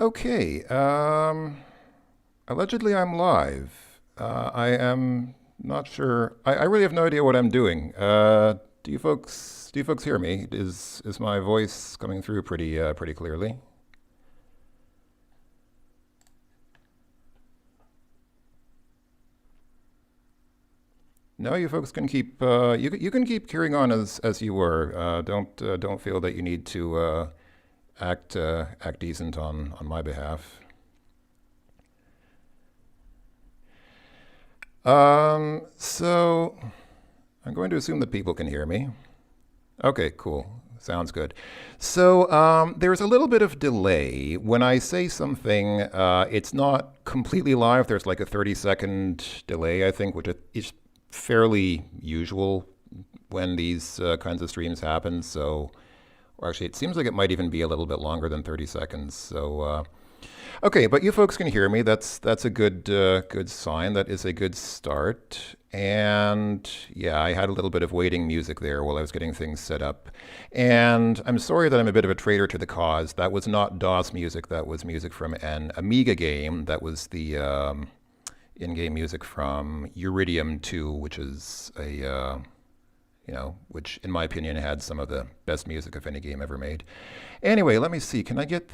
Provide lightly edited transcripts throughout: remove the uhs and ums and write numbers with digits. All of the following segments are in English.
Okay, allegedly I'm live. I am not sure. I really have no idea what I'm doing. Do you folks hear me? Is my voice coming through pretty clearly? No, you folks can keep you can keep carrying on as you were. Don't feel that you need to act decent on my behalf. So I'm going to assume that people can hear me. Okay, cool. Sounds good. So there's a little bit of delay. When I say something, it's not completely live. There's like a 30-second delay, I think, which is fairly usual when these kinds of streams happen. So, or actually, it seems like it might even be a little bit longer than 30 seconds. So, okay, but you folks can hear me. That's a good sign. That is a good start. And yeah, I had a little bit of waiting music there while I was getting things set up. And I'm sorry that I'm a bit of a traitor to the cause. That was not DOS music. That was music from an Amiga game. That was the in-game music from Uridium 2, which is a which in my opinion had some of the best music of any game ever made. Anyway, let me see. Can I get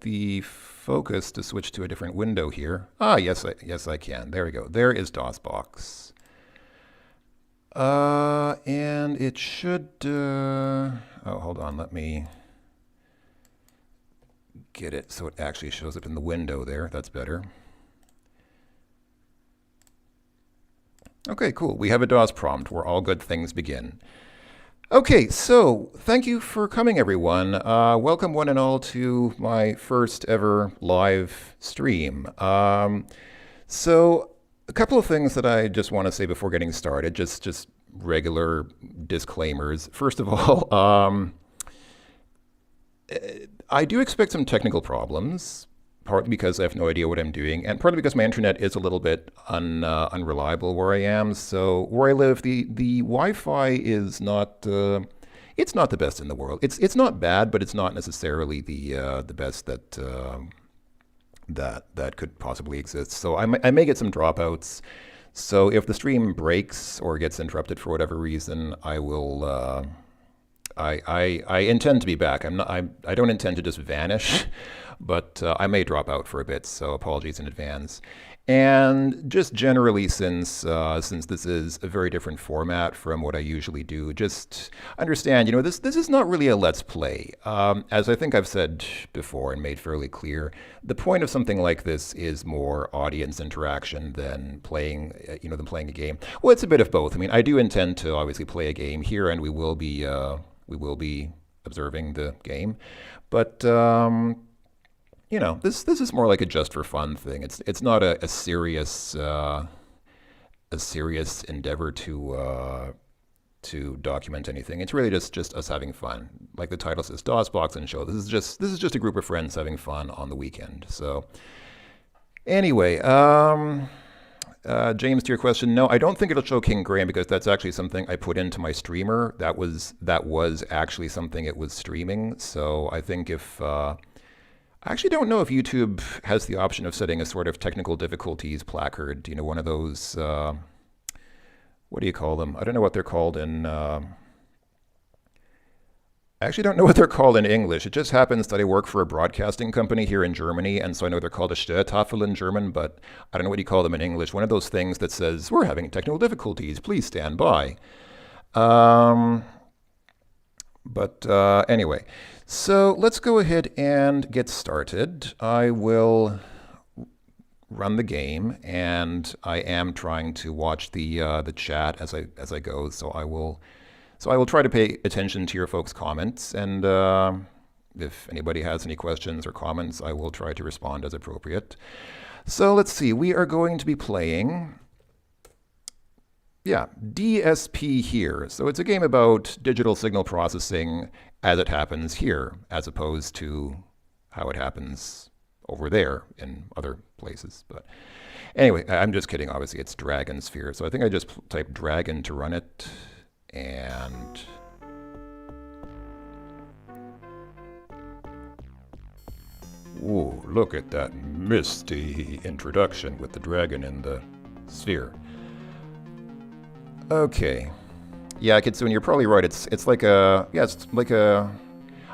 the focus to switch to a different window here? Ah, yes, I can. There we go. There is DOSBox. And it should. Oh, hold on. Let me get it so it actually shows up in the window there. That's better. Okay, cool. We have a DOS prompt where all good things begin. Okay, so thank you for coming, everyone. Welcome, one and all, to my first ever live stream. So, a couple of things that I just want to say before getting started, just regular disclaimers. First of all, I do expect some technical problems, partly because I have no idea what I'm doing, and partly because my internet is a little bit unreliable where I am. So where I live, the Wi-Fi is not it's not the best in the world. It's not bad, but it's not necessarily the best that could possibly exist. So I may get some dropouts. So if the stream breaks or gets interrupted for whatever reason, I will. I intend to be back. I don't intend to just vanish, but I may drop out for a bit. So apologies in advance. And just generally, since this is a very different format from what I usually do, just understand, this is not really a let's play. As I think I've said before and made fairly clear, the point of something like this is more audience interaction than playing, than playing a game. Well, it's a bit of both. I mean, I do intend to obviously play a game here, and we will be observing the game, but this is more like a just for fun thing. It's not a serious endeavor to document anything. It's really just us having fun. Like the title says, DOSBox and Show. This is just a group of friends having fun on the weekend. So anyway, James, to your question, no, I don't think it'll show King Graham because that's actually something I put into my streamer. That was actually something it was streaming. So I think if I actually don't know if YouTube has the option of setting a sort of technical difficulties placard. One of those. What do you call them? I don't know what they're called in. I actually don't know what they're called in English. It just happens that I work for a broadcasting company here in Germany, and so I know they're called a Störtafel in German, but I don't know what you call them in English. One of those things that says, we're having technical difficulties, please stand by. But anyway, so let's go ahead and get started. I will run the game, and I am trying to watch the chat as I go, so I will try to pay attention to your folks' comments, and if anybody has any questions or comments, I will try to respond as appropriate. So let's see, we are going to be playing, DSP here. So it's a game about digital signal processing as it happens here, as opposed to how it happens over there in other places. But anyway, I'm just kidding. Obviously, it's Dragon Sphere. So I think I just typed Dragon to run it. And Ooh, look at that misty introduction with the dragon in the sphere. Okay. Yeah, Kitsune, you're probably right. It's like a... Yeah, it's like a...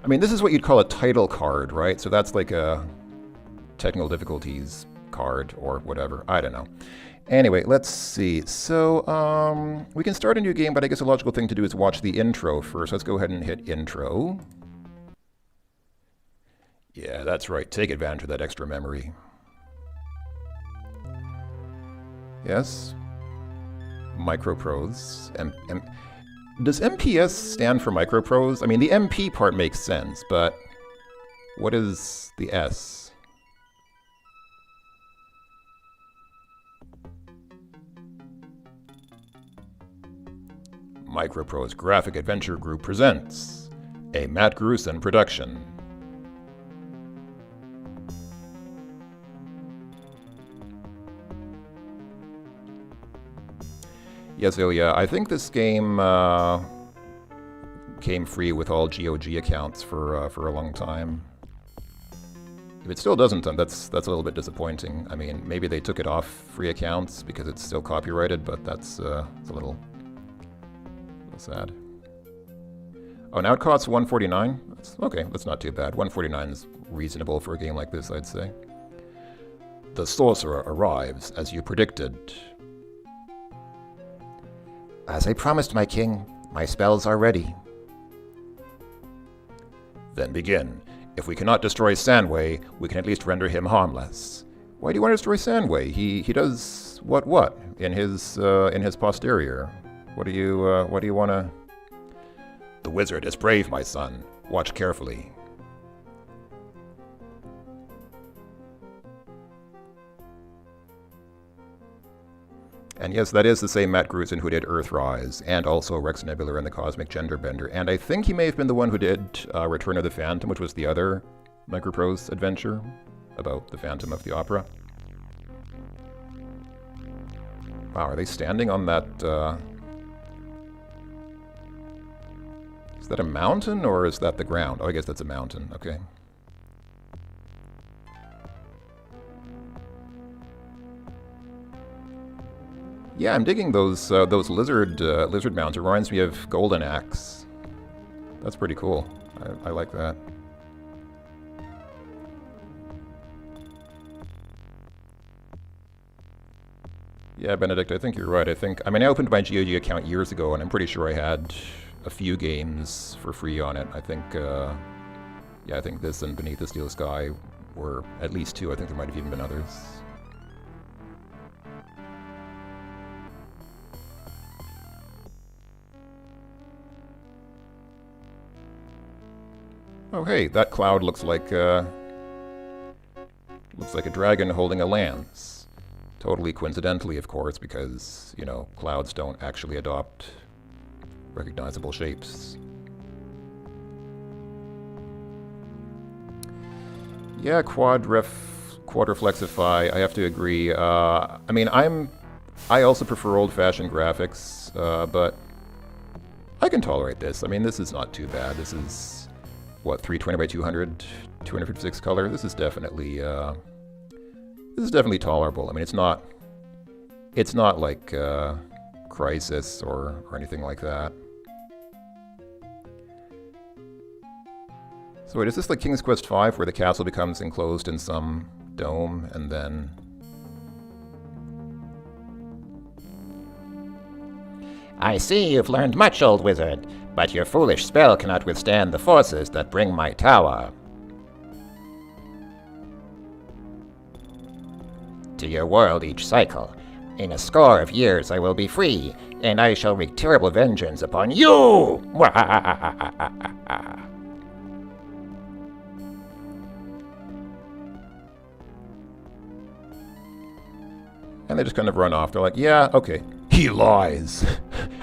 I mean, this is what you'd call a title card, right? So that's like a technical difficulties card or whatever. I don't know. Anyway, let's see. So, we can start a new game, but I guess a logical thing to do is watch the intro first. Let's go ahead and hit intro. Yeah, that's right. Take advantage of that extra memory. Yes. Microprose. Does MPS stand for microprose? I mean, the MP part makes sense, but what is the S? Microprose Graphic Adventure Group presents a Matt Grusin production. Yes, Ilya, I think this game came free with all GOG accounts for a long time. If it still doesn't, then that's a little bit disappointing. I mean, maybe they took it off free accounts because it's still copyrighted, but that's it's a little sad. Oh, now it costs $149? Okay, that's not too bad. $149 is reasonable for a game like this, I'd say. The sorcerer arrives, as you predicted. As I promised, my king, my spells are ready. Then begin. If we cannot destroy Sandway, we can at least render him harmless. Why do you want to destroy Sandway? He does what in his posterior? What do you want to... The wizard is brave, my son. Watch carefully. And yes, that is the same Matt Grusin who did Earthrise, and also Rex Nebular and the Cosmic Genderbender. And I think he may have been the one who did Return of the Phantom, which was the other Microprose adventure about the Phantom of the Opera. Wow, are they standing on that... Is that a mountain, or is that the ground? Oh, I guess that's a mountain. Okay. Yeah, I'm digging those lizard mounts. It reminds me of Golden Axe. That's pretty cool. I like that. Yeah, Benedict, I think you're right. I mean, I opened my GOG account years ago, and I'm pretty sure I had a few games for free on it. I think, yeah, I think this and Beneath the Steel Sky were at least two. I think there might have even been others. Oh, hey, that cloud looks like a dragon holding a lance. Totally coincidentally, of course, because, you know, clouds don't actually adopt recognizable shapes. Yeah, quadriflexify, I have to agree. I mean, I also prefer old-fashioned graphics, but I can tolerate this. I mean, this is not too bad. This is, what, 320 by 200, 256 color? This is definitely tolerable. I mean, it's not like Crisis or anything like that. So wait, is this like King's Quest V, where the castle becomes enclosed in some dome, and then... I see you've learned much, old wizard, but your foolish spell cannot withstand the forces that bring my tower to your world each cycle. In a score of years I will be free, and I shall wreak terrible vengeance upon you! And they just kind of run off. They're like, yeah, okay. He lies.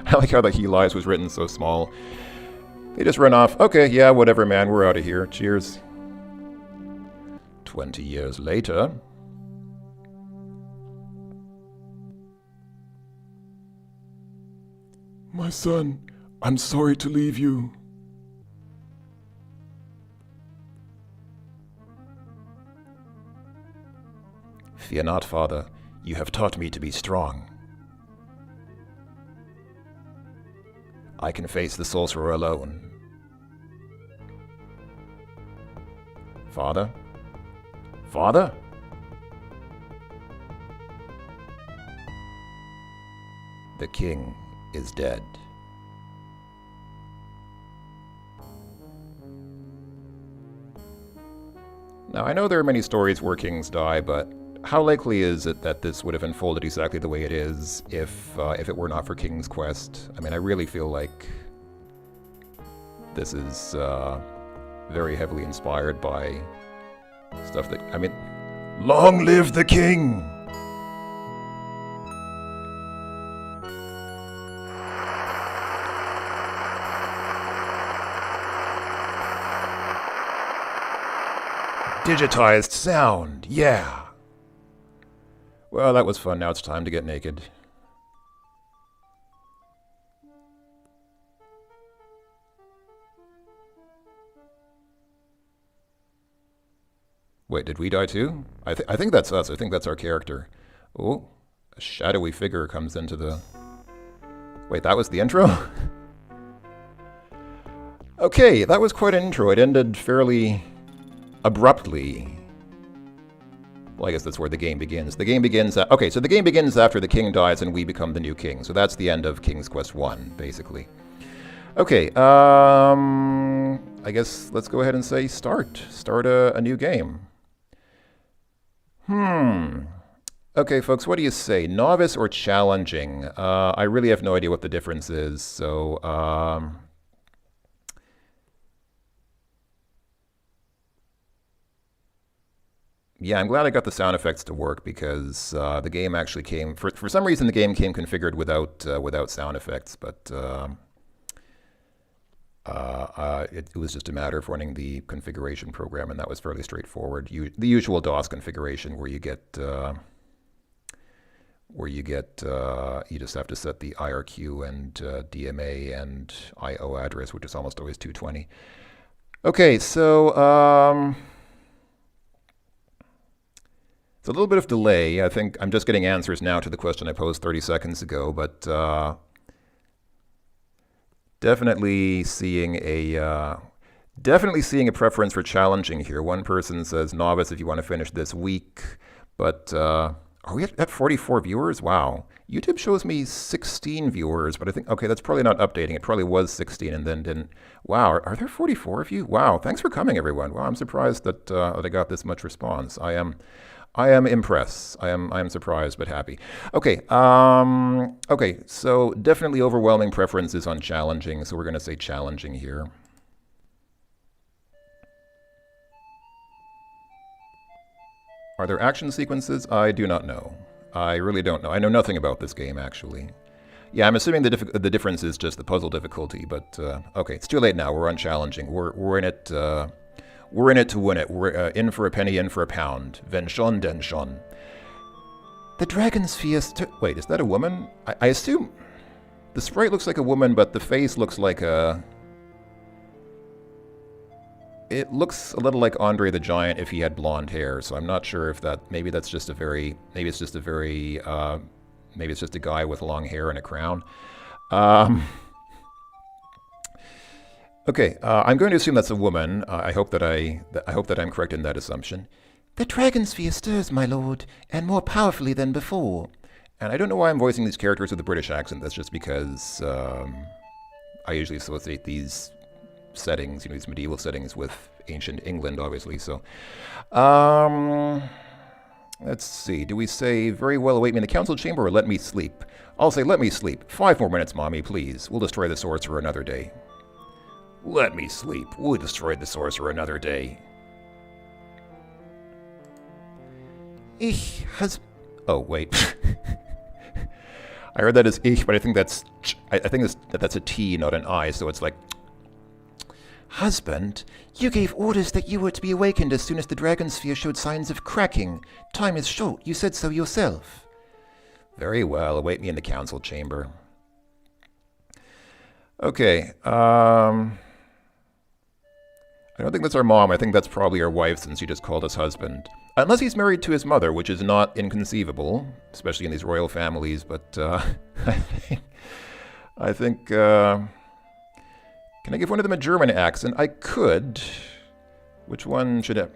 I like how the he lies was written so small. They just run off. Okay, yeah, whatever, man. We're out of here. Cheers. 20 years later. My son, I'm sorry to leave you. Fear not, father. You have taught me to be strong. I can face the sorcerer alone. Father? Father? The king is dead. Now, I know there are many stories where kings die, but how likely is it that this would have unfolded exactly the way it is if it were not for King's Quest? I mean, I really feel like this is very heavily inspired by stuff that, I mean, long live the king! Digitized sound, yeah! Well, that was fun. Now it's time to get naked. Wait, did we die too? I think that's us. I think that's our character. Oh, a shadowy figure comes into the... Wait, that was the intro? Okay, that was quite an intro. It ended fairly abruptly. Well, I guess that's where the game begins. The game begins... okay, so the game begins after the king dies and we become the new king. So that's the end of King's Quest 1, basically. Okay, I guess let's go ahead and say start. Start a new game. Okay, folks, what do you say? Novice or challenging? I really have no idea what the difference is, so... yeah, I'm glad I got the sound effects to work because the game actually came... For some reason, the game came configured without sound effects, but it was just a matter of running the configuration program, and that was fairly straightforward. The usual DOS configuration where you just have to set the IRQ and DMA and IO address, which is almost always 220. Okay, so... it's a little bit of delay. I think I'm just getting answers now to the question I posed 30 seconds ago, but definitely seeing a preference for challenging here. One person says novice if you want to finish this week, but are we at 44 viewers? Wow. YouTube shows me 16 viewers, but I think, okay, that's probably not updating. It probably was 16 and then didn't. Wow, are there 44 of you? Wow, thanks for coming, everyone. Wow, I'm surprised that I got this much response. I am impressed. I am surprised but happy. Okay. Okay. So definitely overwhelming preferences on challenging. So we're going to say challenging here. Are there action sequences? I do not know. I really don't know. I know nothing about this game actually. Yeah, I'm assuming the difference is just the puzzle difficulty. But okay, it's too late now. We're on challenging. We're in it. We're in it to win it. We're in for a penny, in for a pound. Wenn schon, denn schon. The Dragon's Fiesta... Wait, is that a woman? I assume... The sprite looks like a woman, but the face looks like a... It looks a little like Andre the Giant if he had blonde hair, so I'm not sure if that... Maybe that's just a very... Maybe it's just a very... maybe it's just a guy with long hair and a crown. Okay, I'm going to assume that's a woman. I hope that I'm correct in that assumption. The dragon sphere stirs, my lord, and more powerfully than before. And I don't know why I'm voicing these characters with a British accent. That's just because I usually associate these settings, these medieval settings, with ancient England, obviously. So, let's see. Do we say very well await me in the council chamber or let me sleep? I'll say let me sleep. 5 more minutes, mommy, please. We'll destroy the sorcerer another day. Let me sleep. We'll destroy the sorcerer another day. Ich has... Oh, wait. I heard that as ich, but I think that's... I think that's a T, not an I, so it's like... Husband, you gave orders that you were to be awakened as soon as the dragon sphere showed signs of cracking. Time is short. You said so yourself. Very well. Await me in the council chamber. Okay, I'm I don't think that's our mom. I think that's probably our wife, since she just called us husband. Unless he's married to his mother, which is not inconceivable, especially in these royal families. But I think. Can I give one of them a German accent? I could. Which one should I?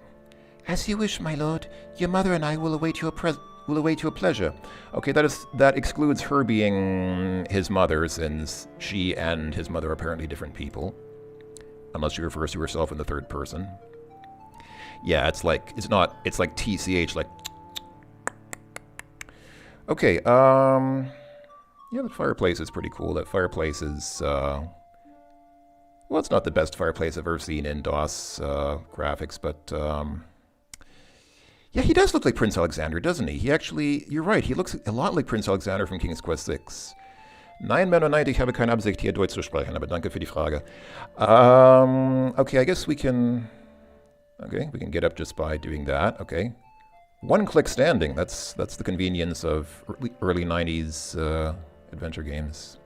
As you wish, my lord. Your mother and I will await your pleasure. Okay, that excludes her being his mother, since she and his mother are apparently different people. Unless she refers to herself in the third person. Yeah, it's like TCH, like. Okay, yeah, the fireplace is pretty cool. That fireplace is, well, it's not the best fireplace I've ever seen in DOS graphics, but, yeah, he does look like Prince Alexander, doesn't he? He actually, you're right, he looks a lot like Prince Alexander from King's Quest VI. Nein, Männer, nein, ich habe keine Absicht, hier Deutsch zu sprechen, aber danke für die Frage. Okay, I guess we can get up just by doing that, okay. One-click standing, that's the convenience of early 90s adventure games.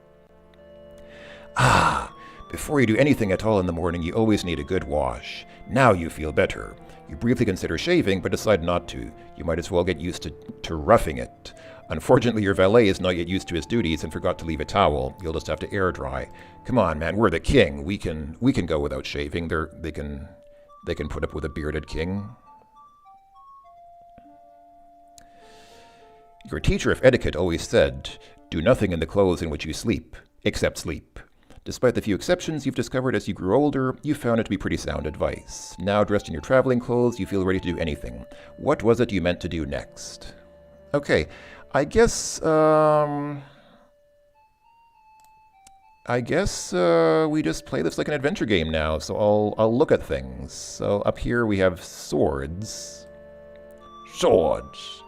Before you do anything at all in the morning, you always need a good wash. Now you feel better. You briefly consider shaving, but decide not to. You might as well get used to roughing it. Unfortunately, your valet is not yet used to his duties and forgot to leave a towel. You'll just have to air dry. Come on, man, we're the king. We can go without shaving. They can put up with a bearded king. Your teacher of etiquette always said, "Do nothing in the clothes in which you sleep, except sleep." Despite the few exceptions you've discovered as you grew older, you found it to be pretty sound advice. Now dressed in your traveling clothes, you feel ready to do anything. What was it you meant to do next? Okay, I guess we just play this like an adventure game now, so I'll look at things. So up here we have swords. Swords!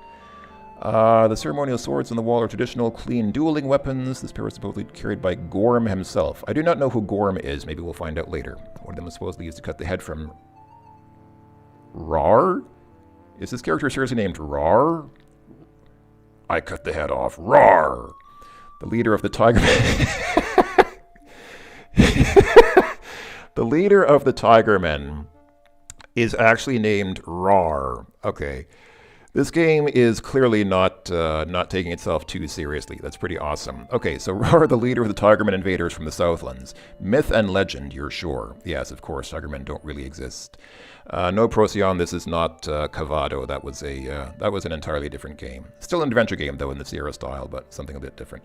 The ceremonial swords on the wall are traditional, clean dueling weapons. This pair was supposedly carried by Gorm himself. I do not know who Gorm is. Maybe we'll find out later. One of them was supposedly used to cut the head from... Rar? Is this character seriously named Rar? I cut the head off. Rar! The leader of the Tiger... The leader of the Tigermen is actually named Rar. Okay. This game is clearly not taking itself too seriously. That's pretty awesome. Okay, so Rar, the leader of the Tigerman invaders from the Southlands. Myth and legend, you're sure. Yes, of course, Tigermen don't really exist. No, Procyon, this is not Cavado. That was an entirely different game. Still an adventure game, though, in the Sierra style, but something a bit different.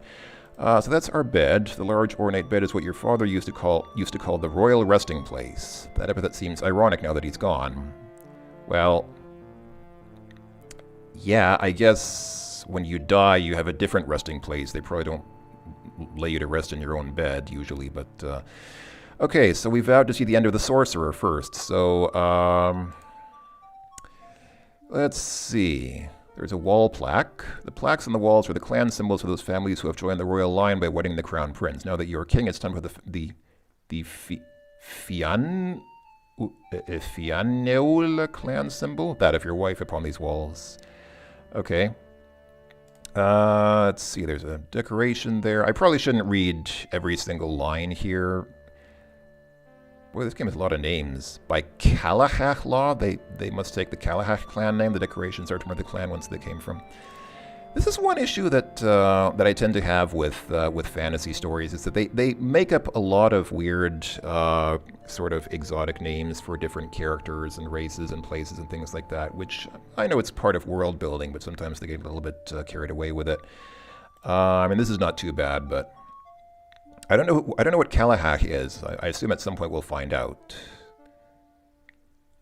So that's our bed. The large ornate bed is what your father used to call the royal resting place. That epithet seems ironic now that he's gone. Well, yeah, I guess when you die, you have a different resting place. They probably don't lay you to rest in your own bed, usually, but... Okay, so we vowed to see the end of the sorcerer first, so, let's see. There's a wall plaque. The plaques on the walls are the clan symbols of those families who have joined the royal line by wedding the crown prince. Now that you are king, it's time for the Fianneula clan symbol. That of your wife upon these walls. Okay. Let's see, there's a decoration there. I probably shouldn't read every single line here. Boy, this game has a lot of names. By Kalahach law, they must take the Kalahach clan name. The decorations are to remember the clan whence they came from. This is one issue that I tend to have with fantasy stories, is that they make up a lot of weird sort of exotic names for different characters and races and places and things like that, which I know it's part of world building, but sometimes they get a little bit carried away with it. I mean, this is not too bad, but I don't know what Kalahach is. I assume at some point we'll find out.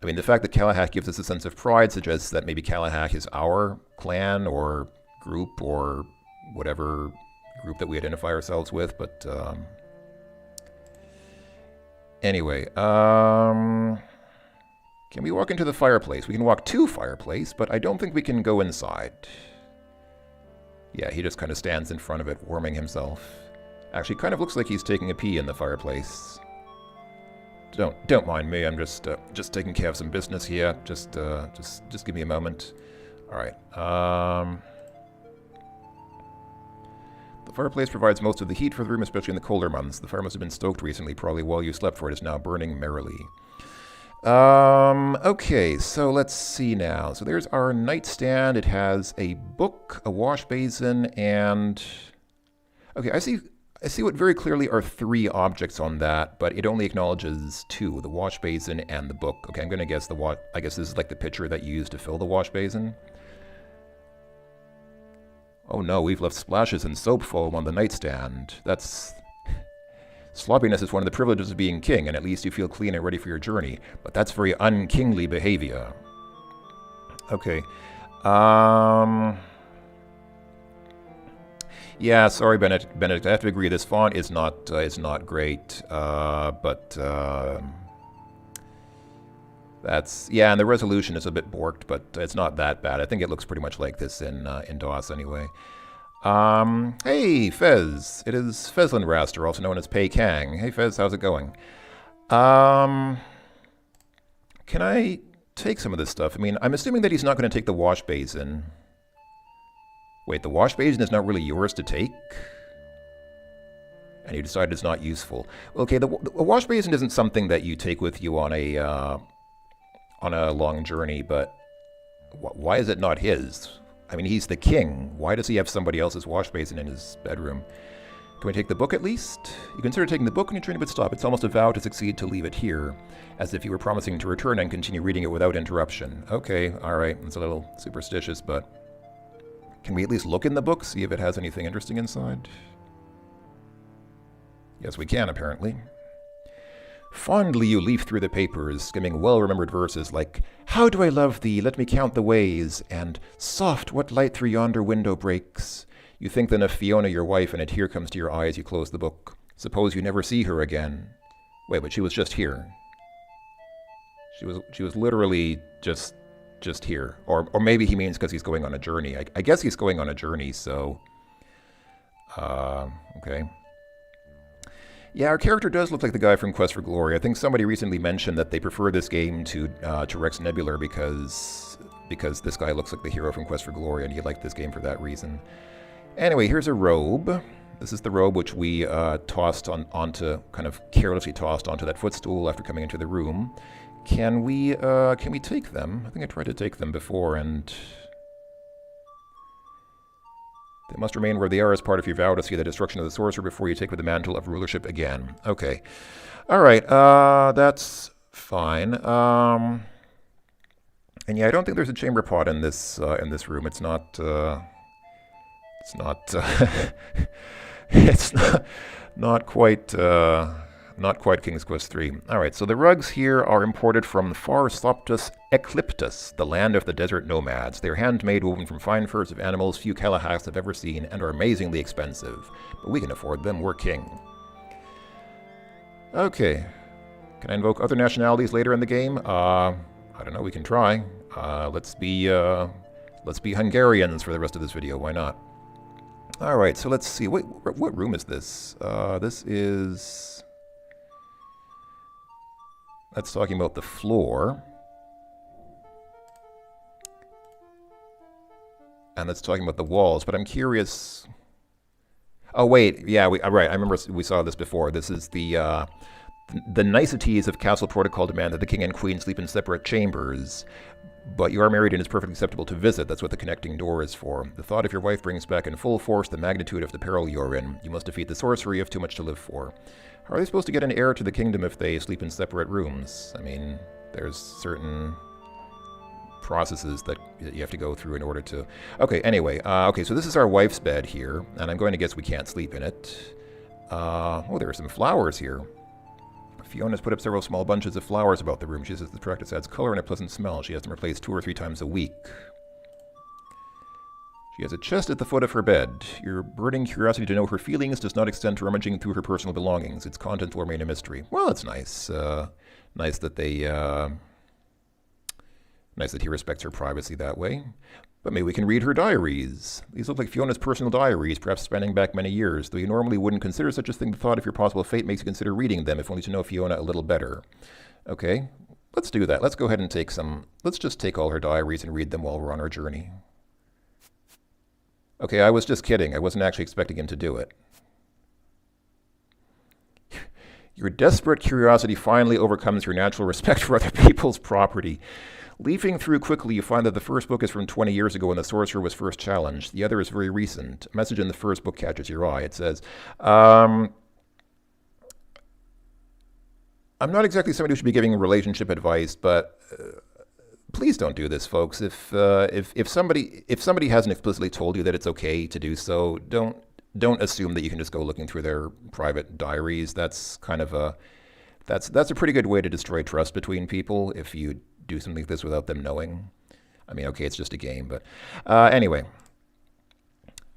I mean, the fact that Kalahach gives us a sense of pride suggests that maybe Kalahach is our clan or group or whatever group that we identify ourselves with, but anyway, can we walk into the fireplace? We can walk to fireplace, but I don't think we can go inside. Yeah, he just kind of stands in front of it, warming himself. Actually, kind of looks like he's taking a pee in the fireplace. Don't mind me. I'm just taking care of some business here. Just give me a moment. All right. The fireplace provides most of the heat for the room, especially in the colder months. The fire must have been stoked recently, probably while you slept, for it is now burning merrily. Okay, so let's see now. So there's our nightstand. It has a book, a wash basin, and... Okay, I see what very clearly are 3 objects on that, but it only acknowledges 2, the wash basin and the book. Okay, I'm gonna guess I guess this is like the pitcher that you use to fill the wash basin. Oh no, we've left splashes and soap foam on the nightstand. That's... Sloppiness is one of the privileges of being king, and at least you feel clean and ready for your journey. But that's very unkingly behavior. Okay. Yeah, sorry, Benedict. I have to agree. This font is not great. That's, yeah, and the resolution is a bit borked, but it's not that bad. I think it looks pretty much like this in DOS anyway. Hey, Fez. It is Fezlin Raster, also known as Pei Kang. Hey, Fez, how's it going? Can I take some of this stuff? I mean, I'm assuming that he's not going to take the wash basin. Wait, the wash basin is not really yours to take? And you decided it's not useful. Okay, the wash basin isn't something that you take with you on a long journey, but why is it not his? I mean, he's the king. Why does he have somebody else's wash basin in his bedroom? Can we take the book at least? You consider taking the book on your journey, but stop. It's almost a vow to succeed to leave it here, as if you were promising to return and continue reading it without interruption. Okay, alright, it's a little superstitious, but... Can we at least look in the book, see if it has anything interesting inside? Yes, we can, apparently. Fondly you leaf through the papers, skimming well-remembered verses like, "How do I love thee, let me count the ways," and "Soft, what light through yonder window breaks." You think then of Fiona, your wife, and a tear comes to your eye as you close the book. Suppose you never see her again. Wait, but she was just here. She was literally just here. Or maybe he means because he's going on a journey. I guess he's going on a journey, so... okay. Yeah, our character does look like the guy from Quest for Glory. I think somebody recently mentioned that they prefer this game to Rex Nebular because this guy looks like the hero from Quest for Glory, and he liked this game for that reason. Anyway, here's a robe. This is the robe which we tossed onto, kind of carelessly tossed onto that footstool after coming into the room. Can we take them? I think I tried to take them before, and... They must remain where they are as part of your vow to see the destruction of the sorcerer before you take up the mantle of rulership again. Okay. Alright, that's fine. And yeah, I don't think there's a chamber pot in this room. It's not not quite King's Quest 3. Alright, so the rugs here are imported from Far Sloptus Ecliptus, the land of the desert nomads. They are handmade, woven from fine furs of animals few Kalahaks have ever seen, and are amazingly expensive. But we can afford them, we're king. Okay. Can I invoke other nationalities later in the game? I don't know, we can try. Let's be Hungarians for the rest of this video, why not? Alright, so let's see. Wait, what room is this? This is... That's talking about the floor. And that's talking about the walls, but I'm curious... Oh wait, yeah, right, I remember we saw this before. This is the niceties of castle protocol demand that the king and queen sleep in separate chambers, but you are married and it's perfectly acceptable to visit. That's what the connecting door is for. The thought of your wife brings back in full force the magnitude of the peril you're in. You must defeat the sorcery, you have too much to live for. How are they supposed to get an heir to the kingdom if they sleep in separate rooms? I mean, there's certain processes that you have to go through in order to... Okay, anyway, okay, so this is our wife's bed here, and I'm going to guess we can't sleep in it. Oh, there are some flowers here. Fiona's put up several small bunches of flowers about the room. She says the practice adds color and a pleasant smell. She has them replaced 2 or 3 times a week. She has a chest at the foot of her bed. Your burning curiosity to know her feelings does not extend to rummaging through her personal belongings. Its contents will remain a mystery. Well, it's nice. Nice that they... Nice that he respects her privacy that way. But maybe we can read her diaries. These look like Fiona's personal diaries, perhaps spanning back many years. Though you normally wouldn't consider such a thing, the thought of your possible fate makes you consider reading them, if only to know Fiona a little better. Okay, let's do that. Let's go ahead and take some... Let's just take all her diaries and read them while we're on our journey. Okay, I was just kidding. I wasn't actually expecting him to do it. Your desperate curiosity finally overcomes your natural respect for other people's property. Leafing through quickly, you find that the first book is from 20 years ago when the sorcerer was first challenged. The other is very recent. A message in the first book catches your eye. It says, I'm not exactly somebody who should be giving relationship advice, but please don't do this, folks. If somebody hasn't explicitly told you that it's okay to do so, don't assume that you can just go looking through their private diaries. That's kind of that's a pretty good way to destroy trust between people if you do something like this without them knowing. I mean, okay, it's just a game, but anyway.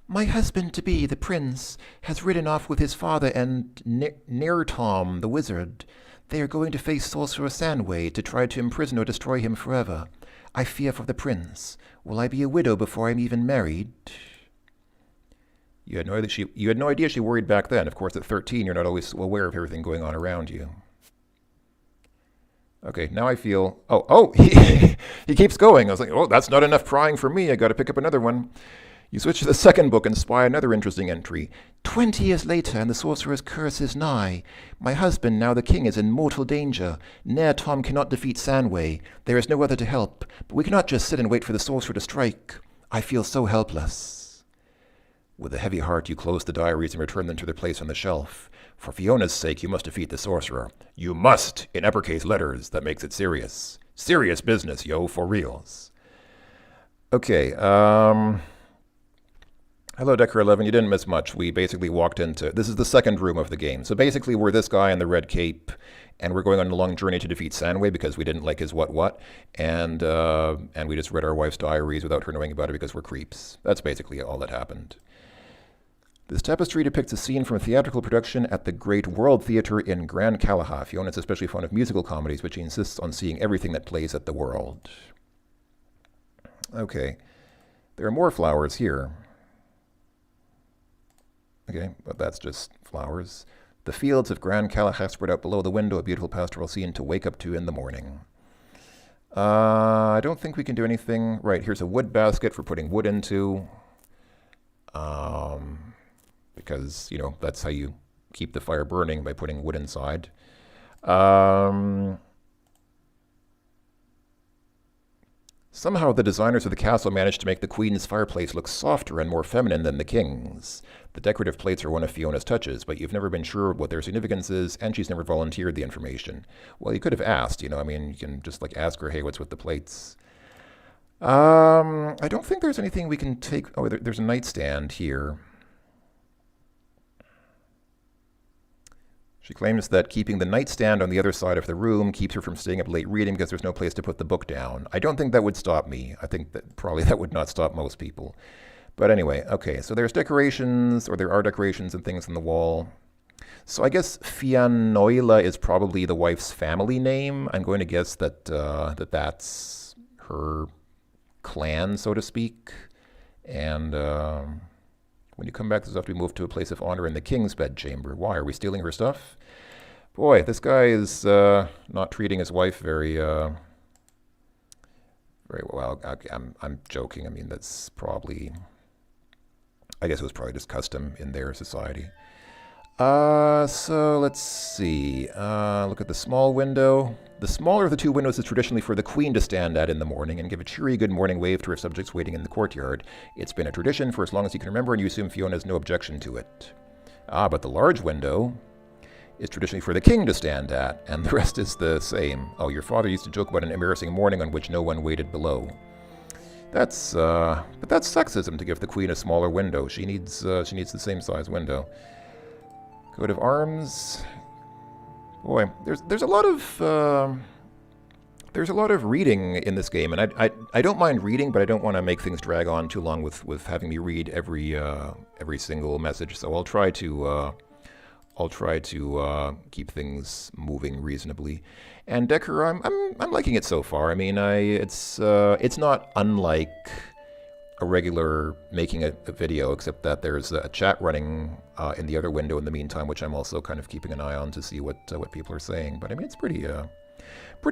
My husband-to-be, the prince, has ridden off with his father and Nirtom, the wizard. They are going to face Sorcerer Sandway to try to imprison or destroy him forever. I fear for the prince. Will I be a widow before I'm even married? You had no idea she worried back then. Of course, at 13, you're not always aware of everything going on around you. Okay, now I feel... Oh, he keeps going. I was like, oh, that's not enough prying for me. I got to pick up another one. You switch to the second book and spy another interesting entry. 20 years later, and the sorcerer's curse is nigh. My husband, now the king, is in mortal danger. Ne'er Tom cannot defeat Sandway. There is no other to help. But we cannot just sit and wait for the sorcerer to strike. I feel so helpless. With a heavy heart, you close the diaries and return them to their place on the shelf. For Fiona's sake, you must defeat the sorcerer. You must, in uppercase letters. That makes it serious. Serious business, yo, for reals. Okay, Hello, Decker 11. You didn't miss much. We basically walked into... This is the second room of the game. So basically, we're this guy in the red cape, and we're going on a long journey to defeat Sandway because we didn't like his what, and we just read our wife's diaries without her knowing about it because we're creeps. That's basically all that happened. This tapestry depicts a scene from a theatrical production at the Great World Theatre in Grand Calaha. Fiona is especially fond of musical comedies, but she insists on seeing everything that plays at the World. Okay. There are more flowers here. Okay, but that's just flowers. The fields of Grand Calaha spread out below the window, a beautiful pastoral scene to wake up to in the morning. I don't think we can do anything. Right, here's a wood basket for putting wood into. Because, you know, that's how you keep the fire burning, by putting wood inside. Somehow the designers of the castle managed to make the queen's fireplace look softer and more feminine than the king's. The decorative plates are one of Fiona's touches, but you've never been sure what their significance is, and she's never volunteered the information. Well, you could have asked, you know, I mean, you can just like ask her, hey, what's with the plates? I don't think there's anything we can take. Oh, there's a nightstand here. She claims that keeping the nightstand on the other side of the room keeps her from staying up late reading because there's no place to put the book down. I don't think that would stop me. I think that probably that would not stop most people. But anyway, okay, so there's decorations, or there are decorations and things on the wall. So I guess Fianoila is probably the wife's family name. I'm going to guess that that's her clan, so to speak. And when you come back, this will have to be moved to a place of honor in the king's bedchamber. Why? Are we stealing her stuff? Boy, this guy is not treating his wife very well. I'm joking. I mean, that's probably... I guess it was probably just custom in their society. So let's see. Look at the small window. The smaller of the two windows is traditionally for the queen to stand at in the morning and give a cheery good morning wave to her subjects waiting in the courtyard. It's been a tradition for as long as you can remember, and you assume Fiona has no objection to it. But the large window is traditionally for the king to stand at, and the rest is the same. Oh, your father used to joke about an embarrassing morning on which no one waited below. But that's sexism to give the queen a smaller window. She needs the same size window. Coat of arms. Boy, there's a lot of reading in this game, and I don't mind reading, but I don't want to make things drag on too long with having me read every single message. So I'll try to keep things moving reasonably. And Decker, I'm liking it so far. I mean, it's not unlike a regular making a video, except that there's a chat running in the other window in the meantime, which I'm also kind of keeping an eye on to see what people are saying. But I mean, it's pretty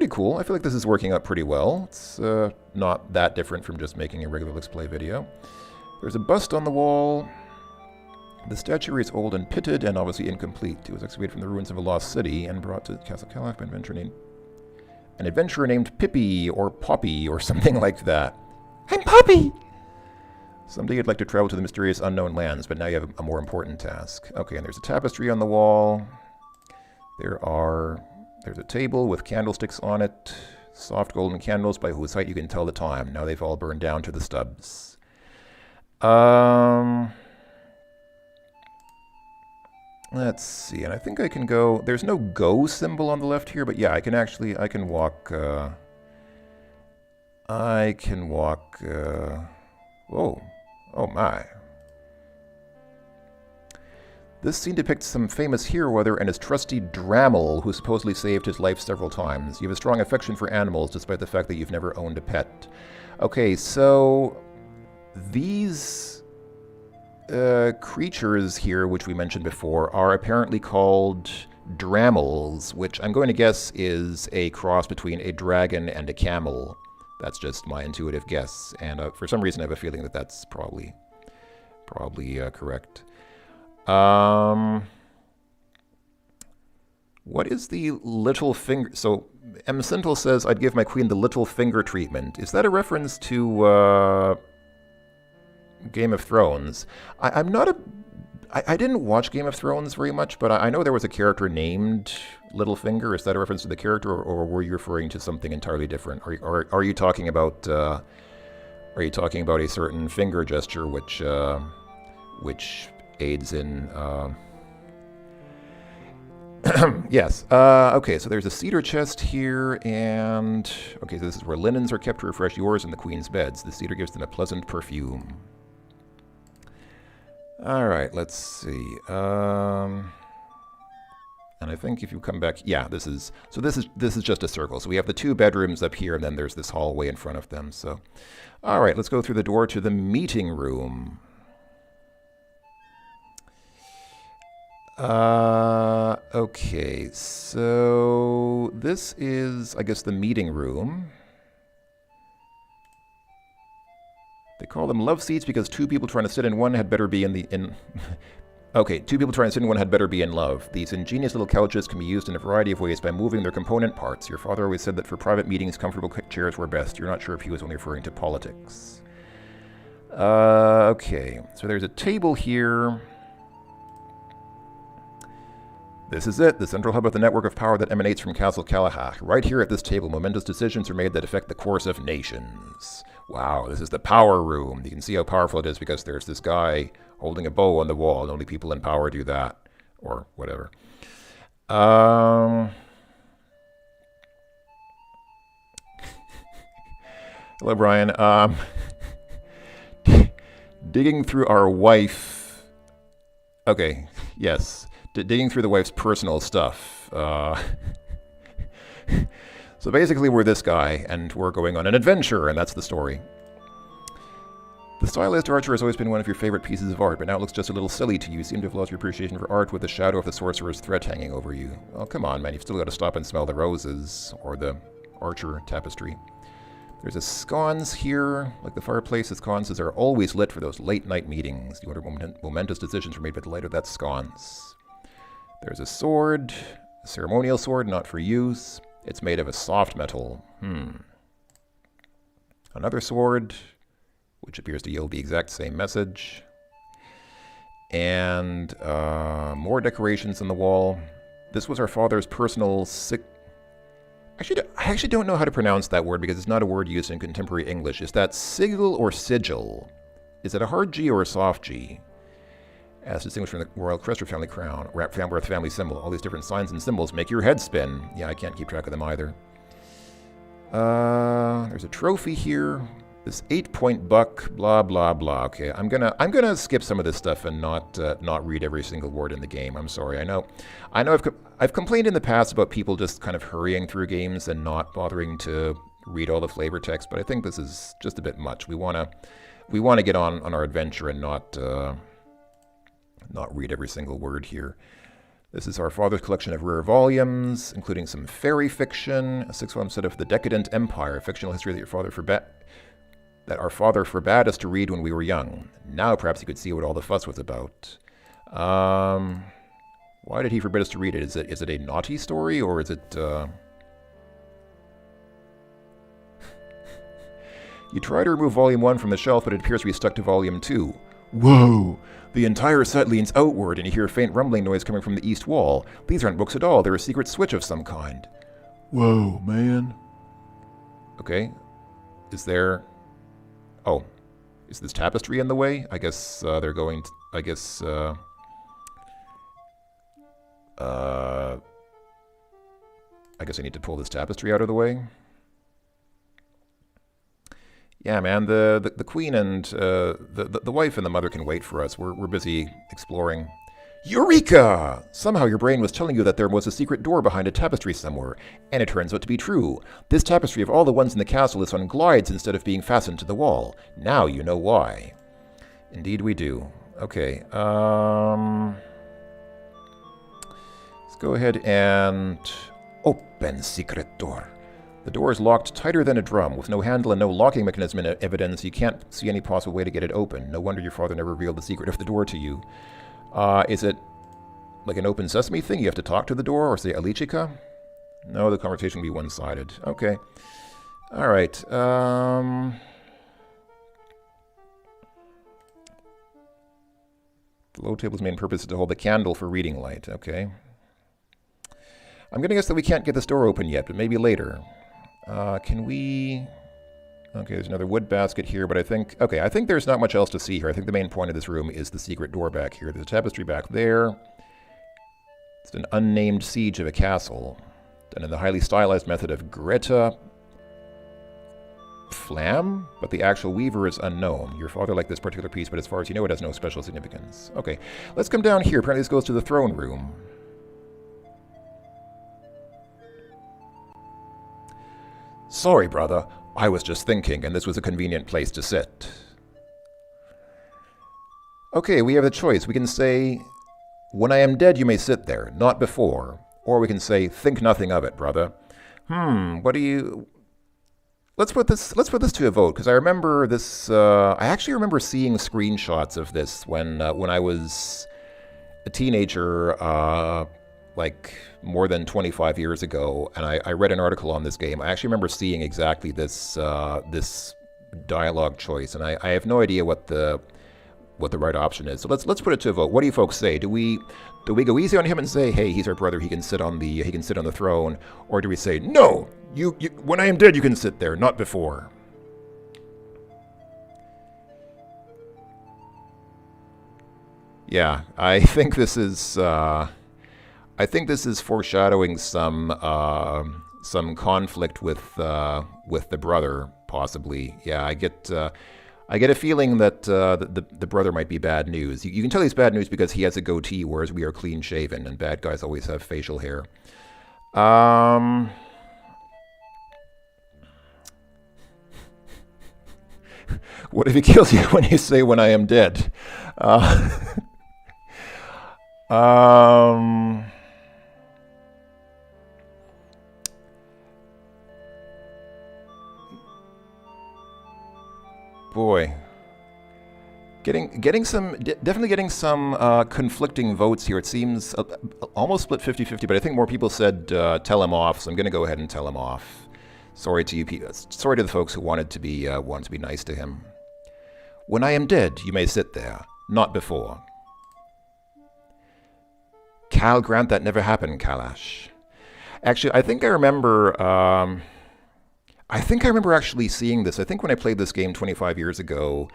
cool. I feel like this is working out pretty well. It's not that different from just making a regular Let's Play video. There's a bust on the wall. The statue is old and pitted and obviously incomplete. It was excavated from the ruins of a lost city and brought to Castle Calach by an adventurer named Pippi or Poppy or something like that. I'm Poppy! Someday you'd like to travel to the mysterious unknown lands, but now you have a more important task. Okay, and there's a tapestry on the wall. There's a table with candlesticks on it. Soft golden candles by whose height you can tell the time. Now they've all burned down to the stubs. Let's see, and I think I can go... There's no go symbol on the left here, but yeah, I can walk... Whoa. Oh my. This scene depicts some famous hero and his trusty Drammel, who supposedly saved his life several times. You have a strong affection for animals, despite the fact that you've never owned a pet. Okay, so... These... creatures here, which we mentioned before, are apparently called Drammels, which I'm going to guess is a cross between a dragon and a camel. That's just my intuitive guess, and for some reason I have a feeling that that's probably correct. What is the little finger? So M. Sintel says, I'd give my queen the little finger treatment. Is that a reference to Game of Thrones? I didn't watch Game of Thrones very much, but I know there was a character named Littlefinger. Is that a reference to the character, or were you referring to something entirely different? Are you talking about a certain finger gesture which aids in? Yes. Okay. So there's a cedar chest here, and okay, so this is where linens are kept to refresh yours and the queen's beds. The cedar gives them a pleasant perfume. All right, let's see. And I think if you come back, yeah, this is just a circle. So we have the two bedrooms up here, and then there's this hallway in front of them. So, all right, let's go through the door to the meeting room. Okay, so this is, I guess, the meeting room. They call them love seats because two people trying to sit in one had better be Okay, two people trying to sit in one had better be in love. These ingenious little couches can be used in a variety of ways by moving their component parts. Your father always said that for private meetings, comfortable chairs were best. You're not sure if he was only referring to politics. Okay, so there's a table here. This is it, the central hub of the network of power that emanates from Castle Calach. Right here at this table, momentous decisions are made that affect the course of nations. Wow, this is the power room. You can see how powerful it is because there's this guy holding a bow on the wall, and only people in power do that. Or whatever. Hello, Brian. Digging through our wife... Okay, yes. Digging through the wife's personal stuff. So basically we're this guy, and we're going on an adventure, and that's the story. The stylized archer has always been one of your favorite pieces of art, but now it looks just a little silly to you. You seem to have lost your appreciation for art with the shadow of the sorcerer's threat hanging over you. Oh, come on, man, you've still got to stop and smell the roses, or the archer tapestry. There's a sconce here. Like the fireplace, the sconces are always lit for those late-night meetings. You wonder momentous decisions were made by the light of that sconce. There's a sword, a ceremonial sword, not for use. It's made of a soft metal. Another sword, which appears to yield the exact same message. And more decorations on the wall. This was our father's personal I actually don't know how to pronounce that word because it's not a word used in contemporary English. Is that sigil or sigil? Is it a hard G or a soft G? As distinguished from the royal crest or family crown, or family symbol. All these different signs and symbols make your head spin. Yeah, I can't keep track of them either. There's a trophy here. This 8-point buck, blah blah blah. Okay, I'm gonna skip some of this stuff and not read every single word in the game. I'm sorry. I know I've complained in the past about people just kind of hurrying through games and not bothering to read all the flavor text, but I think this is just a bit much. We wanna get on our adventure and not read every single word here. This is our father's collection of rare volumes, including some fairy fiction, a 6-volume set of The Decadent Empire, a fictional history that our father forbade us to read when we were young. Now perhaps you could see what all the fuss was about. Why did he forbid us to read it? Is it a naughty story, or is it, You try to remove Volume 1 from the shelf, but it appears to be stuck to Volume 2. Whoa! The entire set leans outward, and you hear a faint rumbling noise coming from the east wall. These aren't books at all. They're a secret switch of some kind. Whoa, man. Okay. Is there... Oh. Is this tapestry in the way? I guess they're going to... I guess I need to pull this tapestry out of the way. Yeah, man, the queen and the wife and the mother can wait for us. We're busy exploring. Eureka! Somehow your brain was telling you that there was a secret door behind a tapestry somewhere, and it turns out to be true. This tapestry of all the ones in the castle is on glides instead of being fastened to the wall. Now you know why. Indeed we do. Okay, let's go ahead and open secret door. The door is locked tighter than a drum. With no handle and no locking mechanism in evidence, you can't see any possible way to get it open. No wonder your father never revealed the secret of the door to you. Is it like an open sesame thing? You have to talk to the door or say Alichika? No, the conversation will be one-sided. Okay. All right. The low table's main purpose is to hold the candle for reading light. Okay. I'm going to guess that we can't get this door open yet, but maybe later. Can we... Okay, there's another wood basket here, but I think there's not much else to see here. I think the main point of this room is the secret door back here. There's a tapestry back there. It's an unnamed siege of a castle, done in the highly stylized method of Greta Flam, but the actual weaver is unknown. Your father liked this particular piece, but as far as you know, it has no special significance. Okay, let's come down here. Apparently this goes to the throne room. Sorry, brother. I was just thinking, and this was a convenient place to sit. Okay, we have a choice. We can say, when I am dead, you may sit there, not before. Or we can say, think nothing of it, brother. What do you... Let's put this to a vote, because I remember this... I actually remember seeing screenshots of this when I was a teenager, like more than 25 years ago, and I read an article on this game. I actually remember seeing exactly this this dialogue choice, and I have no idea what the right option is. So let's put it to a vote. What do you folks say? Do we go easy on him and say, hey, he's our brother, he can sit on the throne, or do we say, no, you when I am dead, you can sit there, not before? Yeah, I think this is. I think this is foreshadowing some conflict with the brother, possibly. Yeah, I get a feeling that the brother might be bad news. You can tell he's bad news because he has a goatee, whereas we are clean shaven, and bad guys always have facial hair. What if he kills you when you say "when I am dead"? Boy, definitely getting some conflicting votes here. It seems almost split 50-50, but I think more people said tell him off, so I'm going to go ahead and tell him off. Sorry to you people. Sorry to the folks who wanted to be nice to him. When I am dead, you may sit there, not before. Cal grant that never happened, Kalash. Actually, I think I remember actually seeing this. I think when I played this game 25 years ago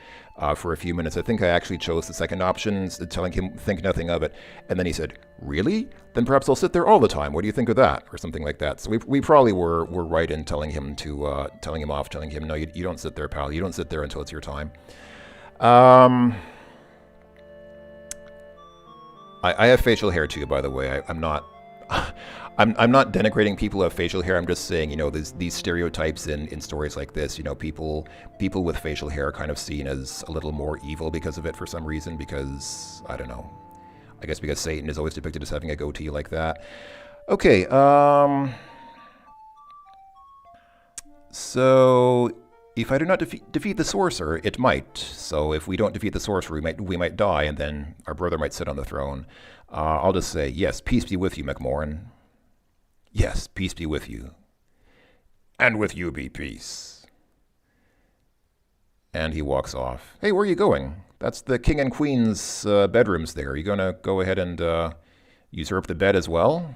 for a few minutes, I think I actually chose the second option, telling him think nothing of it. And then he said, really? Then perhaps I'll sit there all the time. What do you think of that? Or something like that. So we probably were right in telling him off, telling him, no, you don't sit there, pal. You don't sit there until it's your time. I have facial hair too, by the way. I'm not denigrating people who have facial hair. I'm just saying, these stereotypes in stories like this, people with facial hair are kind of seen as a little more evil because of it for some reason, because, I don't know. I guess because Satan is always depicted as having a goatee like that. Okay, so If I do not defeat the sorcerer, it might. So if we don't defeat the sorcerer, we might die, and then our brother might sit on the throne. I'll just say, yes, peace be with you, McMorrin. Yes, peace be with you. And with you be peace. And he walks off. Hey, where are you going? That's the king and queen's bedrooms there. Are you going to go ahead and usurp the bed as well?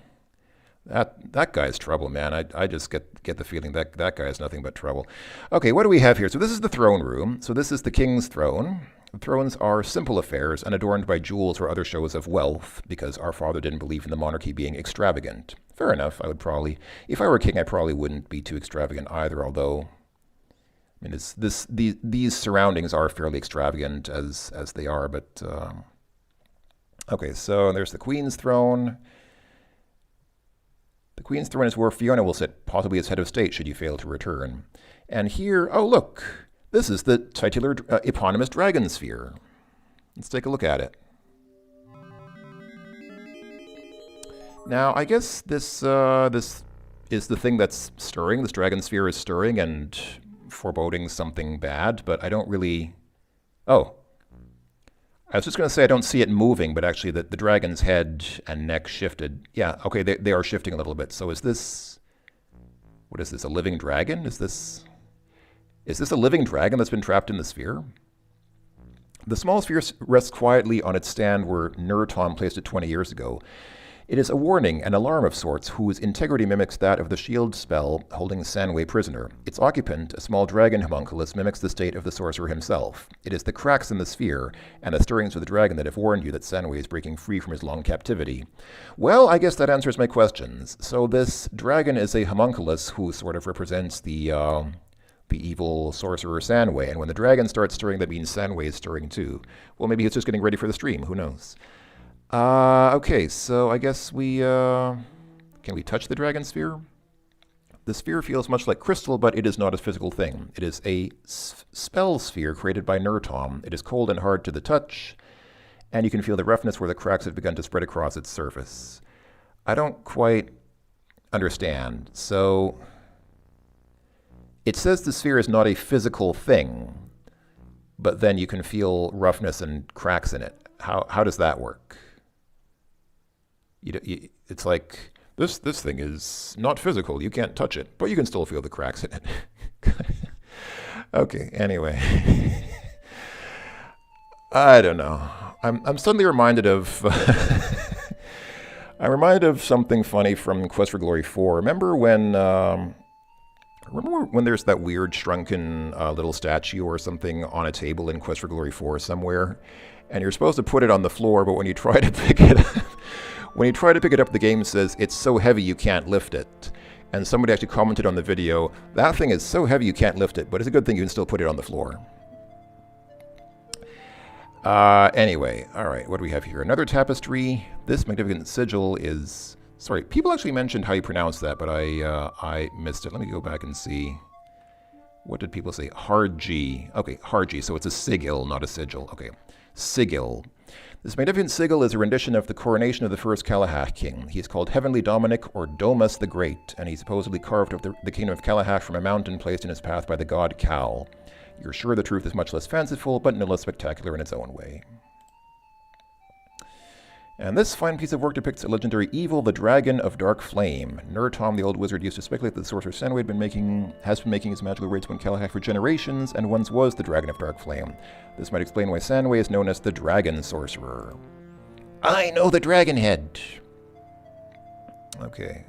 That guy's trouble, man. I just get the feeling that guy is nothing but trouble. Okay, what do we have here? So this is the throne room. So this is the king's throne. The thrones are simple affairs and adorned by jewels or other shows of wealth, because our father didn't believe in the monarchy being extravagant. Fair enough. I would probably, if I were a king, I probably wouldn't be too extravagant either, although, I mean, these surroundings are fairly extravagant as they are, but, okay, so there's the queen's throne. The queen's throne is where Fiona will sit, possibly as head of state, should you fail to return. And here, oh look, this is the titular eponymous dragon sphere. Let's take a look at it. Now, I guess this is the thing that's stirring. This dragon sphere is stirring and foreboding something bad, but I don't really... Oh. I was just going to say I don't see it moving, but actually the dragon's head and neck shifted. Yeah, okay, they are shifting a little bit. So is this... What is this, a living dragon? Is this a living dragon that's been trapped in the sphere? The small sphere rests quietly on its stand where Nurtom placed it 20 years ago. It is a warning, an alarm of sorts, whose integrity mimics that of the shield spell holding Sanway prisoner. Its occupant, a small dragon homunculus, mimics the state of the sorcerer himself. It is the cracks in the sphere and the stirrings of the dragon that have warned you that Sanway is breaking free from his long captivity. Well, I guess that answers my questions. So this dragon is a homunculus who sort of represents the evil sorcerer Sanway, and when the dragon starts stirring, that means Sanway is stirring too. Well, maybe he's just getting ready for the stream, who knows? Okay, so I guess can we touch the dragon sphere? The sphere feels much like crystal, but it is not a physical thing. It is a spell sphere created by Nurtom. It is cold and hard to the touch, and you can feel the roughness where the cracks have begun to spread across its surface. I don't quite understand. So, it says the sphere is not a physical thing, but then you can feel roughness and cracks in it. How does that work? It's like, this thing is not physical. You can't touch it, but you can still feel the cracks in it. Okay, anyway. I don't know. I'm suddenly reminded of... I'm reminded of something funny from Quest for Glory 4. Remember when there's that weird shrunken little statue or something on a table in Quest for Glory 4 somewhere? And you're supposed to put it on the floor, but when you try to pick it up, the game says it's so heavy you can't lift it. And somebody actually commented on the video, that thing is so heavy you can't lift it, but it's a good thing you can still put it on the floor. Anyway, all right, what do we have here? Another tapestry. This magnificent sigil is... Sorry, people actually mentioned how you pronounce that, but I missed it. Let me go back and see. What did people say? Hard G. Okay, hard G, so it's a sigil, not a sigil. Okay, sigil. This magnificent sigil is a rendition of the coronation of the first Kalahach king. He is called Heavenly Dominic or Domus the Great, and he supposedly carved up the kingdom of Kalahach from a mountain placed in his path by the god Kal. You're sure the truth is much less fanciful, but no less spectacular in its own way. And this fine piece of work depicts a legendary evil, the Dragon of Dark Flame. Nurtom, the old wizard, used to speculate that the sorcerer Sanway has been making his magical raids upon Kalahach for generations, and once was the Dragon of Dark Flame. This might explain why Sanway is known as the Dragon Sorcerer. I know the Dragon Head! Okay,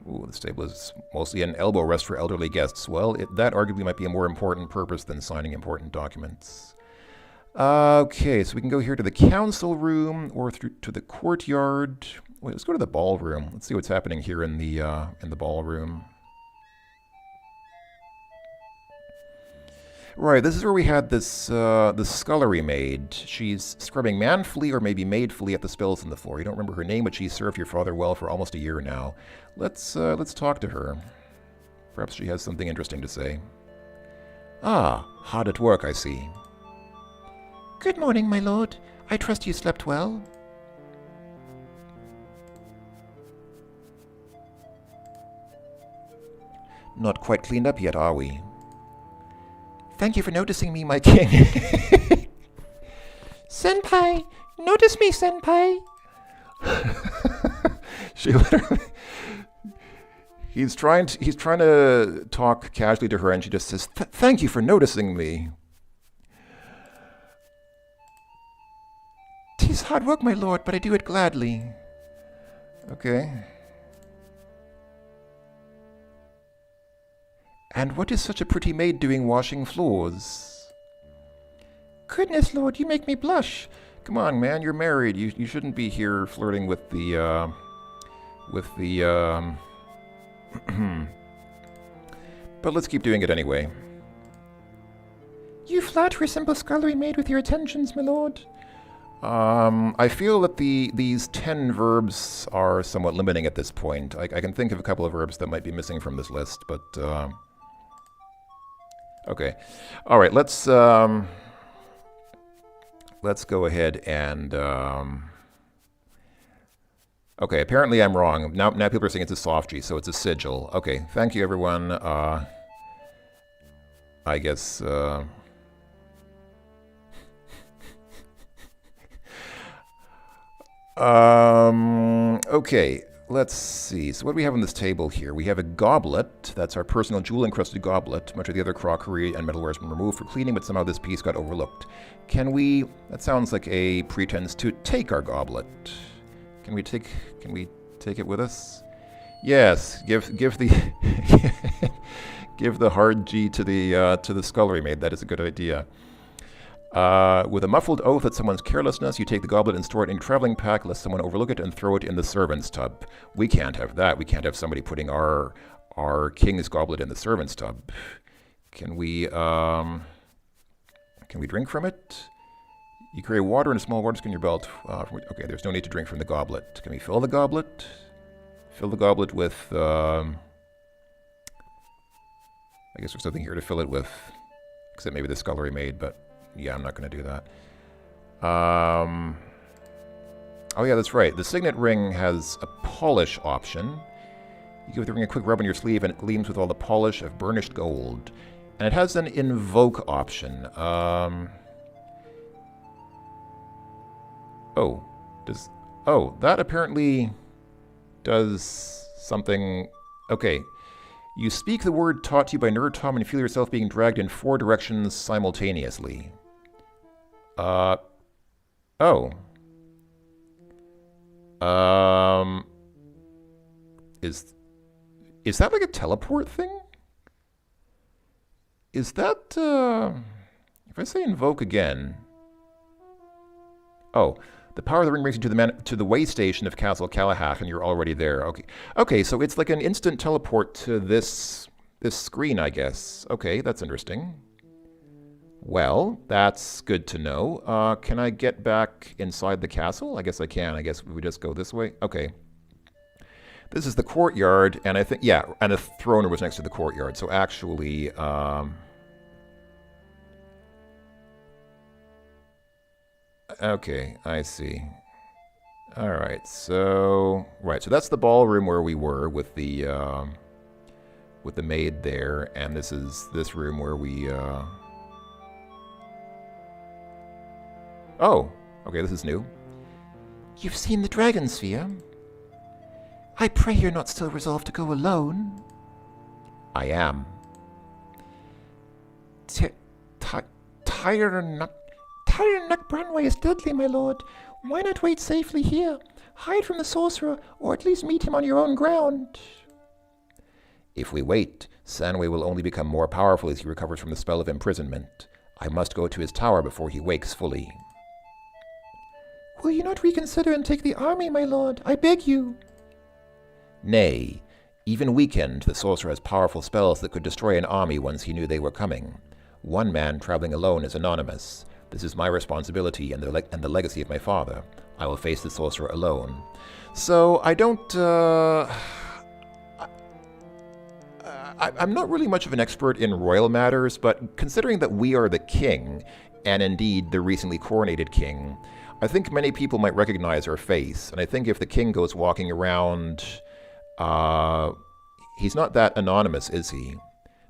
Ooh, this table is mostly an elbow rest for elderly guests. Well, that arguably might be a more important purpose than signing important documents. Okay, so we can go here to the council room or through to the courtyard. Wait, let's go to the ballroom. Let's see what's happening here in the ballroom. Right, this is where we had this scullery maid. She's scrubbing manfully or maybe maidfully at the spills on the floor. You don't remember her name, but she's served your father well for almost a year now. Let's talk to her. Perhaps she has something interesting to say. Ah, hard at work, I see. Good morning, my lord. I trust you slept well. not quite cleaned up yet, are we? Thank you for noticing me, my king. Senpai! Notice me, Senpai! She literally... He's trying to talk casually to her, and she just says, "Thank you for noticing me." 'Tis hard work, my lord, but I do it gladly. Okay. And what is such a pretty maid doing washing floors? Goodness, lord, you make me blush. Come on, man, you're married. You shouldn't be here flirting with the But let's keep doing it anyway. You flatter a simple scullery maid with your attentions, my lord. I feel that these 10 verbs are somewhat limiting at this point. I can think of a couple of verbs that might be missing from this list, but okay. All right, let's go ahead and okay, apparently I'm wrong. Now people are saying it's a soft G, so it's a sigil. Okay, thank you, everyone. I guess... okay, let's see. So what do we have on this table here? We have a goblet. That's our personal jewel-encrusted goblet. Much of the other crockery and metalware has been removed for cleaning, but somehow this piece got overlooked. Can we... That sounds like a pretense to take our goblet. Can we take it with us? Yes, give the give the hard G to the scullery maid. That is a good idea. With a muffled oath at someone's carelessness, you take the goblet and store it in your traveling pack, lest someone overlook it and throw it in the servant's tub. We can't have that. We can't have somebody putting our king's goblet in the servant's tub. Can we drink from it? You carry water in a small water skin in your belt. Okay, there's no need to drink from the goblet. Can we fill the goblet? Fill the goblet with... I guess there's nothing here to fill it with, except maybe the scullery maid, but yeah, I'm not going to do that. Oh yeah, that's right. The signet ring has a polish option. You give the ring a quick rub on your sleeve and it gleams with all the polish of burnished gold. And it has an invoke option. That apparently does something... Okay. You speak the word taught to you by Nerd Tom and feel yourself being dragged in 4 directions simultaneously. Is that like a teleport thing? Is that, if I say invoke again... Oh, the power of the ring brings you to the way station of Castle Callahach, and you're already there. Okay, so it's like an instant teleport to this screen, I guess. Okay, that's interesting. Well, that's good to know. Can I get back inside the castle? I guess I can. I guess we just go this way. Okay. This is the courtyard, and I think, yeah, and a throne was next to the courtyard. So actually, okay, I see. All right, so that's the ballroom where we were with the maid there, and this is this room where we. Oh, okay, this is new. You've seen the dragon sphere? I pray you're not still resolved to go alone. I am. Tyrannock Branway is deadly, my lord. Why not wait safely here? Hide from the sorcerer, or at least meet him on your own ground. If we wait, Sanway will only become more powerful as he recovers from the spell of imprisonment. I must go to his tower before he wakes fully. Will you not reconsider and take the army, my lord? I beg you. Nay, even weakened, the sorcerer has powerful spells that could destroy an army once he knew they were coming. One man traveling alone is anonymous. This is my responsibility and the legacy of my father. I will face the sorcerer alone. So I don't... I'm not really much of an expert in royal matters, but considering that we are the king, and indeed the recently coronated king, I think many people might recognize our face. And I think if the king goes walking around he's not that anonymous, is he?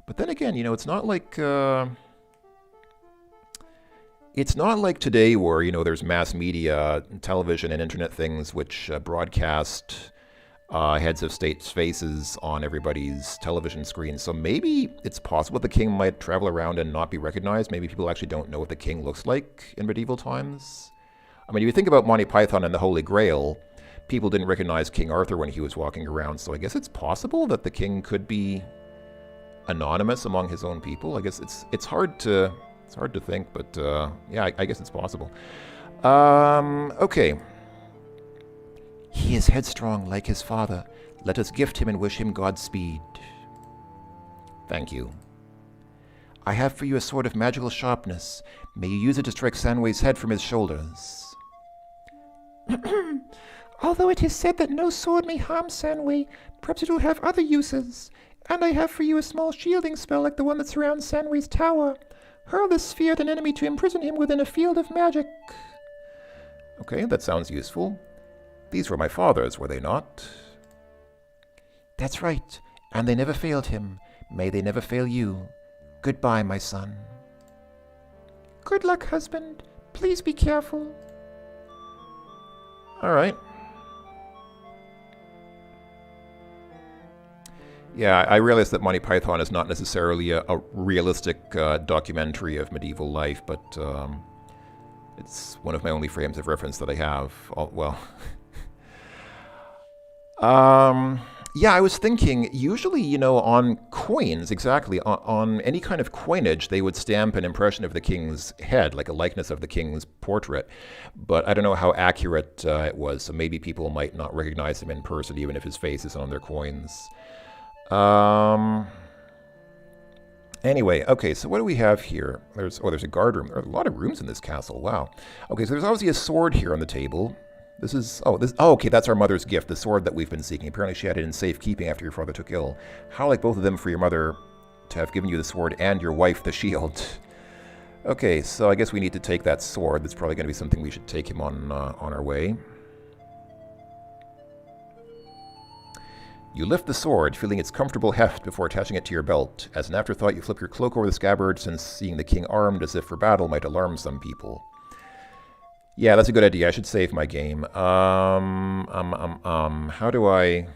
But then again, it's not like today where, there's mass media, television, and internet things which broadcast heads of state's faces on everybody's television screen. So maybe it's possible the king might travel around and not be recognized. Maybe people actually don't know what the king looks like in medieval times. I mean, if you think about Monty Python and the Holy Grail, people didn't recognize King Arthur when he was walking around. So I guess it's possible that the king could be anonymous among his own people. I guess it's hard to think, but yeah, I guess it's possible. Okay. He is headstrong like his father. Let us gift him and wish him Godspeed. Thank you. I have for you a sword of magical sharpness. May you use it to strike Sandway's head from his shoulders. Although it is said that no sword may harm Sandway, perhaps it will have other uses. And I have for you a small shielding spell like the one that surrounds Sandway's tower. Hurl this sphere at an enemy to imprison him within a field of magic. Okay, that sounds useful. These were my father's, were they not? That's right, and they never failed him. May they never fail you. Goodbye, my son. Good luck, husband. Please be careful. All right. Yeah, I realize that Monty Python is not necessarily a realistic documentary of medieval life, but it's one of my only frames of reference that I have. Yeah, I was thinking, usually, on coins, exactly, on any kind of coinage, they would stamp an impression of the king's head, like a likeness of the king's portrait. But I don't know how accurate it was, so maybe people might not recognize him in person, even if his face is on their coins. Anyway, okay, so what do we have here? There's a guard room. There are a lot of rooms in this castle, wow. Okay, so there's obviously a sword here on the table. Okay, that's our mother's gift, the sword that we've been seeking. Apparently she had it in safekeeping after your father took ill. How like both of them for your mother to have given you the sword and your wife the shield. Okay, so I guess we need to take that sword. That's probably going to be something we should take him on our way. You lift the sword, feeling its comfortable heft before attaching it to your belt. As an afterthought, you flip your cloak over the scabbard, since seeing the king armed as if for battle might alarm some people. Yeah, that's a good idea. I should save my game. How do I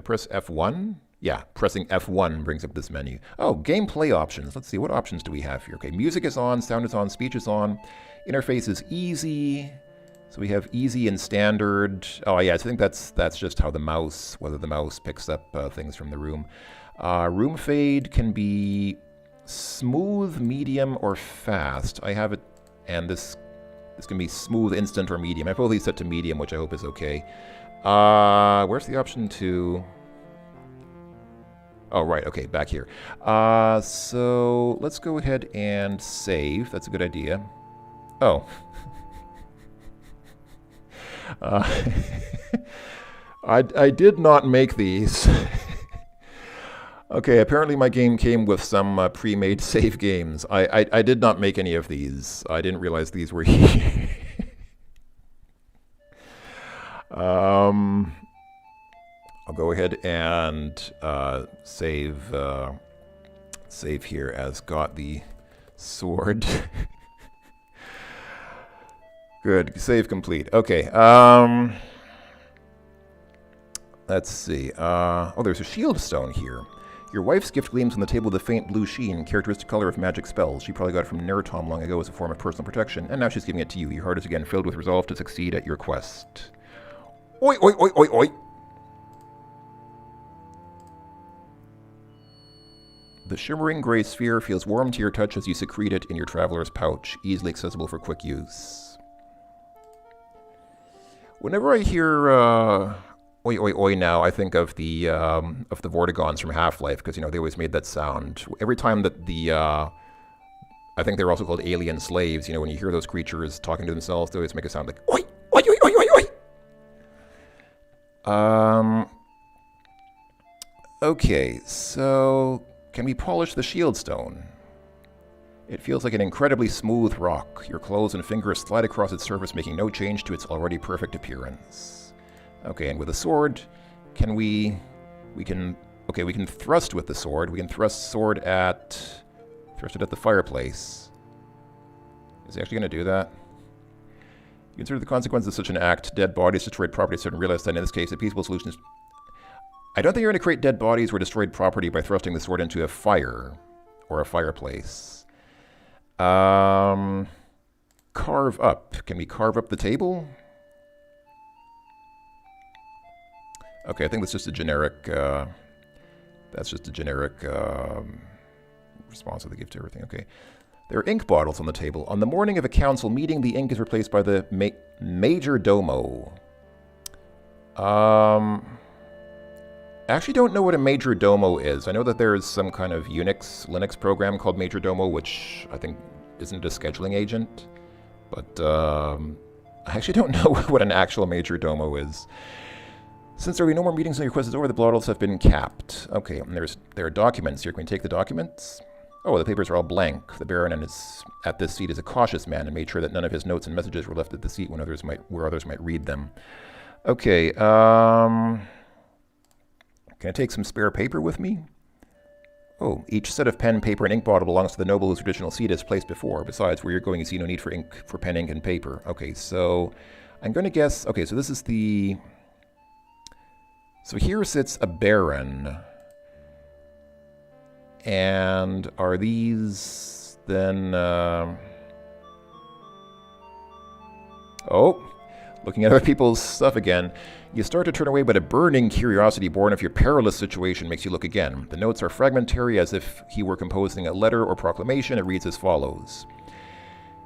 press F1? Yeah, pressing F1 brings up this menu. Oh, gameplay options. Let's see, what options do we have here? Okay, music is on, sound is on, speech is on. Interface is easy. So we have easy and standard. Oh yeah, I think that's just how whether the mouse picks up things from the room. Room fade can be smooth, medium, or fast. I have it, and this can be smooth, instant, or medium. I have both these set to medium, which I hope is okay. Where's the option to... Oh, right, okay, back here. So let's go ahead and save. That's a good idea. Oh. I did not make these. Okay, apparently my game came with some pre-made save games. I did not make any of these. I didn't realize these were here. I'll go ahead and save here as got the sword. Good, save complete. Okay, let's see. Oh, there's a shield stone here. Your wife's gift gleams on the table with a faint blue sheen, characteristic color of magic spells. She probably got it from Neratom long ago as a form of personal protection, and now she's giving it to you. Your heart is again filled with resolve to succeed at your quest. Oi, oi, oi, oi, oi! The shimmering gray sphere feels warm to your touch as you secrete it in your traveler's pouch, easily accessible for quick use. Whenever I hear oi oi oi now, I think of the Vortigons from Half-Life, because they always made that sound. Every time that I think they were also called alien slaves, when you hear those creatures talking to themselves, they always make a sound like oi oi oi oi oi oi. Okay, so can we polish the shield stone? It feels like an incredibly smooth rock. Your clothes and fingers slide across its surface, making no change to its already perfect appearance. Okay, and with a sword, we can Okay, we can thrust with the sword. We can thrust it at the fireplace. Is he actually going to do that? You consider the consequences of such an act. Dead bodies, destroyed property, and realize that in this case, a peaceful solution is... I don't think you're going to create dead bodies or destroyed property by thrusting the sword into a fire or a fireplace. Carve up. Can we carve up the table? Okay, I think that's just a generic... response to the gift to everything. Okay. There are ink bottles on the table. On the morning of a council meeting, the ink is replaced by the major domo. I actually don't know what a major domo is. I know that there is some kind of Linux program called major domo, which I think isn't a scheduling agent. But I actually don't know what an actual major domo is. Since there will be no more meetings and the request is over, the bottles have been capped. Okay, and there are documents here. Can we take the documents? Oh, the papers are all blank. The Baron at this seat is a cautious man and made sure that none of his notes and messages were left at the seat where others might read them. Okay, can I take some spare paper with me? Oh, each set of pen, paper, and ink bottle belongs to the noble whose traditional seat is placed before. Besides, where you're going, you see no need for pen, ink, and paper. Okay, so I'm going to guess... Okay, so this is the... So here sits a Baron. And are these then... Oh, looking at other people's stuff again. You start to turn away, but a burning curiosity born of your perilous situation makes you look again. The notes are fragmentary, as if he were composing a letter or proclamation. It reads as follows.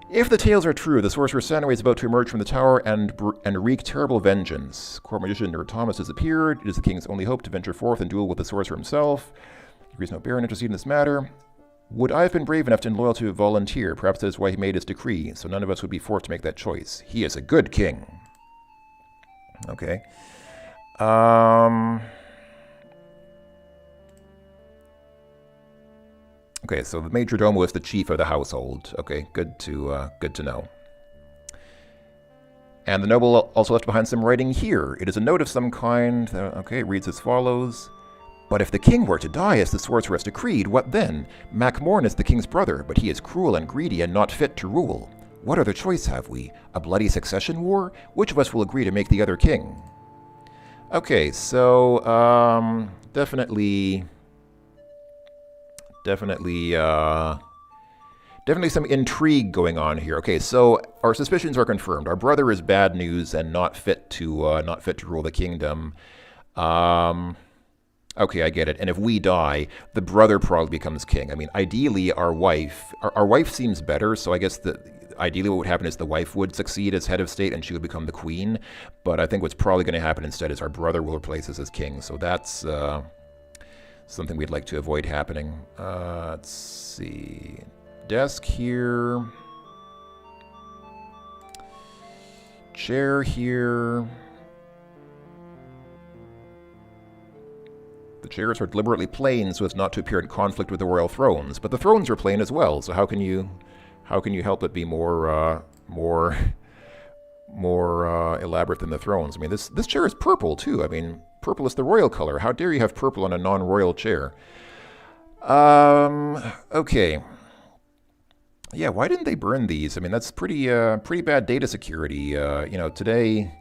If the tales are true, the sorcerer Sanway is about to emerge from the tower and wreak terrible vengeance. Court magician Nerd Thomas has appeared. It is the king's only hope to venture forth and duel with the sorcerer himself. There is no Baron interested in this matter. Would I have been brave enough and loyal to volunteer? Perhaps that is why he made his decree, so none of us would be forced to make that choice. He is a good king. Okay. Okay, so the major domo is the chief of the household. Okay, good to know. And the noble also left behind some writing here. It is a note of some kind. Okay, it reads as follows. But if the king were to die as the sorcerer has decreed, what then? Macmorn is the king's brother, but he is cruel and greedy and not fit to rule. What other choice have we? A bloody succession war? Which of us will agree to make the other king? Okay, so definitely some intrigue going on here. Okay, so our suspicions are confirmed. Our brother is bad news and not fit to rule the kingdom. Okay, I get it. And if we die, the brother probably becomes king. I mean, ideally, our wife seems better. So I guess ideally what would happen is the wife would succeed as head of state and she would become the queen. But I think what's probably going to happen instead is our brother will replace us as king. So that's something we'd like to avoid happening. Let's see. Desk here. Chair here. The chairs are deliberately plain so as not to appear in conflict with the royal thrones, but the thrones are plain as well. So how can you help it be more elaborate than the thrones? I mean, this chair is purple too. I mean, purple is the royal color. How dare you have purple on a non-royal chair? Okay. Yeah, why didn't they burn these? I mean, that's pretty bad data security. Today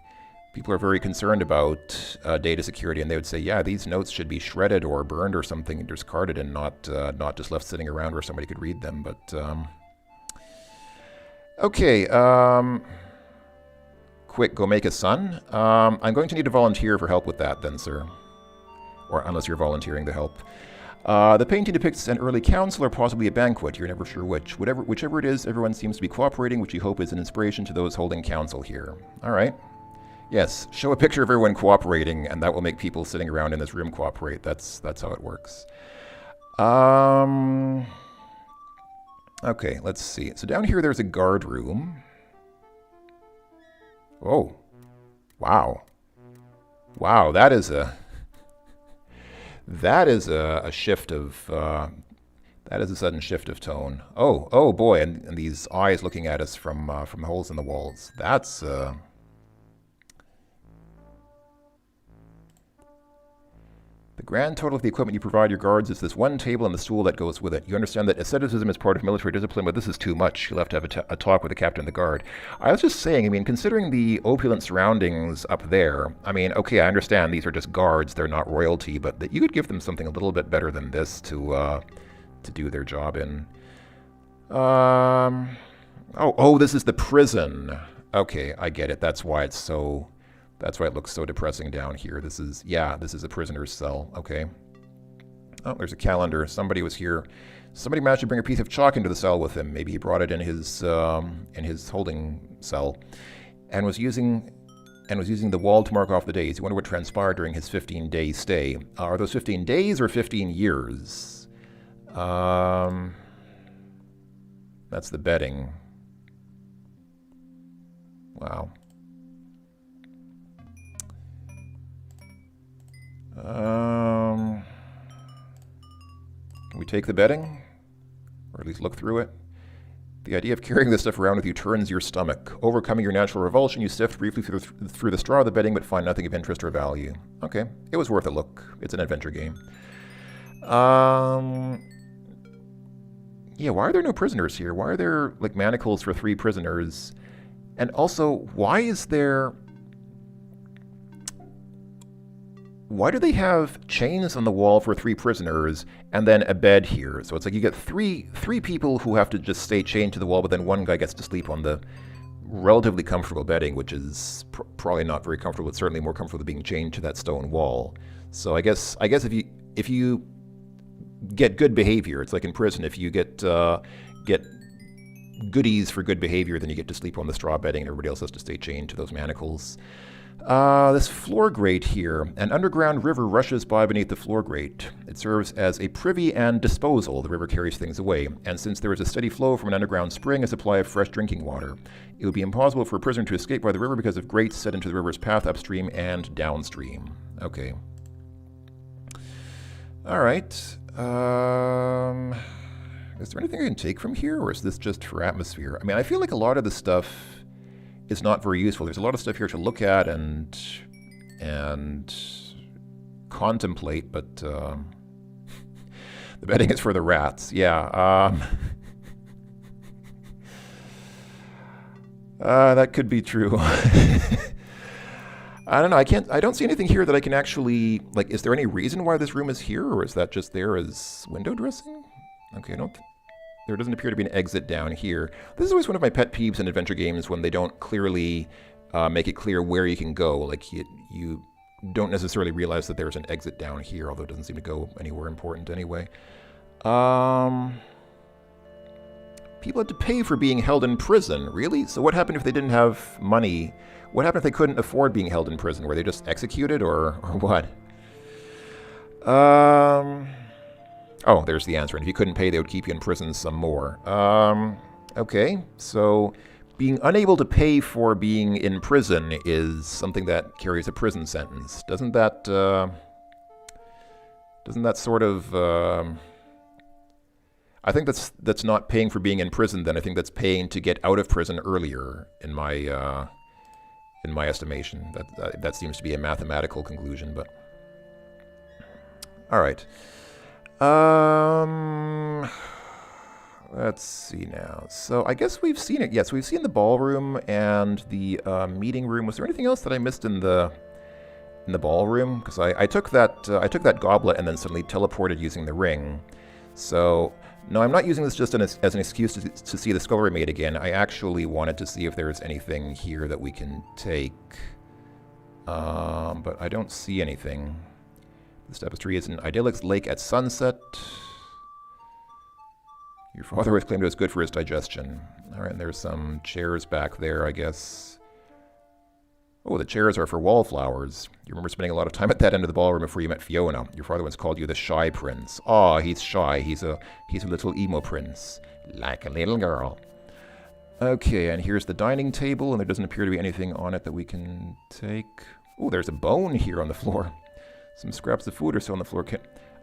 people are very concerned about data security, and they would say, yeah, these notes should be shredded or burned or something, discarded, and not just left sitting around where somebody could read them. But okay, quick, go make a son. I'm going to need a volunteer for help with that, then, sir, or unless you're volunteering to help. The painting depicts an early council or possibly a banquet. You're never sure which. Whichever it is, everyone seems to be cooperating, which you hope is an inspiration to those holding council here. All right. Yes, show a picture of everyone cooperating, and that will make people sitting around in this room cooperate. That's how it works. Okay, let's see. So down here, there's a guard room. Oh, wow. Wow, that is a shift of, that is a sudden shift of tone. Oh boy, and these eyes looking at us from holes in the walls. The grand total of the equipment you provide your guards is this one table and the stool that goes with it. You understand that asceticism is part of military discipline, but this is too much. You'll have to have a talk with the captain of the guard. I was just saying, I mean, considering the opulent surroundings up there, I mean, okay, I understand these are just guards, they're not royalty, but that you could give them something a little bit better than this to do their job in. Oh, this is the prison. Okay, I get it. That's why it looks so depressing down here. This is a prisoner's cell. Okay. Oh, there's a calendar. Somebody was here. Somebody managed to bring a piece of chalk into the cell with him. Maybe he brought it in his holding cell, and was using the wall to mark off the days. You wonder what transpired during his 15-day stay. Are those 15 days or 15 years? That's the bedding. Wow. Can we take the bedding? Or at least look through it? The idea of carrying this stuff around with you turns your stomach. Overcoming your natural revulsion, you sift briefly through the straw of the bedding, but find nothing of interest or value. Okay, it was worth a look. It's an adventure game. Yeah, why are there no prisoners here? Why are there, like, manacles for 3 prisoners? And also, why do they have chains on the wall for 3 prisoners and then a bed here? So it's like you get three people who have to just stay chained to the wall, but then one guy gets to sleep on the relatively comfortable bedding, which is probably not very comfortable. It's certainly more comfortable than being chained to that stone wall. So I guess if you get good behavior, it's like in prison. If you get goodies for good behavior, then you get to sleep on the straw bedding, and everybody else has to stay chained to those manacles. This floor grate here. An underground river rushes by beneath the floor grate. It serves as a privy and disposal. The river carries things away. And since there is a steady flow from an underground spring, a supply of fresh drinking water. It would be impossible for a prisoner to escape by the river because of grates set into the river's path upstream and downstream. Okay. All right. Is there anything I can take from here, or is this just for atmosphere? I mean, I feel like a lot of the stuff is not very useful. There's a lot of stuff here to look at and contemplate, but the bedding is for the rats. Yeah. That could be true. I don't know. I don't see anything here that I can actually, like, is there any reason why this room is here, or is that just there as window dressing? Okay, there doesn't appear to be an exit down here. This is always one of my pet peeves in adventure games, when they don't clearly make it clear where you can go. Like, you don't necessarily realize that there's an exit down here, although it doesn't seem to go anywhere important anyway. People had to pay for being held in prison. Really? So what happened if they didn't have money? What happened if they couldn't afford being held in prison? Were they just executed, or what? Oh, there's the answer. And if you couldn't pay, they would keep you in prison some more. Okay, so being unable to pay for being in prison is something that carries a prison sentence. Doesn't that sort of... I think that's not paying for being in prison, then. I think that's paying to get out of prison earlier, in my estimation. That seems to be a mathematical conclusion, but... All right. Let's see now. So I guess we've seen it. Yes, we've seen the ballroom and the meeting room. Was there anything else that I missed in the ballroom? Because I took that goblet and then suddenly teleported using the ring. So no, I'm not using this just as an excuse to see the scullery maid again. I actually wanted to see if there's anything here that we can take. But I don't see anything. This tapestry is an idyllic lake at sunset. Your father was claimed it was good for his digestion. All right, and there's some chairs back there, I guess. Oh, the chairs are for wallflowers. You remember spending a lot of time at that end of the ballroom before you met Fiona. Your father once called you the shy prince. Aw, he's shy. He's a little emo prince. Like a little girl. Okay, and here's the dining table, and there doesn't appear to be anything on it that we can take. Oh, there's a bone here on the floor. Some scraps of food or so on the floor.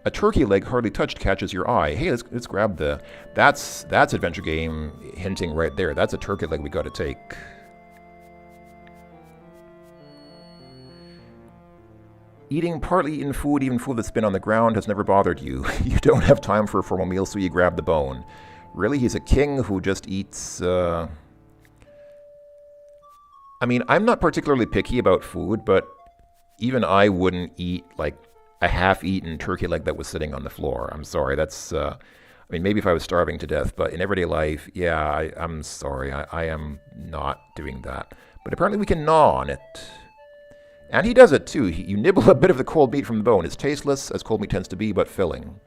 A turkey leg hardly touched catches your eye. Hey, let's grab the... That's adventure game hinting right there. That's a turkey leg we got to take. Eating partly eaten food, even food that's been on the ground, has never bothered you. You don't have time for a formal meal, so you grab the bone. Really? He's a king who just eats... I mean, I'm not particularly picky about food, but even I wouldn't eat, like, a half-eaten turkey leg that was sitting on the floor. I'm sorry, that's... I mean, maybe if I was starving to death, but in everyday life, yeah, I'm sorry. I am not doing that. But apparently we can gnaw on it. And he does it, too. You nibble a bit of the cold meat from the bone. It's tasteless, as cold meat tends to be, but filling.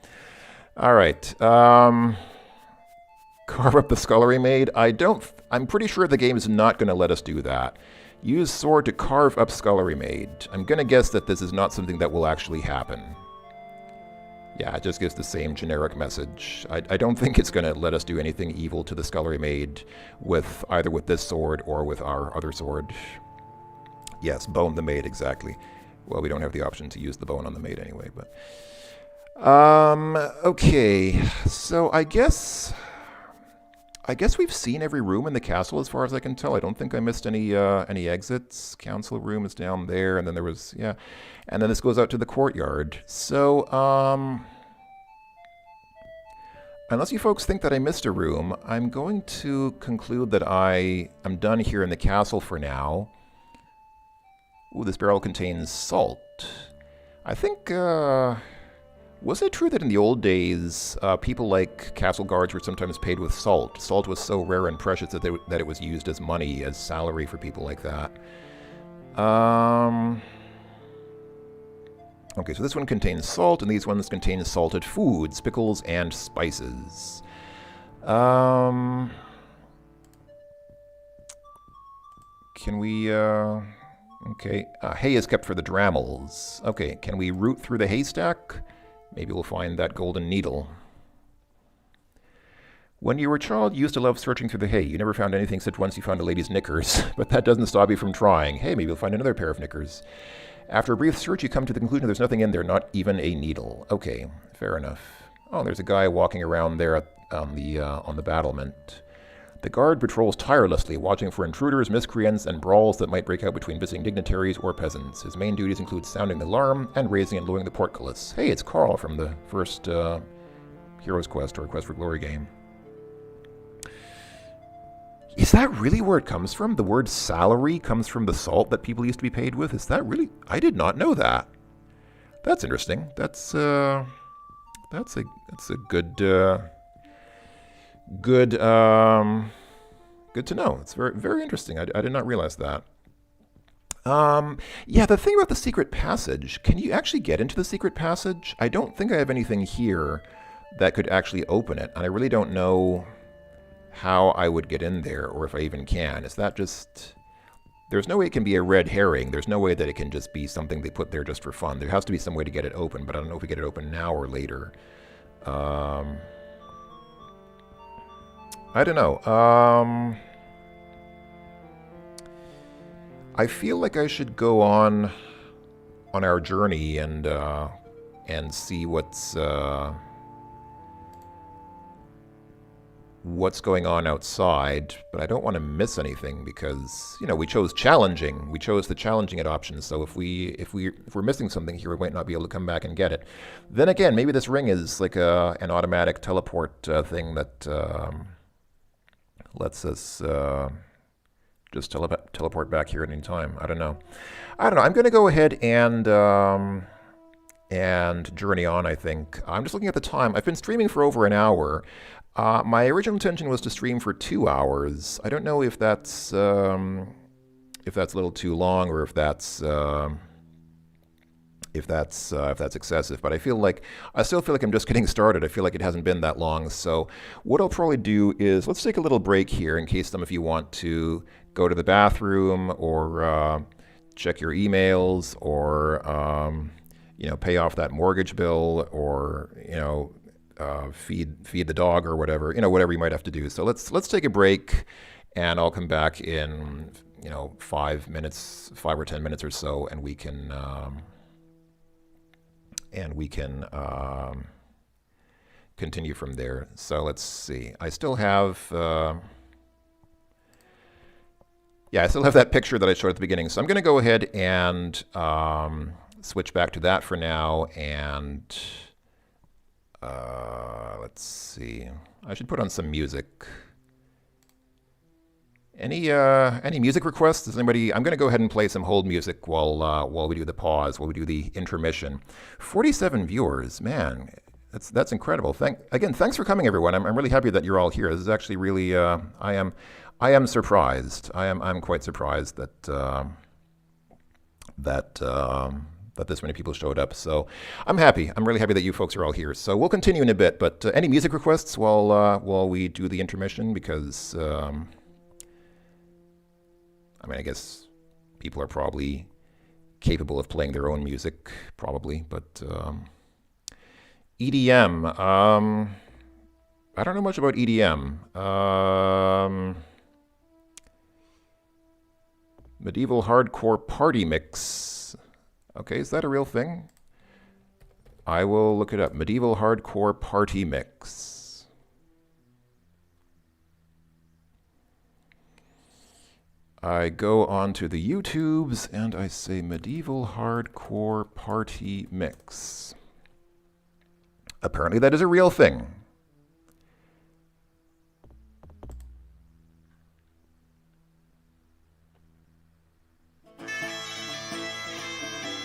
All right. Carve up the scullery maid. I'm pretty sure the game is not going to let us do that. Use sword to carve up scullery maid. I'm going to guess that this is not something that will actually happen. Yeah, it just gives the same generic message. I don't think it's going to let us do anything evil to the scullery maid with either with this sword or with our other sword. Yes, bone the maid, exactly. Well, we don't have the option to use the bone on the maid anyway, but... okay, so I guess we've seen every room in the castle as far as I can tell. I don't think I missed any exits. Council room is down there, and then there was, yeah. And then this goes out to the courtyard. So, unless you folks think that I missed a room, I'm going to conclude that I am done here in the castle for now. Ooh, this barrel contains salt. I think, was it true that in the old days, people like castle guards were sometimes paid with salt? Salt was so rare and precious that it was used as money, as salary for people like that. Okay, so this one contains salt, and these ones contain salted foods, pickles, and spices. Can we, okay, hay is kept for the drammels. Okay, can we root through the haystack? Maybe we'll find that golden needle. When you were a child, you used to love searching through the hay. You never found anything except once you found a lady's knickers, but that doesn't stop you from trying. Hey, maybe we'll find another pair of knickers. After a brief search, you come to the conclusion there's nothing in there, not even a needle. Okay, fair enough. Oh, there's a guy walking around there on the battlement. The guard patrols tirelessly, watching for intruders, miscreants, and brawls that might break out between visiting dignitaries or peasants. His main duties include sounding the alarm and raising and lowering the portcullis. Hey, it's Carl from the first Hero's Quest or Quest for Glory game. Is that really where it comes from? The word salary comes from the salt that people used to be paid with? Is that really? I did not know that. That's interesting. That's a good good to know. It's very, very interesting. I did not realize that. Yeah, the thing about the secret passage, can you actually get into the secret passage? I don't think I have anything here that could actually open it, and I really don't know how I would get in there, or if I even can. Is that just... There's no way it can be a red herring. There's no way that it can just be something they put there just for fun. There has to be some way to get it open, but I don't know if we get it open now or later. I don't know. I feel like I should go on our journey and see what's going on outside, but I don't want to miss anything because, you know, we chose challenging. We chose the challenging option, so if we're missing something here, we might not be able to come back and get it. Then again, maybe this ring is like an automatic teleport thing that lets us just teleport back here at any time. I don't know. I'm going to go ahead and journey on, I think. I'm just looking at the time. I've been streaming for over an hour. My original intention was to stream for 2 hours. I don't know if that's a little too long or if that's excessive, but I still feel like I'm just getting started. I feel like it hasn't been that long. So what I'll probably do is let's take a little break here in case some of you want to go to the bathroom or check your emails or pay off that mortgage bill or feed the dog or whatever, whatever you might have to do. So let's take a break, and I'll come back in 5 or 10 minutes or so, and we can continue from there. So let's see. I still have that picture that I showed at the beginning. So I'm going to go ahead and switch back to that for now, and let's see. I should put on some music. Any music requests? Does anybody? I'm going to go ahead and play some hold music while we do the pause, while we do the intermission. 47 viewers, man, that's incredible. Thanks for coming, everyone. I'm really happy that you're all here. This is actually really I am surprised. I'm quite surprised that that this many people showed up. So I'm happy. I'm really happy that you folks are all here. So we'll continue in a bit. But any music requests while we do the intermission? Because I mean, I guess people are probably capable of playing their own music, probably. But EDM. I don't know much about EDM. Medieval hardcore party mix. Okay, is that a real thing? I will look it up. Medieval hardcore party mix. I go on to the YouTubes and I say medieval hardcore party mix. Apparently that is a real thing.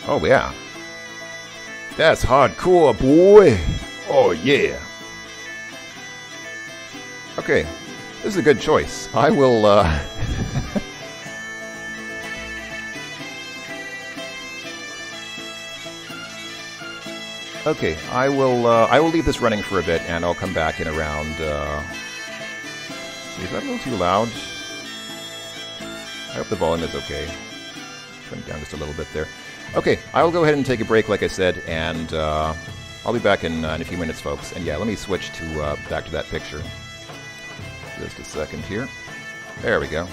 Oh yeah. That's hardcore, boy. Oh yeah. Okay, this is a good choice. I will Okay, I will leave this running for a bit, and I'll come back in around. Is that a little too loud? I hope the volume is okay. Turn it down just a little bit there. Okay, I will go ahead and take a break, like I said, and I'll be back in a few minutes, folks. And yeah, let me switch to back to that picture. Just a second here. There we go.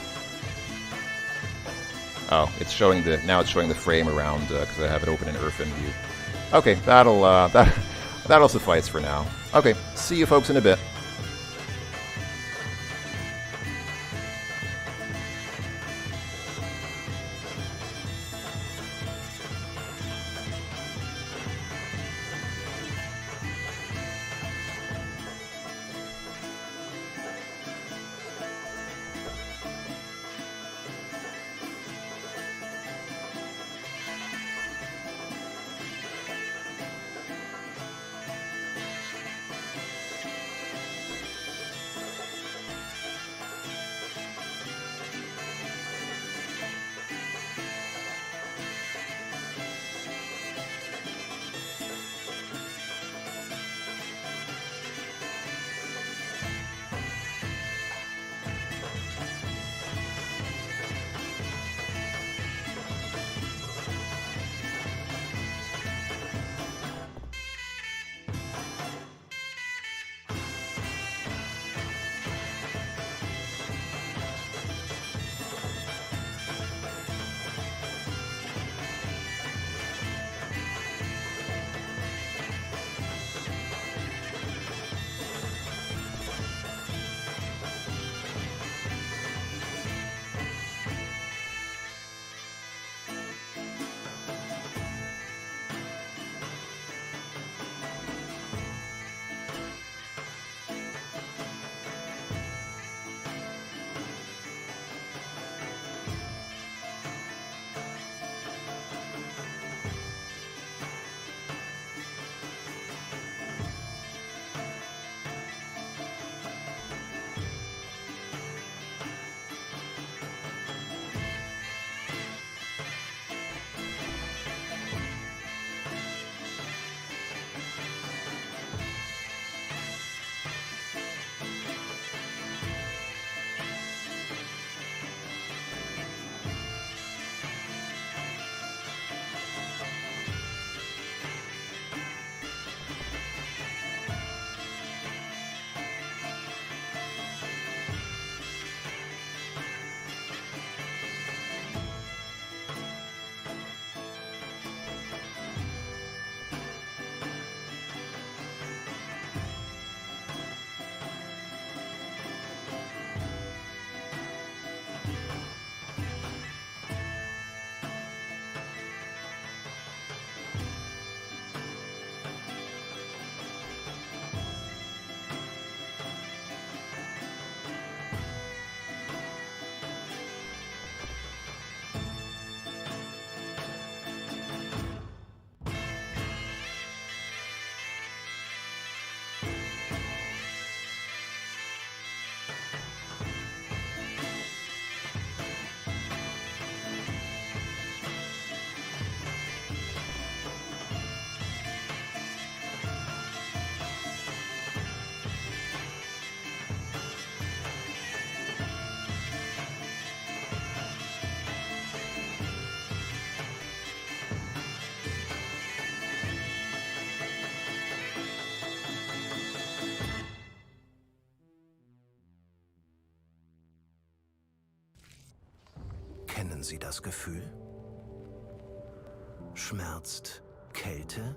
Oh, it's showing now it's showing the frame around because I have it open in Irfan view. Okay, that'll suffice for now. Okay, see you folks in a bit. Kennen Sie das Gefühl? Schmerzt Kälte?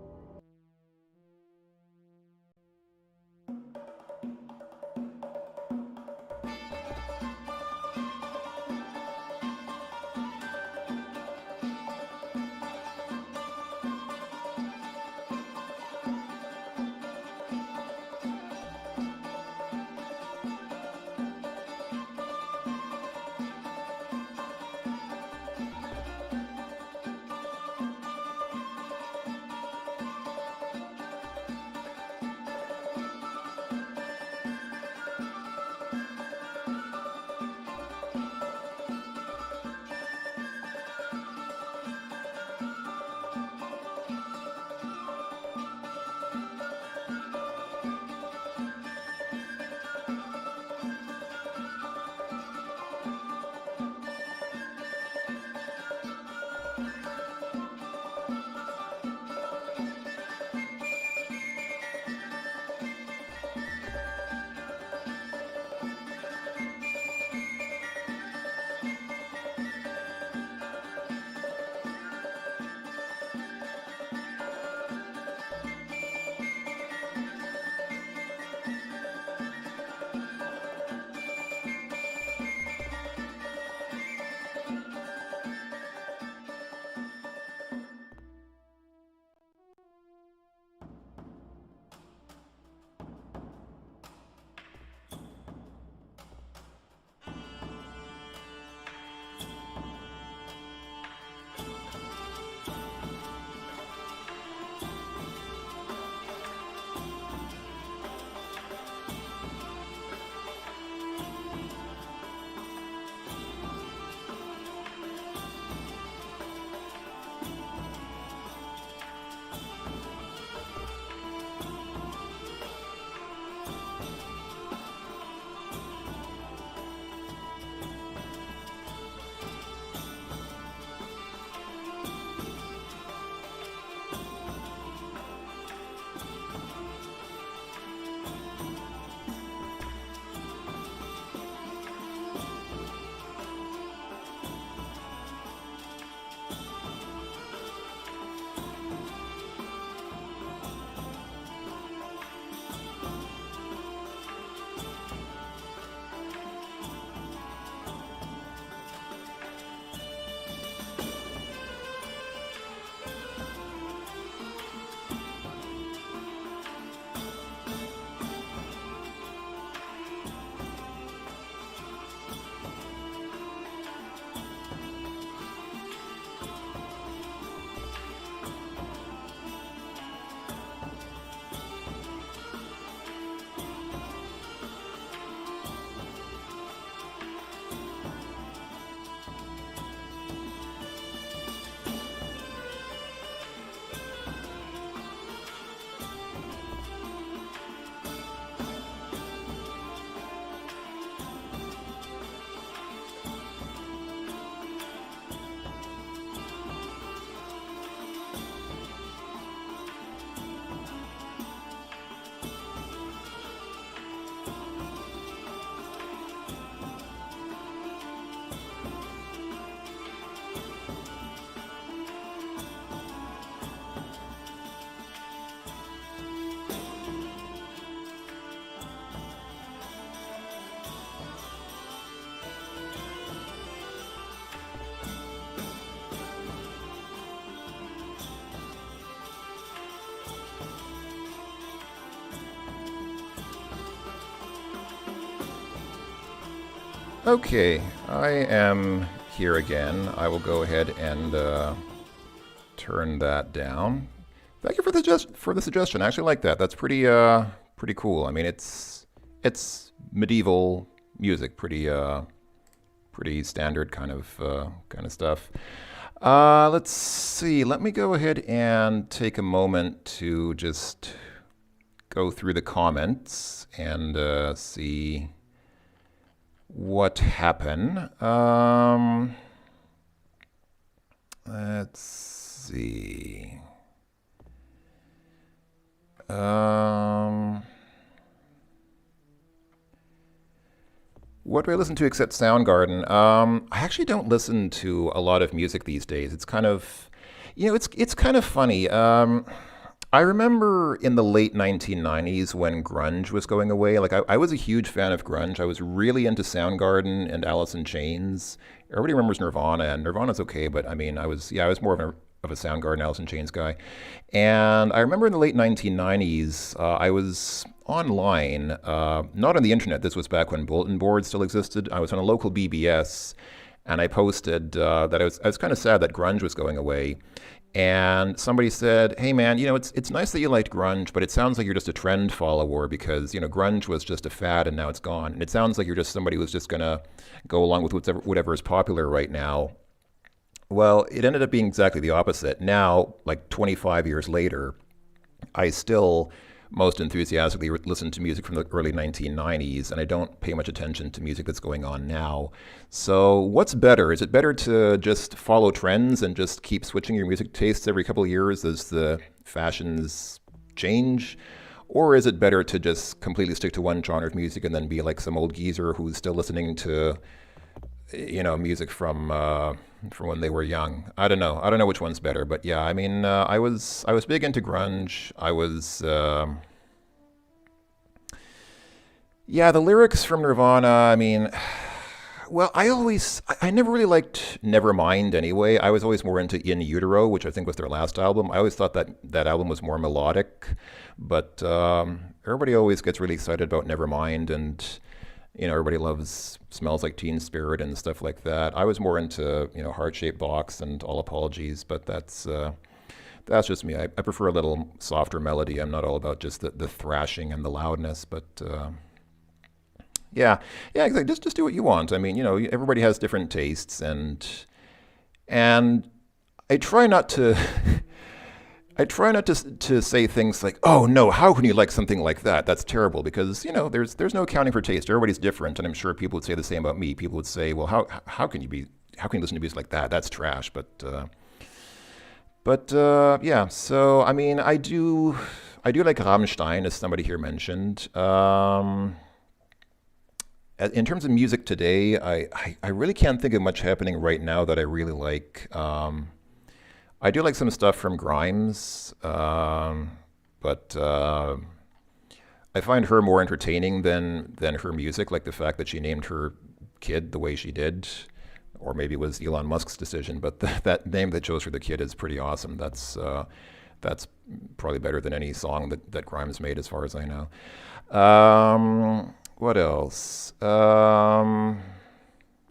Okay, I am here again. I will go ahead and turn that down. Thank you for the suggestion. I actually like that. That's pretty cool. I mean, it's medieval music, pretty standard kind of stuff. Let's see. Let me go ahead and take a moment to just go through the comments and see what happened. Let's see. What do I listen to except Soundgarden? I actually don't listen to a lot of music these days. It's kind of, it's kind of funny. I remember in the late 1990s when grunge was going away. Like I was a huge fan of grunge. I was really into Soundgarden and Alice in Chains. Everybody remembers Nirvana, and Nirvana's okay, but I mean, I was more of a Soundgarden, Alice in Chains guy. And I remember in the late 1990s, I was online, not on the internet. This was back when bulletin boards still existed. I was on a local BBS, and I posted that I was kind of sad that grunge was going away. And somebody said, "Hey man, it's nice that you liked grunge, but it sounds like you're just a trend follower because grunge was just a fad and now it's gone. And it sounds like you're just somebody who's just gonna go along with whatever is popular right now." Well, it ended up being exactly the opposite. Now, like 25 years later, I still most enthusiastically listen to music from the early 1990s, and I don't pay much attention to music that's going on now. So what's better? Is it better to just follow trends and just keep switching your music tastes every couple of years as the fashions change? Or is it better to just completely stick to one genre of music and then be like some old geezer who's still listening to music from when they were young? I don't know. I don't know which one's better, but yeah, I mean, I was big into grunge. I was, the lyrics from Nirvana. I mean, well, I never really liked Nevermind anyway. I was always more into In Utero, which I think was their last album. I always thought that album was more melodic, but everybody always gets really excited about Nevermind, and everybody loves Smells Like Teen Spirit and stuff like that. I was more into, Heart-Shaped Box and All Apologies, but that's just me. I prefer a little softer melody. I'm not all about just the thrashing and the loudness, but yeah, exactly. Just do what you want. I mean, everybody has different tastes, and I try not to. I try not to say things like, "Oh no, how can you like something like that? That's terrible," because there's no accounting for taste. Everybody's different, and I'm sure people would say the same about me. People would say, "Well, how can you listen to music like that? That's trash." But yeah. So I mean, I do like Rammstein, as somebody here mentioned. In terms of music today, I really can't think of much happening right now that I really like. I do like some stuff from Grimes, but I find her more entertaining than her music, like the fact that she named her kid the way she did, or maybe it was Elon Musk's decision, but that name they chose for the kid is pretty awesome. That's probably better than any song that Grimes made, as far as I know. What else?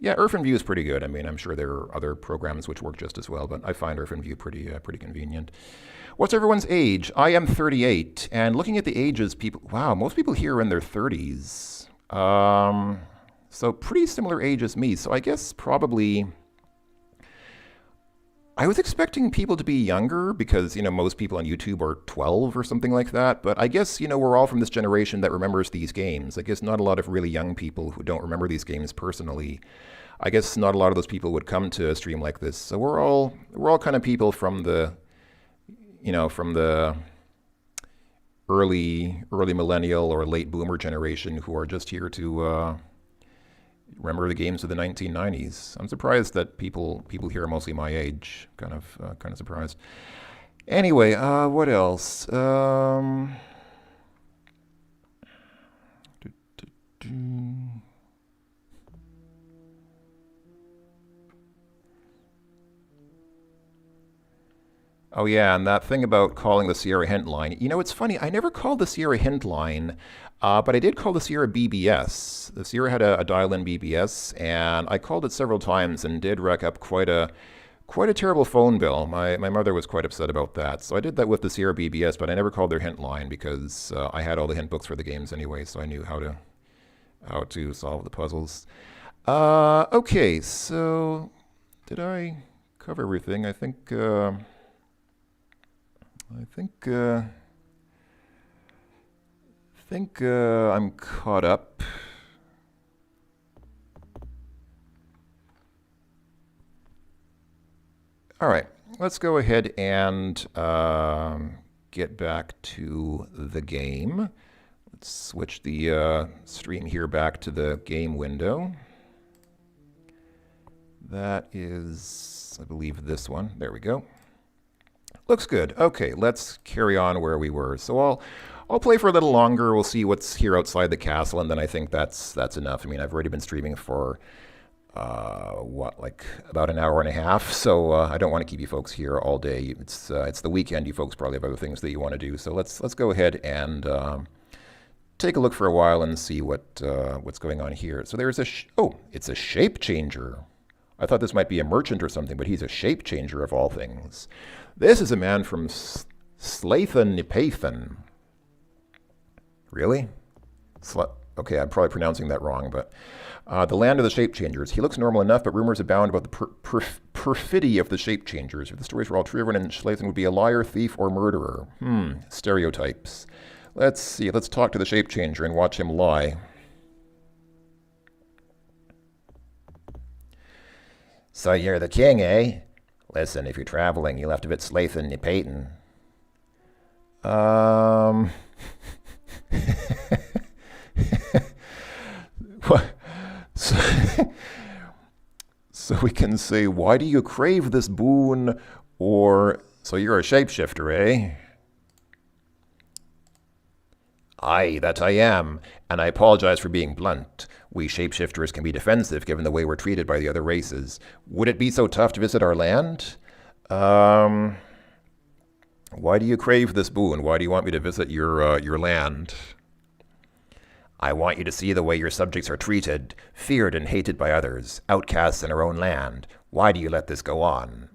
Yeah, View is pretty good. I mean, I'm sure there are other programs which work just as well, but I find View pretty convenient. What's everyone's age? I am 38, and looking at the ages, most people here are in their 30s. So pretty similar age as me. So I guess probably, I was expecting people to be younger because, most people on YouTube are 12 or something like that. But I guess, we're all from this generation that remembers these games. I guess not a lot of really young people who don't remember these games personally. I guess not a lot of those people would come to a stream like this. So we're all kind of people from the early millennial or late boomer generation who are just here to remember the games of the 1990s. I'm surprised that people here are mostly my age. Kind of surprised. Anyway, what else? Oh yeah, and that thing about calling the Sierra Hint line. It's funny. I never called the Sierra Hint line, but I did call the Sierra BBS. The Sierra had a dial-in BBS, and I called it several times and did rack up quite a terrible phone bill. My mother was quite upset about that. So I did that with the Sierra BBS, but I never called their hint line because I had all the hint books for the games anyway, so I knew how to solve the puzzles. Okay, so did I cover everything? I think I'm caught up. All right, let's go ahead and get back to the game. switch the stream here back to the game window. That is, I believe, this one. There we go. Looks good. Okay, let's carry on where we were. So I'll play for a little longer. We'll see what's here outside the castle, and then I think that's enough. I mean, I've already been streaming for like about an hour and a half, so I don't want to keep you folks here all day. It's the weekend. You folks probably have other things that you want to do. So let's go ahead and take a look for a while and see what's going on here. So there's it's a shape changer. I thought this might be a merchant or something, but he's a shape changer of all things. This is a man from Slaton Pathan. Really? Okay, I'm probably pronouncing that wrong, but the land of the shape changers. He looks normal enough, but rumors abound about the perfidy of the shape changers. If the stories were all true, everyone in Slaton would be a liar, thief, or murderer. Stereotypes. Let's see. Let's talk to the shape changer and watch him lie. So you're the king, eh? Listen, if you're traveling, you'll have to visit Slaton Pathan. So we can say, why do you crave this boon? Or, so you're a shapeshifter, eh? Aye, that I am, and I apologize for being blunt. We shapeshifters can be defensive given the way we're treated by the other races. Would it be so tough to visit our land? Why do you crave this boon? Why do you want me to visit your land? I want you to see the way your subjects are treated, feared and hated by others, outcasts in our own land. Why do you let this go on?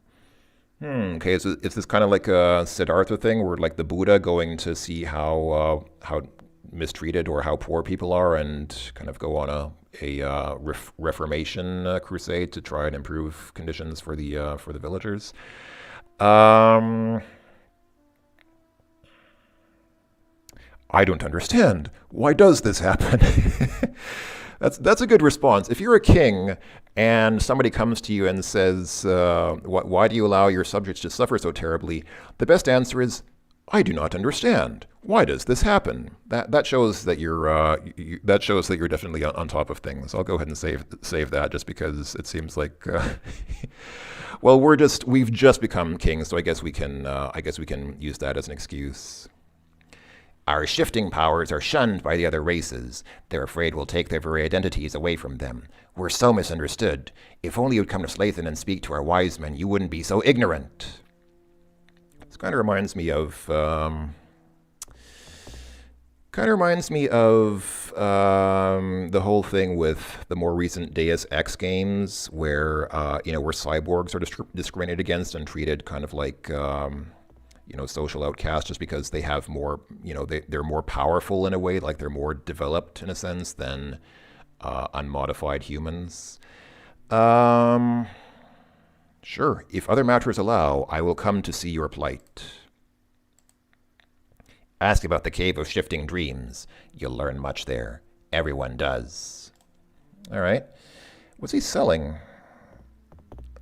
Okay, is this kind of like a Siddhartha thing, where like the Buddha going to see how mistreated or how poor people are, and kind of go on a reformation crusade to try and improve conditions for the villagers? I don't understand. Why does this happen? That's a good response. If you're a king and somebody comes to you and says, why do you allow your subjects to suffer so terribly? The best answer is, I do not understand. Why does this happen? That shows that you're definitely on top of things. I'll go ahead and save that, just because it seems like well, we've just become kings, so I guess we can use that as an excuse. Our shifting powers are shunned by the other races. They're afraid we'll take their very identities away from them. We're so misunderstood. If only you'd come to Slaton and speak to our wise men, you wouldn't be so ignorant. This kind of reminds me of the whole thing with the more recent Deus Ex games, where where cyborgs are discriminated against and treated kind of like social outcasts, just because they have more, they're more powerful in a way, like they're more developed in a sense than unmodified humans. Sure, if other matters allow, I will come to see your plight. Ask about the Cave of Shifting Dreams. You'll learn much there. Everyone does. All right. What's he selling?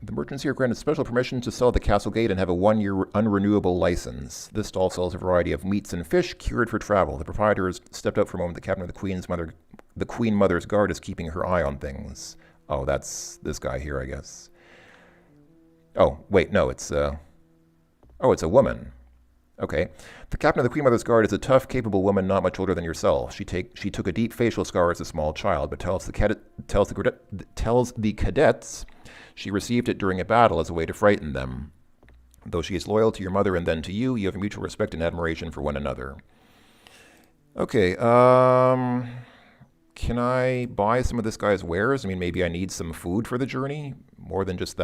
The merchants here granted special permission to sell at the castle gate and have a 1-year unrenewable license. This stall sells a variety of meats and fish cured for travel. The proprietor has stepped out for a moment. The captain of the Queen Mother's Guard is keeping her eye on things. Oh, that's this guy here, I guess. Oh, wait, no, it's a woman. Okay. The captain of the Queen Mother's Guard is a tough, capable woman not much older than yourself. She took a deep facial scar as a small child, but tells the cadets she received it during a battle as a way to frighten them. Though she is loyal to your mother and then to you, you have mutual respect and admiration for one another. Okay, can I buy some of this guy's wares? I mean, maybe I need some food for the journey, more than just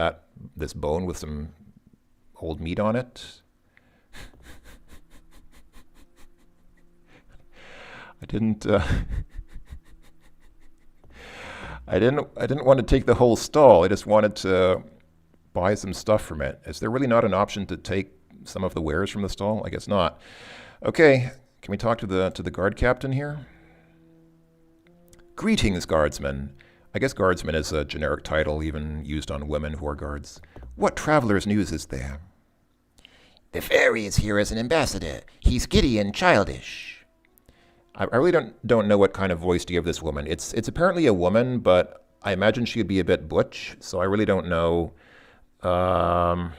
this bone with some old meat on it. I didn't want to take the whole stall. I just wanted to buy some stuff from it. Is there really not an option to take some of the wares from the stall? I guess not. Okay, can we talk to the guard captain here? Greetings, guardsmen. I guess guardsman is a generic title, even used on women who are guards. What traveler's news is there? The fairy is here as an ambassador. He's giddy and childish. I really don't know what kind of voice to give this woman. It's apparently a woman, but I imagine she'd be a bit butch, so I really don't know. I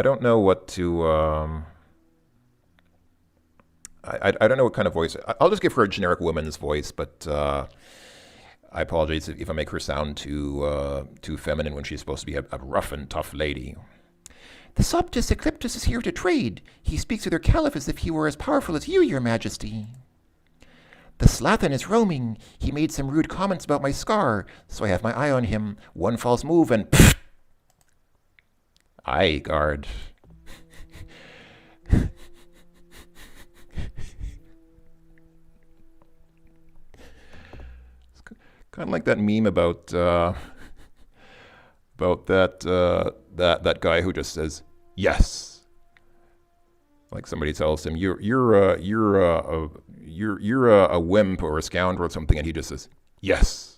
don't know what to. I don't know what kind of voice. I'll just give her a generic woman's voice, but I apologize if I make her sound too feminine when she's supposed to be a rough and tough lady. The Soptus Ecliptus is here to trade. He speaks to their caliph as if he were as powerful as you, your majesty. The Slaton is roaming. He made some rude comments about my scar, so I have my eye on him. One false move and... Pfft. Aye, guard. Kind of like that meme about that guy who just says yes. Like somebody tells him you're a wimp or a scoundrel or something, and he just says yes.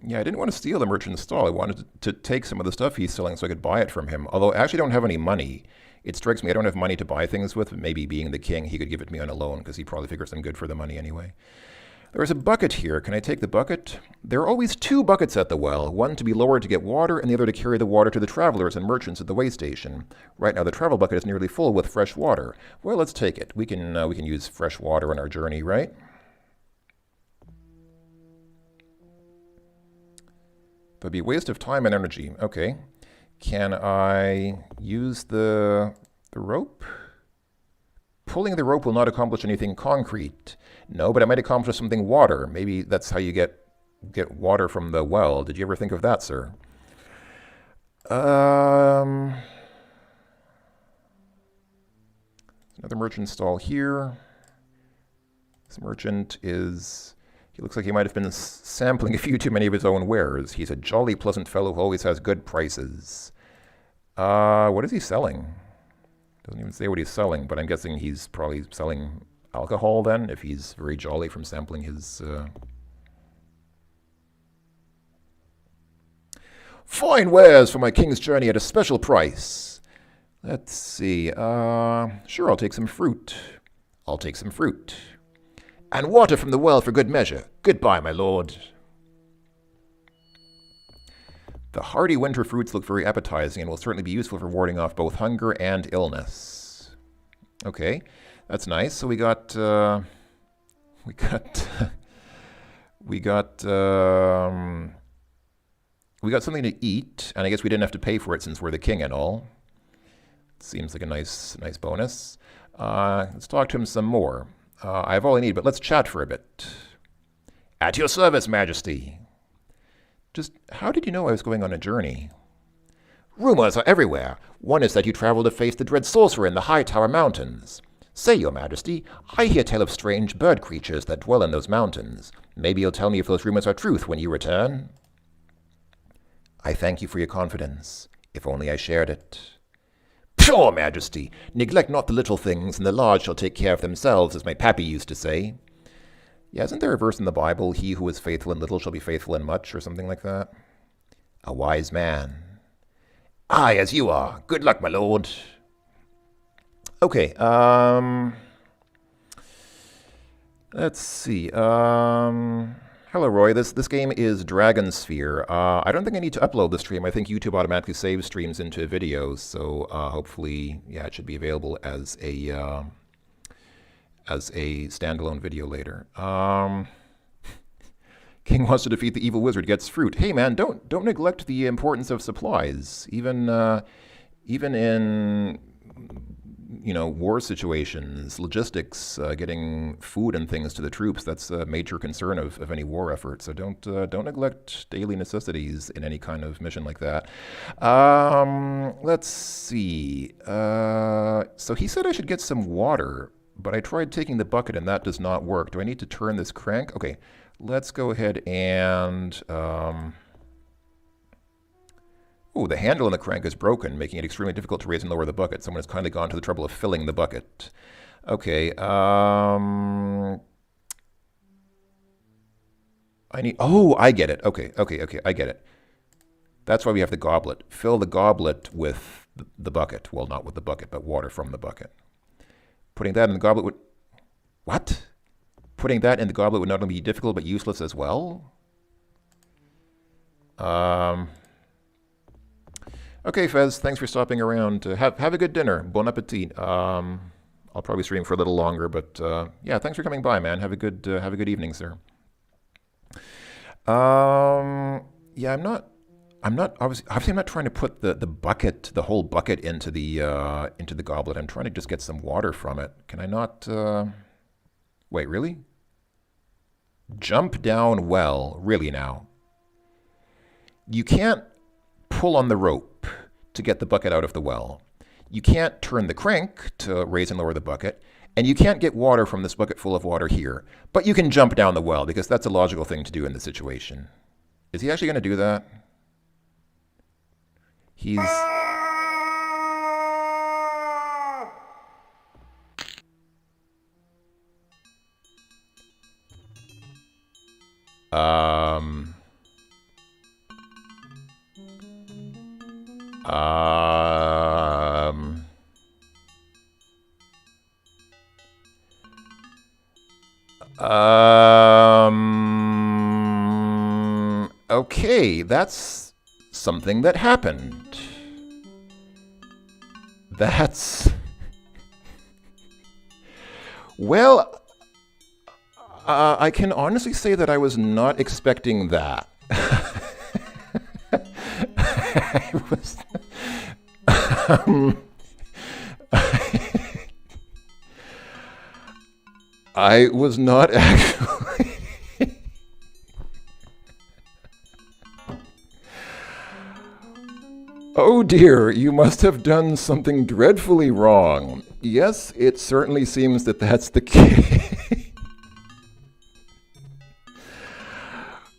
Yeah, I didn't want to steal the merchant's stall. I wanted to take some of the stuff he's selling so I could buy it from him. Although I actually don't have any money. It strikes me I don't have money to buy things with, but maybe being the king, he could give it to me on a loan because he probably figures I'm good for the money anyway. There's a bucket here. Can I take the bucket? There are always two buckets at the well, one to be lowered to get water and the other to carry the water to the travelers and merchants at the way station. Right now the travel bucket is nearly full with fresh water. Well, let's take it. We can use fresh water on our journey, right? But it'd be a waste of time and energy. Okay. Can I use the rope? Pulling the rope will not accomplish anything concrete. No, but it might accomplish something water. Maybe that's how you get water from the well. Did you ever think of that, sir? Another merchant stall here. This merchant is... He looks like he might have been sampling a few too many of his own wares. He's a jolly, pleasant fellow who always has good prices. What is he selling? Doesn't even say what he's selling, but I'm guessing he's probably selling alcohol then, if he's very jolly from sampling his... Fine wares for my king's journey at a special price. Let's see. Sure, I'll take some fruit. I'll take some fruit. And water from the well for good measure. Goodbye, my lord. The hardy winter fruits look very appetizing and will certainly be useful for warding off both hunger and illness. Okay, that's nice. So we got something to eat, and I guess we didn't have to pay for it since we're the king and all. Seems like a nice bonus. Let's talk to him some more. I have all I need, but let's chat for a bit. At your service, Majesty. Just how did you know I was going on a journey? Rumors are everywhere. One is that you travel to face the dread sorcerer in the High Tower Mountains. Say, your Majesty, I hear tell of strange bird creatures that dwell in those mountains. Maybe you'll tell me if those rumors are truth when you return. I thank you for your confidence. If only I shared it. Pure Majesty, neglect not the little things, and the large shall take care of themselves, as my pappy used to say. Yeah, isn't there a verse in the Bible, he who is faithful in little shall be faithful in much, or something like that? A wise man. Aye, as you are. Good luck, my lord. Okay, let's see. Hello, Roy. This game is Dragon Sphere. I don't think I need to upload the stream. I think YouTube automatically saves streams into videos, so hopefully, yeah, it should be available as a standalone video later. King wants to defeat the evil wizard, gets fruit. Hey, man, don't neglect the importance of supplies. Even in war situations, logistics, getting food and things to the troops, that's a major concern of any war effort. So don't neglect daily necessities in any kind of mission like that. Let's see. So he said I should get some water, but I tried taking the bucket and that does not work. Do I need to turn this crank? Okay, let's go ahead and... Ooh, the handle on the crank is broken, making it extremely difficult to raise and lower the bucket. Someone has kindly gone to the trouble of filling the bucket. Okay, I need... Oh, I get it. Okay, I get it. That's why we have the goblet. Fill the goblet with the bucket. Well, not with the bucket, but water from the bucket. Putting that in the goblet would... What? Putting that in the goblet would not only be difficult, but useless as well? Okay, Fez, thanks for stopping around. Have a good dinner. Bon appetit. I'll probably stream for a little longer, but yeah, thanks for coming by, man. Have a good evening, sir. Yeah, I'm not obviously I'm not trying to put the whole bucket into the goblet. I'm trying to just get some water from it. Can I not? Wait, really? Jump down well, really now? You can't pull on the rope to get the bucket out of the well. You can't turn the crank to raise and lower the bucket, and you can't get water from this bucket full of water here. But you can jump down the well, because that's a logical thing to do in this situation. Is he actually going to do that? He's... Okay, that's something that happened. That's... Well, I can honestly say that I was not expecting that. I was not actually... Oh dear, you must have done something dreadfully wrong. Yes, it certainly seems that that's the case.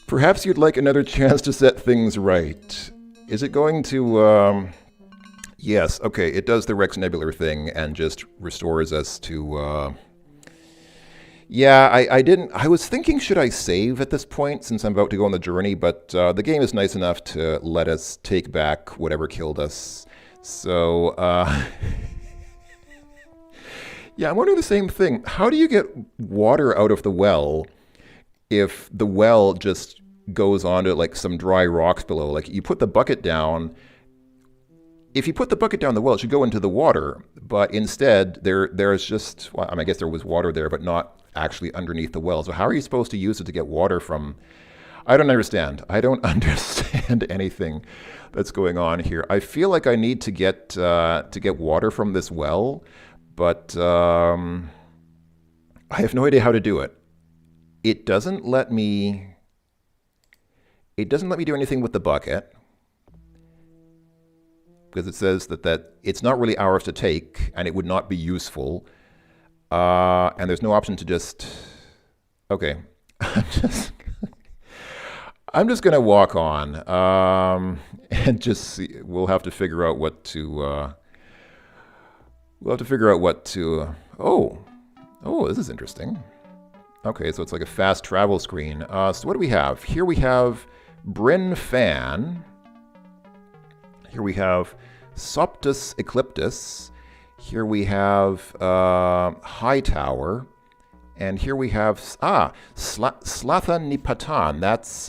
Perhaps you'd like another chance to set things right. Is it going to, Yes, okay, it does the Rex Nebular thing and just restores us to, Yeah, I was thinking, should I save at this point since I'm about to go on the journey, but the game is nice enough to let us take back whatever killed us. So, yeah, I'm wondering the same thing. How do you get water out of the well if the well just goes onto like some dry rocks below? Like you put the bucket down. If you put the bucket down the well, it should go into the water, but instead there's just, well, I mean, I guess there was water there, but not actually underneath the well. So how are you supposed to use it to get water from? I don't understand. I don't understand anything that's going on here. I feel like I need to get water from this well, but I have no idea how to do it. It doesn't let me do anything with the bucket, because it says that it's not really ours to take, and it would not be useful. And there's no option to just... Okay. I'm just going to walk on, and just see. We'll have to figure out what to... Oh, this is interesting. Okay, so it's like a fast travel screen. So what do we have? Here we have Brynn Fan. Here we have Soptus Ecliptus. Here we have Hightower. And here we have Slaton Pathan. That's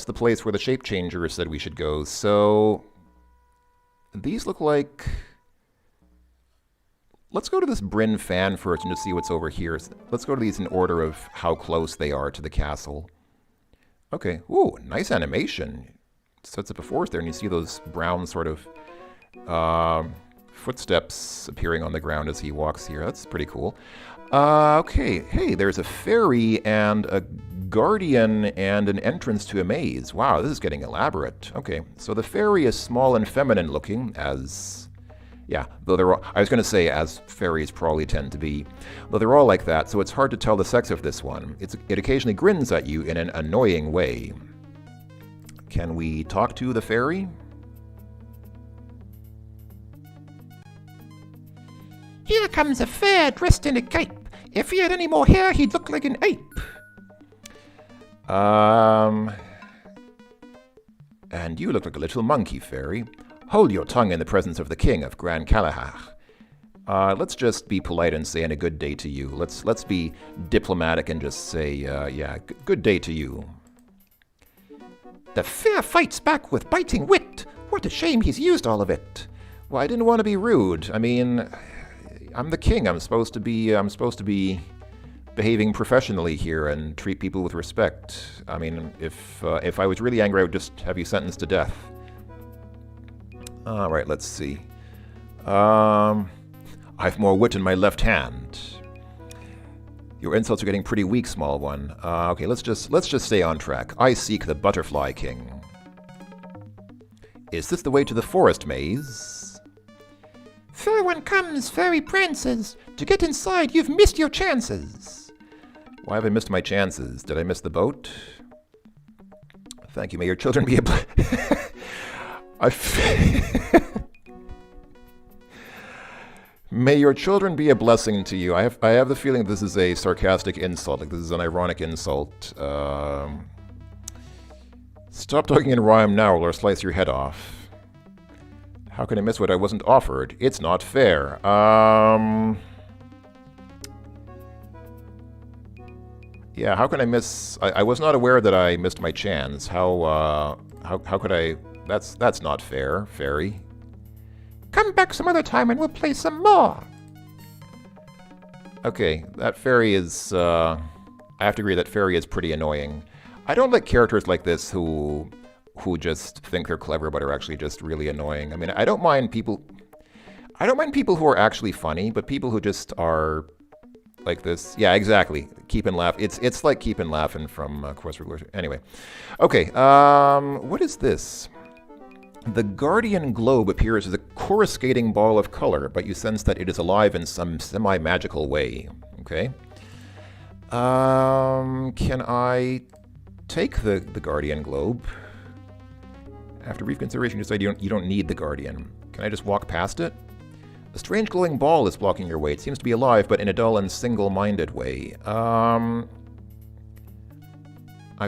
the place where the shape changer said we should go. So these look like... Let's go to this Brynn Fan first and just see what's over here. Let's go to these in order of how close they are to the castle. Okay. Ooh, nice animation. Sets up a forest there, and you see those brown sort of footsteps appearing on the ground as he walks here. That's pretty cool. Okay. Hey, there's a fairy and a guardian and an entrance to a maze. Wow, this is getting elaborate. Okay, so the fairy is small and feminine looking, as... Yeah, though they're all, I was going to say as fairies probably tend to be, though they're all like that, so it's hard to tell the sex of this one. It occasionally grins at you in an annoying way. Can we talk to the fairy? Here comes a fair dressed in a cape. If he had any more hair, he'd look like an ape. And you look like a little monkey, fairy. Hold your tongue in the presence of the king of Gran Calahach. Let's just be polite and say, and a good day to you. Let's be diplomatic and just say, yeah, good day to you. The fair fights back with biting wit. What a shame he's used all of it. Well, I didn't want to be rude. I mean, I'm the king. I'm supposed to be behaving professionally here and treat people with respect. I mean, if I was really angry, I would just have you sentenced to death. All right, let's see. I've more wit in my left hand. Your insults are getting pretty weak, small one. Okay, let's just stay on track. I seek the Butterfly King. Is this the way to the forest maze? Fair one comes, fairy prances. To get inside, you've missed your chances. Why have I missed my chances? Did I miss the boat? Thank you. May your children be a May your children be a blessing to you. I have the feeling this is a sarcastic insult. Like this is an ironic insult. Stop talking in rhyme now or I'll slice your head off. How can I miss what I wasn't offered? It's not fair. Yeah, how can I miss... I was not aware that I missed my chance. How could I... That's not fair, fairy. Come back some other time and we'll play some more. Okay, that fairy is... I have to agree that fairy is pretty annoying. I don't like characters like this who just think they're clever but are actually just really annoying. I mean, I don't mind people who are actually funny, but people who just are like this. Yeah, exactly. Keep and laugh. It's like Keep and Laughing from Quest for Glory. Anyway. Okay, what is this? The Guardian Globe appears as a coruscating ball of color, but you sense that it is alive in some semi-magical way. Okay. Can I take the Guardian Globe? After brief consideration, you decide you don't need the Guardian. Can I just walk past it? A strange glowing ball is blocking your way. It seems to be alive, but in a dull and single-minded way. I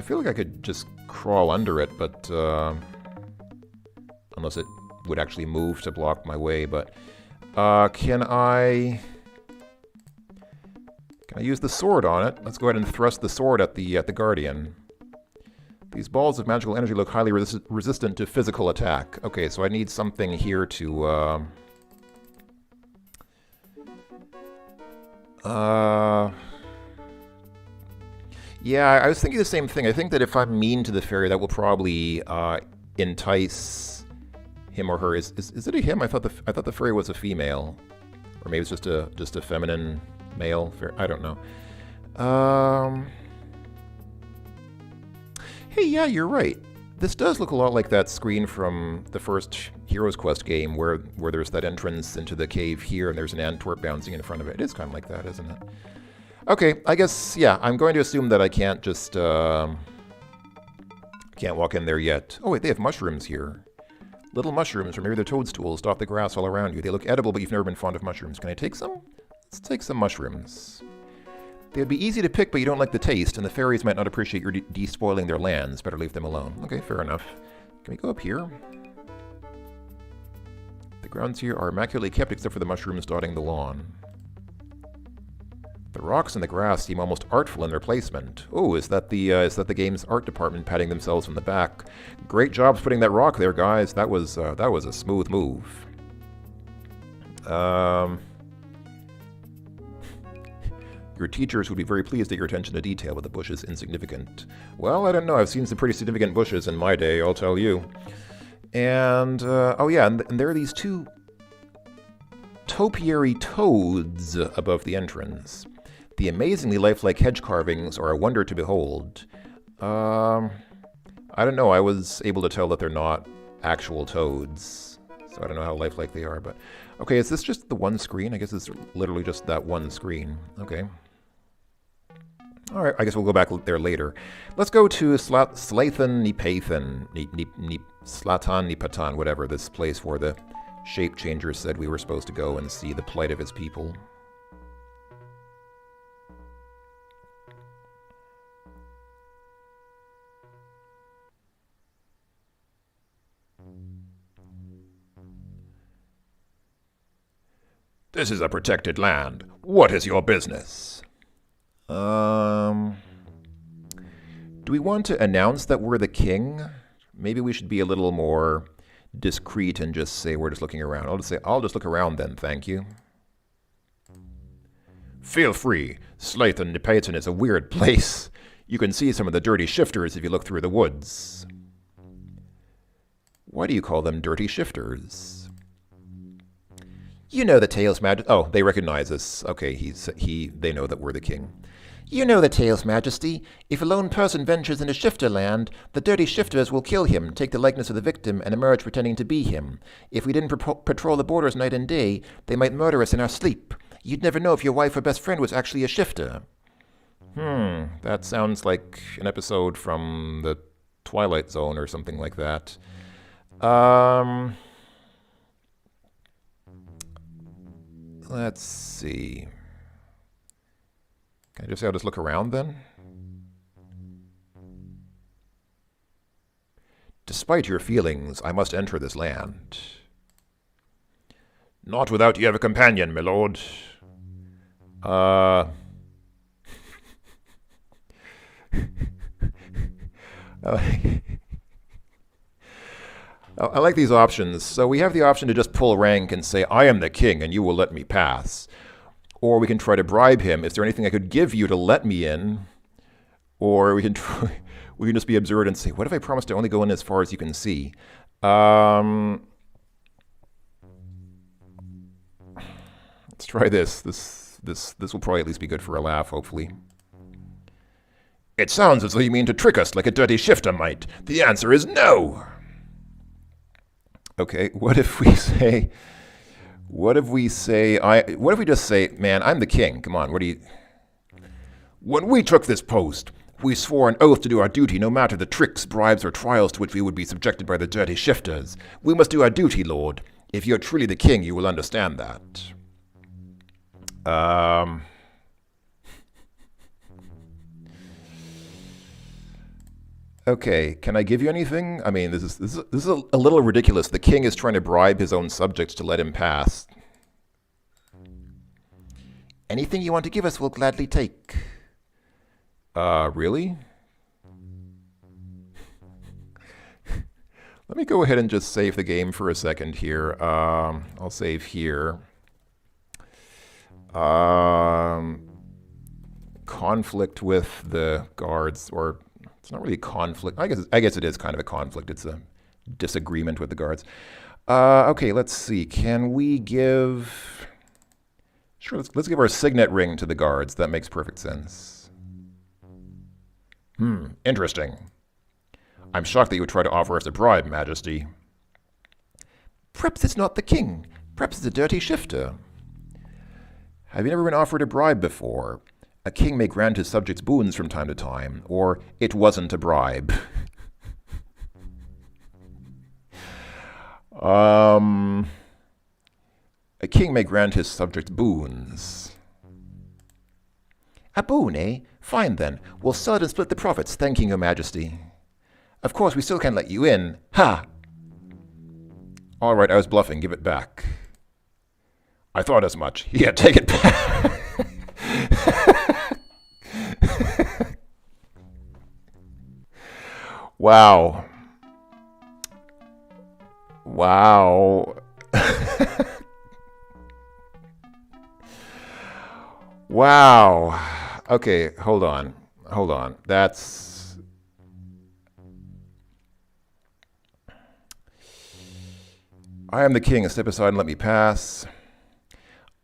feel like I could just crawl under it, but unless it would actually move to block my way. But can I use the sword on it? Let's go ahead and thrust the sword at the Guardian. These balls of magical energy look highly resistant to physical attack. Okay, so I need something here to yeah, I was thinking the same thing. I think that if I'm mean to the fairy, that will probably entice him or her. Is it a him? I thought the fairy was a female, or maybe it's just a feminine male fairy. I don't know. Hey, yeah, you're right. This does look a lot like that screen from the first Heroes Quest game, where there's that entrance into the cave here, and there's an Antwerp bouncing in front of it. It is kind of like that, isn't it? Okay, I guess, yeah, I'm going to assume that I can't just, can't walk in there yet. Oh, wait, they have mushrooms here. Little mushrooms, or maybe they're toadstools, dot the grass all around you. They look edible, but you've never been fond of mushrooms. Can I take some? Let's take some mushrooms. They would be easy to pick, but you don't like the taste, and the fairies might not appreciate your despoiling their lands. Better leave them alone. Okay, fair enough. Can we go up here? The grounds here are immaculately kept except for the mushrooms dotting the lawn. The rocks and the grass seem almost artful in their placement. Oh, is that the game's art department patting themselves on the back? Great job putting that rock there, guys. That was a smooth move. Your teachers would be very pleased at your attention to detail, but the bush is insignificant. Well, I don't know. I've seen some pretty significant bushes in my day, I'll tell you. And, oh yeah, and there are these two topiary toads above the entrance. The amazingly lifelike hedge carvings are a wonder to behold. I don't know. I was able to tell that they're not actual toads, so I don't know how lifelike they are, but... Okay, is this just the one screen? I guess it's literally just that one screen. Okay. Alright, I guess we'll go back there later. Let's go to Slaton Pathan. Slaton Pathan, whatever, this place where the shape changers said we were supposed to go and see the plight of his people. This is a protected land. What is your business? Do we want to announce that we're the king? Maybe we should be a little more discreet and just say we're just looking around. I'll just look around then, thank you. Feel free. Slaton Pathan is a weird place. You can see some of the dirty shifters if you look through the woods. Why do you call them dirty shifters? You know the tales, Oh, they recognize us. Okay, they know that we're the king. You know the tales, Majesty. If a lone person ventures into shifter land, the dirty shifters will kill him, take the likeness of the victim, and emerge pretending to be him. If we didn't patrol the borders night and day, they might murder us in our sleep. You'd never know if your wife or best friend was actually a shifter. That sounds like an episode from the Twilight Zone or something like that. Let's see. Can I just say I'll just look around then? Despite your feelings, I must enter this land. Not without ye have a companion, my lord. I like these options. So we have the option to just pull rank and say, I am the king and you will let me pass. Or we can try to bribe him. Is there anything I could give you to let me in? Or we can just be absurd and say, what if I promise to only go in as far as you can see? Let's try this. This will probably at least be good for a laugh, hopefully. It sounds as though you mean to trick us like a dirty shifter might. The answer is no! Okay, what if we just say, man, I'm the king. Come on, When we took this post, we swore an oath to do our duty no matter the tricks, bribes, or trials to which we would be subjected by the dirty shifters. We must do our duty, Lord. If you're truly the king, you will understand that. Okay, can I give you anything? I mean, this is a little ridiculous. The king is trying to bribe his own subjects to let him pass. Anything you want to give us, we'll gladly take. Really? Let me go ahead and just save the game for a second here. I'll save here. Conflict with the guards, or it's not really a conflict. I guess it is kind of a conflict. It's a disagreement with the guards. Okay, let's see. Can we give... Sure, let's give our signet ring to the guards. That makes perfect sense. Interesting. I'm shocked that you would try to offer us a bribe, Majesty. Perhaps it's not the king. Perhaps it's a dirty shifter. Have you never been offered a bribe before? A king may grant his subjects boons from time to time, or it wasn't a bribe. A king may grant his subjects boons. A boon, eh? Fine then. We'll sell it and split the profits, thanking your majesty. Of course, we still can't let you in. Ha! All right, I was bluffing. Give it back. I thought as much. Yeah, take it back. Wow. Wow. Wow. Okay, hold on. That's... I am the king. Step aside and let me pass.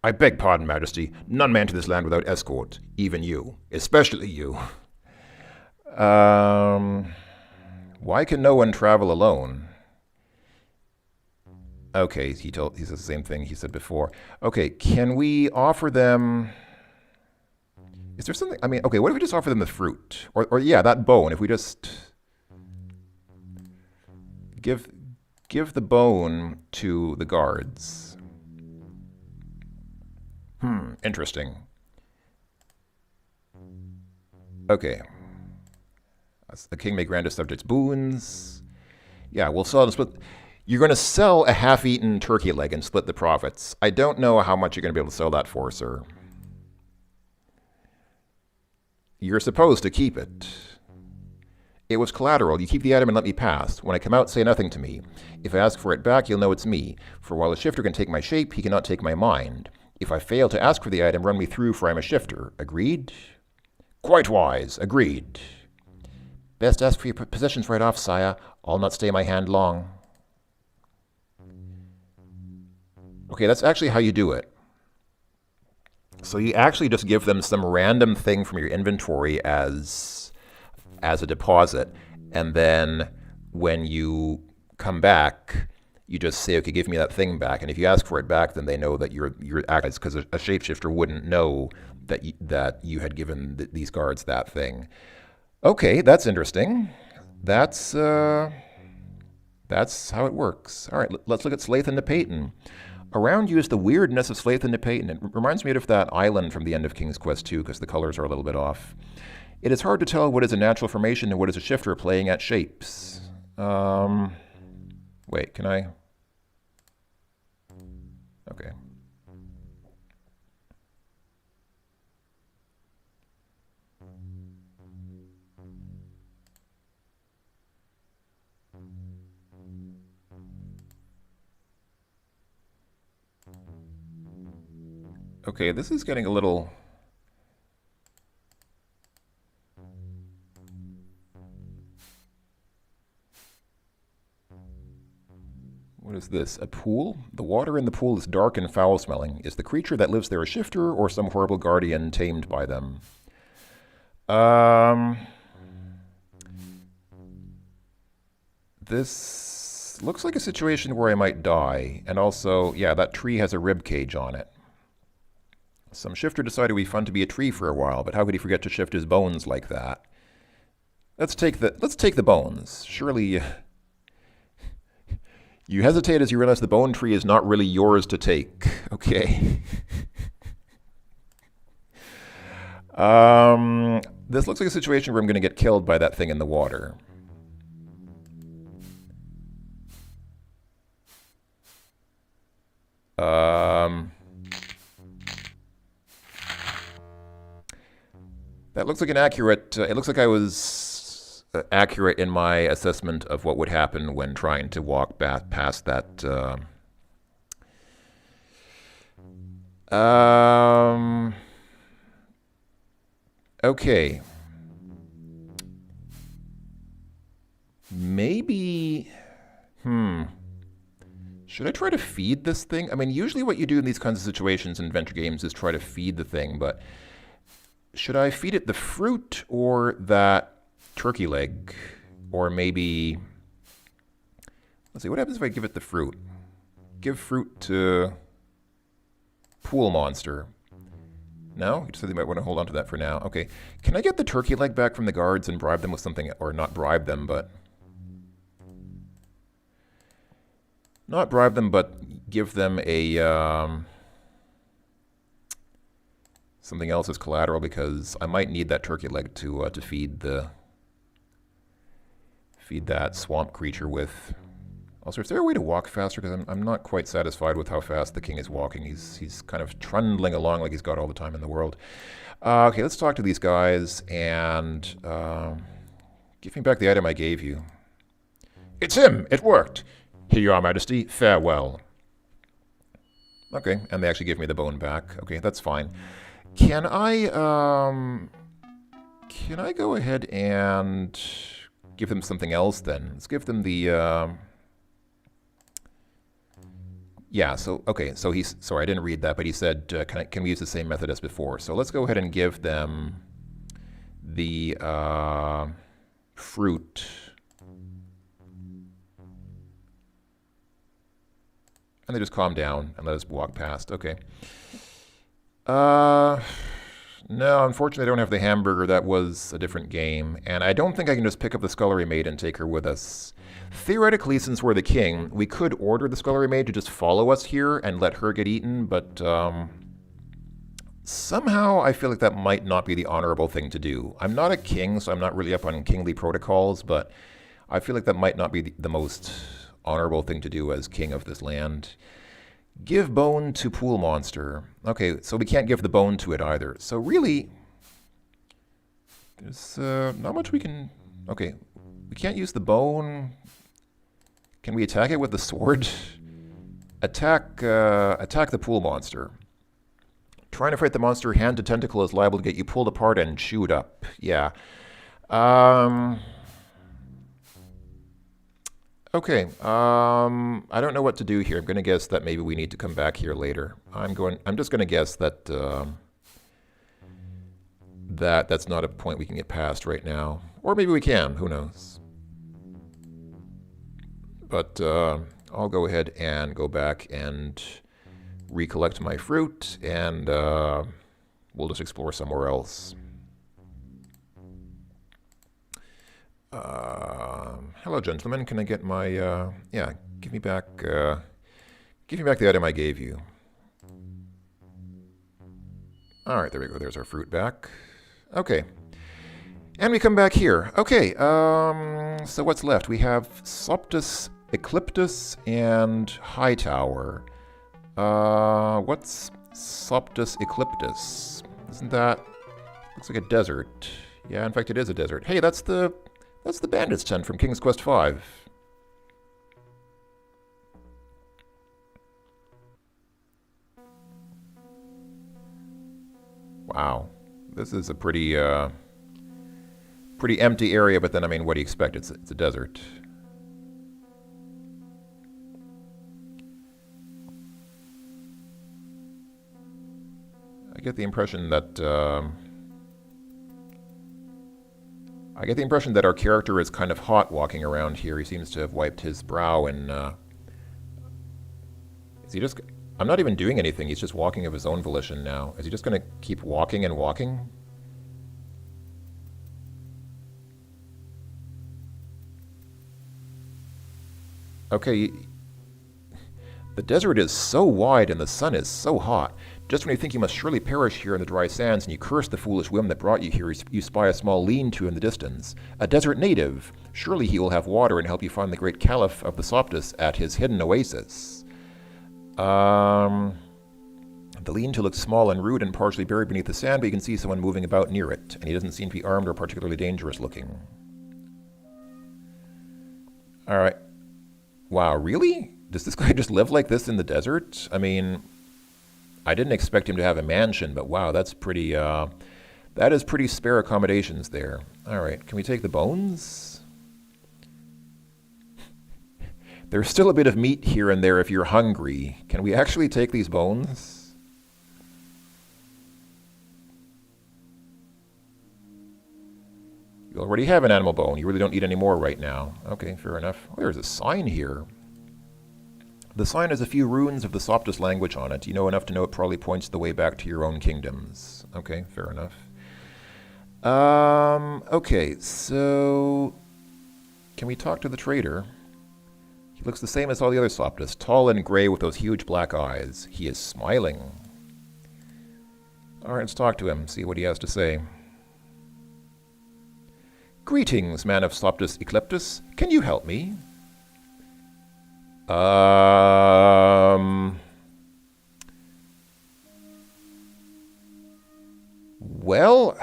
I beg pardon, Majesty. None may enter this land without escort. Even you. Especially you. Why can no one travel alone? Okay, he says the same thing he said before. Okay, can we offer them... Is there something... I mean, okay, what if we just offer them the fruit? Or yeah, that bone. If we just... Give the bone to the guards. Interesting. Okay. The king may grant his subjects boons. Yeah, we'll sell it and split... You're going to sell a half-eaten turkey leg and split the profits. I don't know how much you're going to be able to sell that for, sir. You're supposed to keep it. It was collateral. You keep the item and let me pass. When I come out, say nothing to me. If I ask for it back, you'll know it's me. For while a shifter can take my shape, he cannot take my mind. If I fail to ask for the item, run me through, for I'm a shifter. Agreed? Quite wise. Agreed. Best ask for your possessions right off, sire. I'll not stay my hand long. Okay, that's actually how you do it. So you actually just give them some random thing from your inventory as a deposit, and then when you come back, you just say, okay, give me that thing back. And if you ask for it back, then they know that you're acting, because a shapeshifter wouldn't know that you had given these guards that thing. Okay, that's interesting. That's how it works. All right, let's look at Slaton Pathan. Around you is the weirdness of Slaton Pathan. It reminds me of that island from the end of King's Quest II, because the colors are a little bit off. It is hard to tell what is a natural formation and what is a shifter playing at shapes. Wait, can I? Okay. Okay, this is getting a little... What is this? A pool? The water in the pool is dark and foul-smelling. Is the creature that lives there a shifter or some horrible guardian tamed by them? This looks like a situation where I might die. And also, yeah, that tree has a rib cage on it. Some shifter decided it would be fun to be a tree for a while, but how could he forget to shift his bones like that? Let's take the bones. Surely you hesitate as you realize the bone tree is not really yours to take. Okay. This looks like a situation where I'm going to get killed by that thing in the water. That looks like an accurate... it looks like I was accurate in my assessment of what would happen when trying to walk back past that... Okay. Maybe... Should I try to feed this thing? I mean, usually what you do in these kinds of situations in adventure games is try to feed the thing, but... Should I feed it the fruit or that turkey leg? Or maybe... Let's see, what happens if I give it the fruit? Give fruit to... Pool monster. No? You just said they might want to hold on to that for now. Okay. Can I get the turkey leg back from the guards and bribe them with something? Or not bribe them, but... Not bribe them, but give them a... something else as collateral, because I might need that turkey leg to feed that swamp creature with. Also, is there a way to walk faster? Because I'm not quite satisfied with how fast the king is walking. He's kind of trundling along like he's got all the time in the world. Okay, let's talk to these guys and give me back the item I gave you. It's him! It worked! Here you are, Majesty. Farewell. Okay, and they actually give me the bone back. Okay, that's fine. Can I go ahead and give them something else then? Let's give them the, yeah, so, okay, so he's, sorry, I didn't read that, but he said, can we use the same method as before? So let's go ahead and give them the, fruit. And they just calm down and let us walk past. Okay. No, unfortunately I don't have the hamburger. That was a different game. And I don't think I can just pick up the scullery maid and take her with us. Theoretically, since we're the king, we could order the scullery maid to just follow us here and let her get eaten, but somehow I feel like that might not be the honorable thing to do. I'm not a king, so I'm not really up on kingly protocols, but I feel like that might not be the most honorable thing to do as king of this land. Give bone to pool monster. Okay, so we can't give the bone to it either. So really, there's not much we can... Okay, we can't use the bone. Can we attack it with the sword? Attack the pool monster. Trying to fight the monster hand to tentacle is liable to get you pulled apart and chewed up. Yeah. Okay. I don't know what to do here. I'm going to guess that maybe we need to come back here later. I'm just going to guess that that's not a point we can get past right now. Or maybe we can. Who knows? But I'll go ahead and go back and recollect my fruit, and we'll just explore somewhere else. Hello, gentlemen. Can I get my yeah? Give me back the item I gave you. All right, there we go. There's our fruit back. Okay, and we come back here. Okay, so what's left? We have Soptus, Ecliptus, and Hightower. What's Soptus Ecliptus? Isn't that... Looks like a desert. Yeah, in fact it is a desert. Hey, that's the bandits tent from King's Quest V. Wow. This is a pretty empty area, but then, I mean, what do you expect? It's a desert. I get the impression that our character is kind of hot walking around here. He seems to have wiped his brow and is he just... I'm not even doing anything. He's just walking of his own volition now. Is he just going to keep walking and walking? Okay. The desert is so wide and the sun is so hot. Just when you think you must surely perish here in the dry sands, and you curse the foolish whim that brought you here, you spy a small lean-to in the distance. A desert native. Surely he will have water and help you find the great Caliph of the Soptus at his hidden oasis. The lean-to looks small and rude and partially buried beneath the sand, but you can see someone moving about near it, and he doesn't seem to be armed or particularly dangerous looking. Alright. Wow, really? Does this guy just live like this in the desert? I mean... I didn't expect him to have a mansion, but wow, that's pretty, that is pretty spare accommodations there. All right, can we take the bones? There's still a bit of meat here and there if you're hungry. Can we actually take these bones? You already have an animal bone. You really don't need any more right now. Okay, fair enough. Oh, there's a sign here. The sign has a few runes of the Soptus language on it. You know enough to know it probably points the way back to your own kingdoms. Okay, fair enough. Okay, so... Can we talk to the trader? He looks the same as all the other Soptus, tall and gray with those huge black eyes. He is smiling. Alright, let's talk to him, see what he has to say. Greetings, man of Soptus Ecliptus. Can you help me? Well...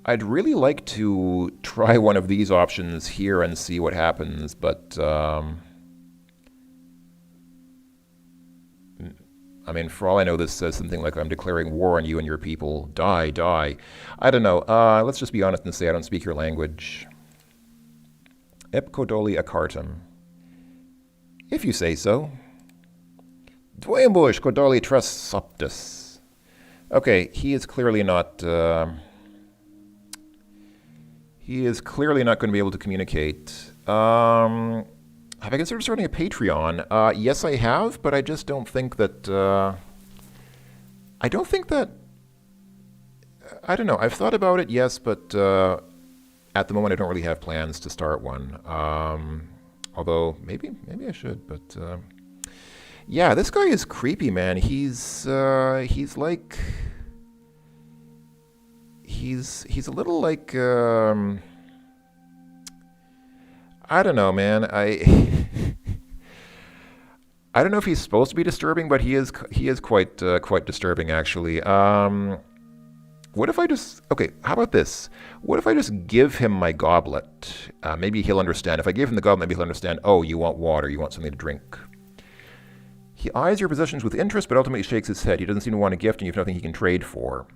I'd really like to try one of these options here and see what happens, but I mean, for all I know, this says something like, I'm declaring war on you and your people. Die, die. I don't know. Let's just be honest and say I don't speak your language. Epkodoli akartum. If you say so. Dwayambush kodoli trust soptus. Okay, he is clearly not... he is clearly not going to be able to communicate. Have I considered starting a Patreon? Yes, I have, but I just don't think that... I don't think that... I don't know. I've thought about it, yes, but at the moment I don't really have plans to start one. Although, maybe I should, but... yeah, this guy is creepy, man. He's like... he's a little like I don't know, man. I don't know if he's supposed to be disturbing, but he is quite disturbing actually. What if I just, okay, how about this? What if I just give him my goblet? Maybe he'll understand. If I give him the goblet, maybe he'll understand, oh, you want water, you want something to drink. He eyes your possessions with interest, but ultimately shakes his head. He doesn't seem to want a gift, and you have nothing he can trade for.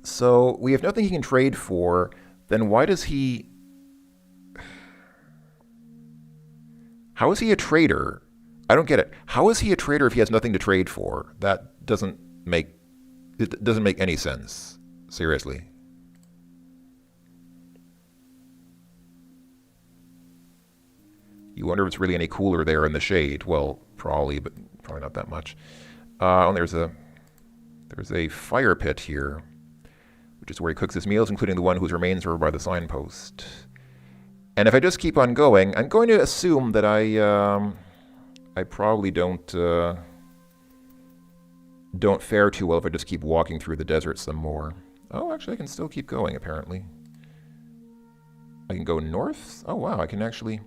So, we have nothing he can trade for, then why does he... How is he a trader? I don't get it. How is he a trader if he has nothing to trade for? That doesn't make any sense. Seriously. You wonder if it's really any cooler there in the shade. Well, probably, but probably not that much. And there's a fire pit here, which is where he cooks his meals, including the one whose remains are over by the signpost. And if I just keep on going, I'm going to assume that I probably don't fare too well if I just keep walking through the desert some more. Oh, actually, I can still keep going, apparently. I can go north? Oh, wow, I can actually...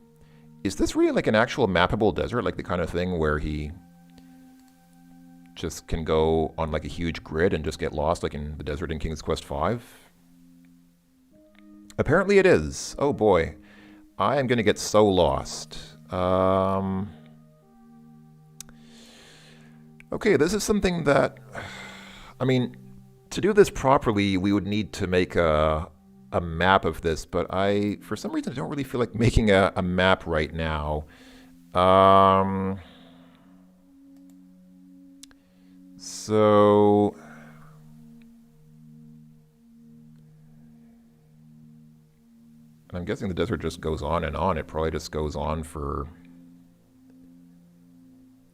Is this really like an actual mappable desert, like the kind of thing where he just can go on like a huge grid and just get lost, like in the desert in King's Quest V? Apparently it is. Oh boy. I am going to get so lost. Okay, this is something that... I mean, to do this properly, we would need to make a map of this, but for some reason, I don't really feel like making a map right now. So... I'm guessing the desert just goes on and on. It probably just goes on for...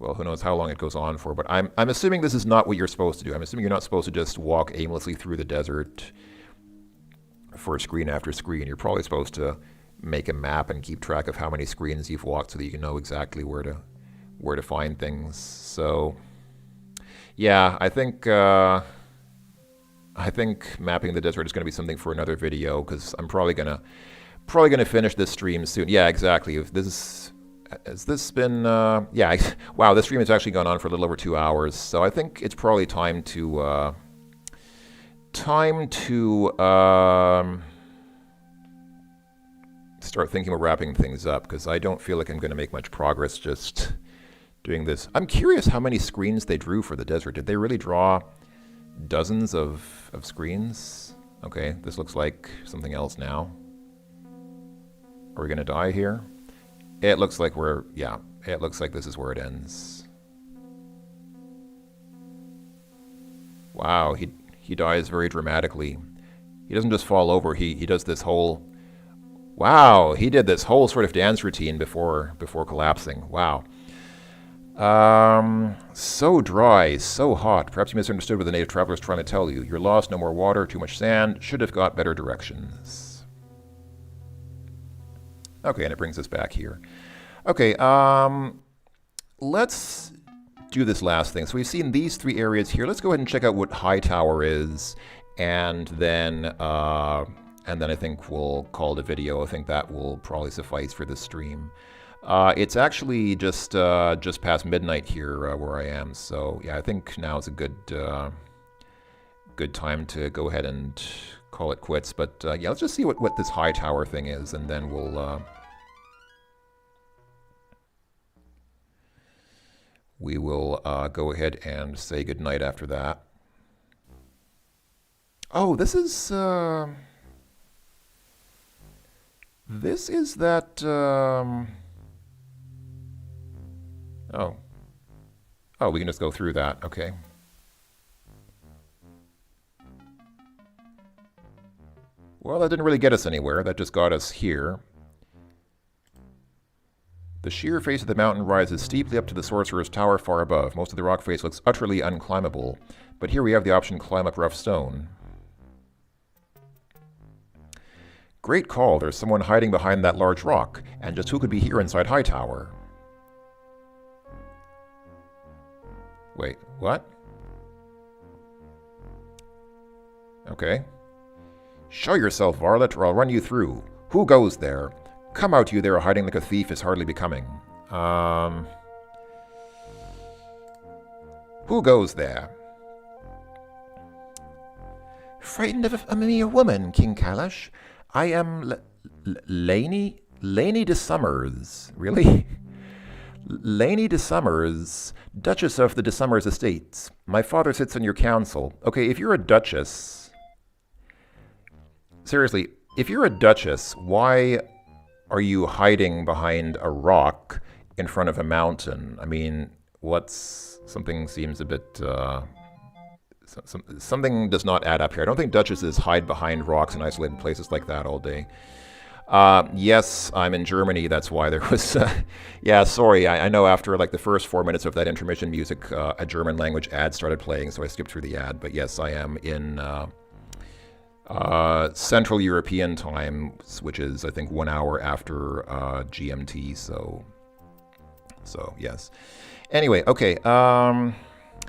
Well, who knows how long it goes on for, but I'm assuming this is not what you're supposed to do. I'm assuming you're not supposed to just walk aimlessly through the desert for screen after screen. You're probably supposed to make a map and keep track of how many screens you've walked so that you can know exactly where to find things. So, yeah, I think mapping the desert is going to be something for another video because I'm probably gonna finish this stream soon. Yeah, exactly. Has this been? Yeah. Wow, this stream has actually gone on for a little over 2 hours. So I think it's probably time to start thinking about wrapping things up because I don't feel like I'm going to make much progress just doing this. I'm curious how many screens they drew for the desert. Did they really draw dozens of screens? Okay, this looks like something else now. Are we going to die here? It looks like it looks like this is where it ends. Wow, he dies very dramatically. He doesn't just fall over, he does this whole... Wow, he did this whole sort of dance routine before collapsing. Wow. So dry, so hot. Perhaps you misunderstood what the native traveler is trying to tell you. You're lost, no more water, too much sand. Should have got better directions. Okay, and it brings us back here. Okay, let's do this last thing. So we've seen these 3 areas here. Let's go ahead and check out what Hightower is, and then I think we'll call it a video. I think that will probably suffice for this stream. It's actually just past midnight here where I am, so yeah, I think now is a good time to go ahead and call it quits. But yeah, let's just see what this Hightower thing is, and then we will go ahead and say goodnight after that. Oh, this is that... Oh, we can just go through that, okay. Well, that didn't really get us anywhere. That just got us here. The sheer face of the mountain rises steeply up to the sorcerer's tower far above. Most of the rock face looks utterly unclimbable, but here we have the option to climb up rough stone. Great call, there's someone hiding behind that large rock, and just who could be here inside Hightower? Wait, what? Okay. Show yourself, varlet, or I'll run you through. Who goes there? Come out, you there, hiding like a thief is hardly becoming. Who goes there? Frightened of a mere woman, King Kalash. I am Laney de Summers. Really? Laney de Summers, Duchess of the de Summers Estates. My father sits on your council. Okay, if you're a duchess... Seriously, if you're a duchess, why are you hiding behind a rock in front of a mountain? I mean, something seems a bit... something does not add up here. I don't think duchesses hide behind rocks in isolated places like that all day. Yes, I'm in Germany. That's why there was... yeah, sorry. I know after like the first 4 minutes of that intermission music, a German language ad started playing, so I skipped through the ad. But yes, I am in Central European time, which is, I think, 1 hour after GMT. So yes. Anyway, okay.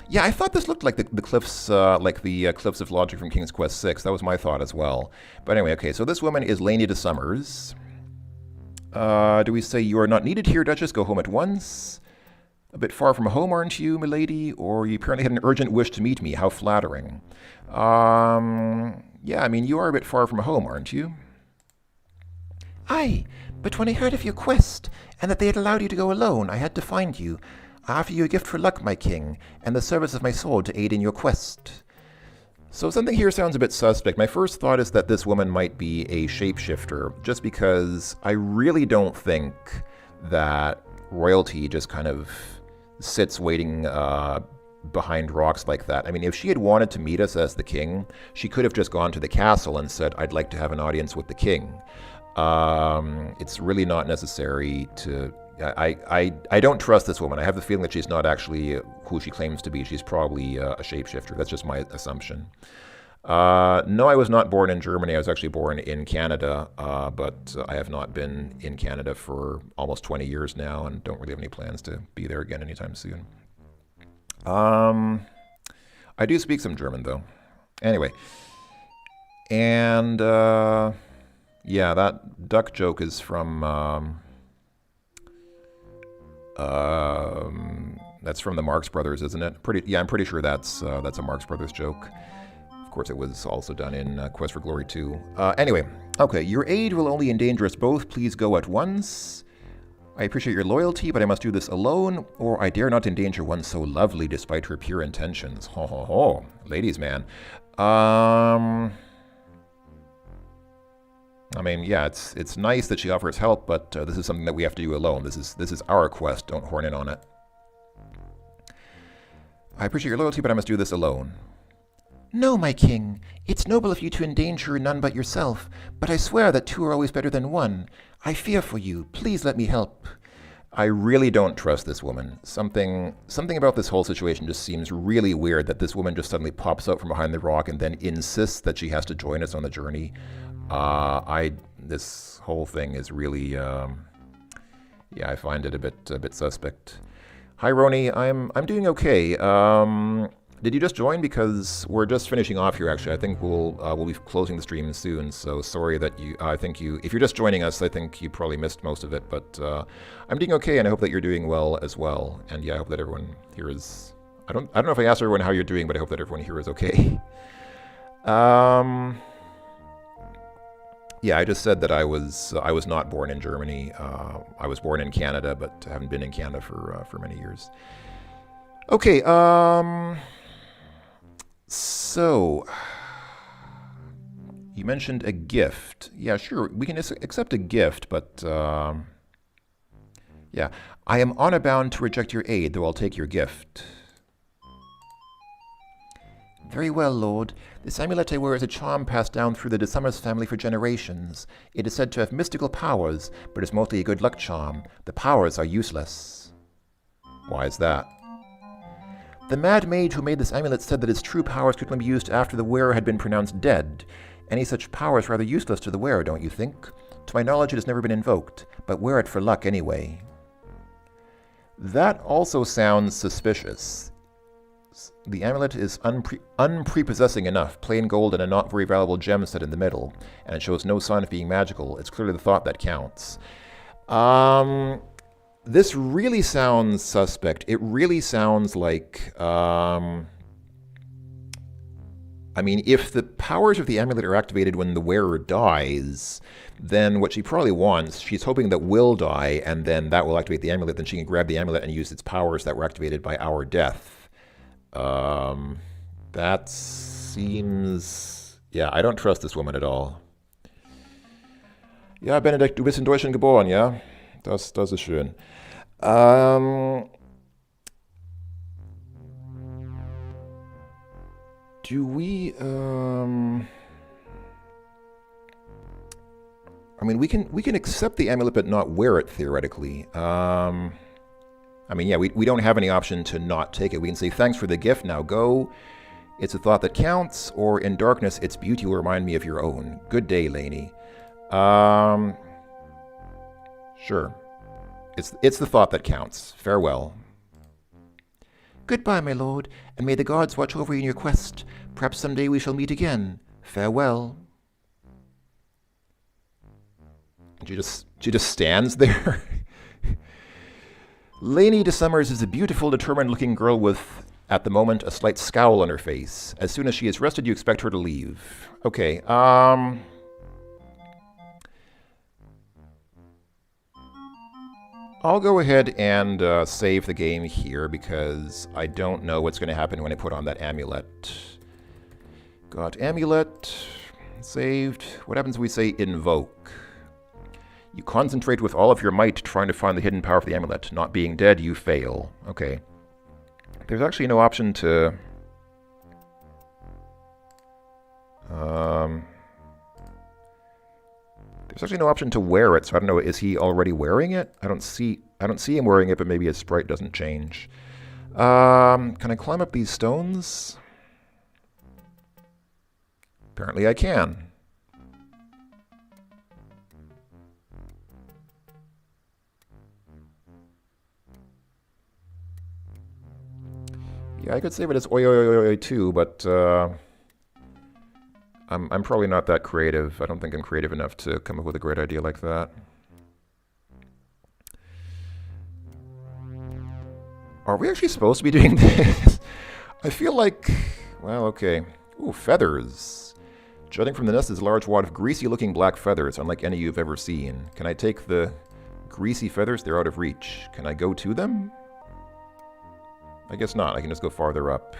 Yeah, I thought this looked like the cliffs, cliffs of logic from King's Quest VI. That was my thought as well. But anyway, okay, so this woman is Laney de Summers. Do we say you are not needed here, Duchess? Go home at once. A bit far from home, aren't you, milady? Or you apparently had an urgent wish to meet me. How flattering. Yeah, I mean, you are a bit far from home, aren't you? Aye, but when I heard of your quest, and that they had allowed you to go alone, I had to find you. I offer you a gift for luck, my king, and the service of my sword to aid in your quest. So something here sounds a bit suspect. My first thought is that this woman might be a shapeshifter, just because I really don't think that royalty just kind of sits waiting behind rocks like that. I mean, if she had wanted to meet us as the king, she could have just gone to the castle and said, I'd like to have an audience with the king. It's really not necessary to... I don't trust this woman. I have the feeling that she's not actually who she claims to be. She's probably a shapeshifter. That's just my assumption. No, I was not born in Germany. I was actually born in Canada, but I have not been in Canada for almost 20 years now and don't really have any plans to be there again anytime soon. I do speak some German, though. Anyway. And, yeah, that duck joke is from... that's from the Marx Brothers, isn't it? I'm pretty sure that's a Marx Brothers joke. Of course, it was also done in Quest for Glory 2. Anyway, okay, your aid will only endanger us both. Please go at once. I appreciate your loyalty, but I must do this alone, or I dare not endanger one so lovely despite her pure intentions. Ho ho ho, ladies man. I mean, yeah, it's nice that she offers help, but this is something that we have to do alone. This is our quest. Don't horn in on it. I appreciate your loyalty, but I must do this alone. No, my king. It's noble of you to endanger none but yourself, but I swear that two are always better than one. I fear for you. Please let me help. I really don't trust this woman. Something about this whole situation just seems really weird, that this woman just suddenly pops out from behind the rock and then insists that she has to join us on the journey. This whole thing is really, yeah, I find it a bit suspect. Hi, Roni. I'm doing okay. Did you just join? Because we're just finishing off here, actually. I think we'll be closing the stream soon, so sorry that if you're just joining us, I think you probably missed most of it, but I'm doing okay, and I hope that you're doing well as well. And yeah, I hope that everyone here is... I don't know if I asked everyone how you're doing, but I hope that everyone here is okay. Yeah, I just said that I was not born in Germany. I was born in Canada, but haven't been in Canada for many years. Okay, so you mentioned a gift. Yeah, sure, we can accept a gift, but yeah, I am honor bound to reject your aid, though I'll take your gift. Very well, Lord. This amulet I wear is a charm passed down through the de Summers family for generations. It is said to have mystical powers, but is mostly a good luck charm. The powers are useless. Why is that? The mad mage who made this amulet said that its true powers could only be used after the wearer had been pronounced dead. Any such power is rather useless to the wearer, don't you think? To my knowledge, it has never been invoked, but wear it for luck anyway. That also sounds suspicious. The amulet is unprepossessing enough, plain gold and a not very valuable gem set in the middle, and it shows no sign of being magical. It's clearly the thought that counts. This really sounds suspect. It really sounds like, I mean, if the powers of the amulet are activated when the wearer dies, then what she probably wants, she's hoping that we'll die, and then that will activate the amulet, then she can grab the amulet and use its powers that were activated by our death. That seems... Yeah, I don't trust this woman at all. Ja, Benedikt, du bist in Deutschland geboren, ja? Das ist schön. Do we, I mean, we can accept the amulet but not wear it, theoretically. I mean, yeah, we don't have any option to not take it. We can say, thanks for the gift, now go. It's a thought that counts, or in darkness, its beauty will remind me of your own. Good day, Lainey. Sure. It's the thought that counts. Farewell. Goodbye, my lord, and may the gods watch over you in your quest. Perhaps someday we shall meet again. Farewell. And she just stands there. Lainey de Summers is a beautiful, determined-looking girl with, at the moment, a slight scowl on her face. As soon as she is rested, you expect her to leave. Okay, I'll go ahead and save the game here because I don't know what's going to happen when I put on that amulet. Got amulet. Saved. What happens if we say invoke? You concentrate with all of your might trying to find the hidden power of the amulet. Not being dead, you fail. Okay. There's actually no option to... There's actually no option to wear it, so I don't know, is he already wearing it? I don't see him wearing it, but maybe his sprite doesn't change. Can I climb up these stones? Apparently I can. Yeah, I could save it as oi oi oi oi too, but I'm probably not that creative. I don't think I'm creative enough to come up with a great idea like that. Are we actually supposed to be doing this? I feel like... Well, okay. Ooh, feathers. Jutting from the nest is a large wad of greasy-looking black feathers, unlike any you've ever seen. Can I take the greasy feathers? They're out of reach. Can I go to them? I guess not. I can just go farther up.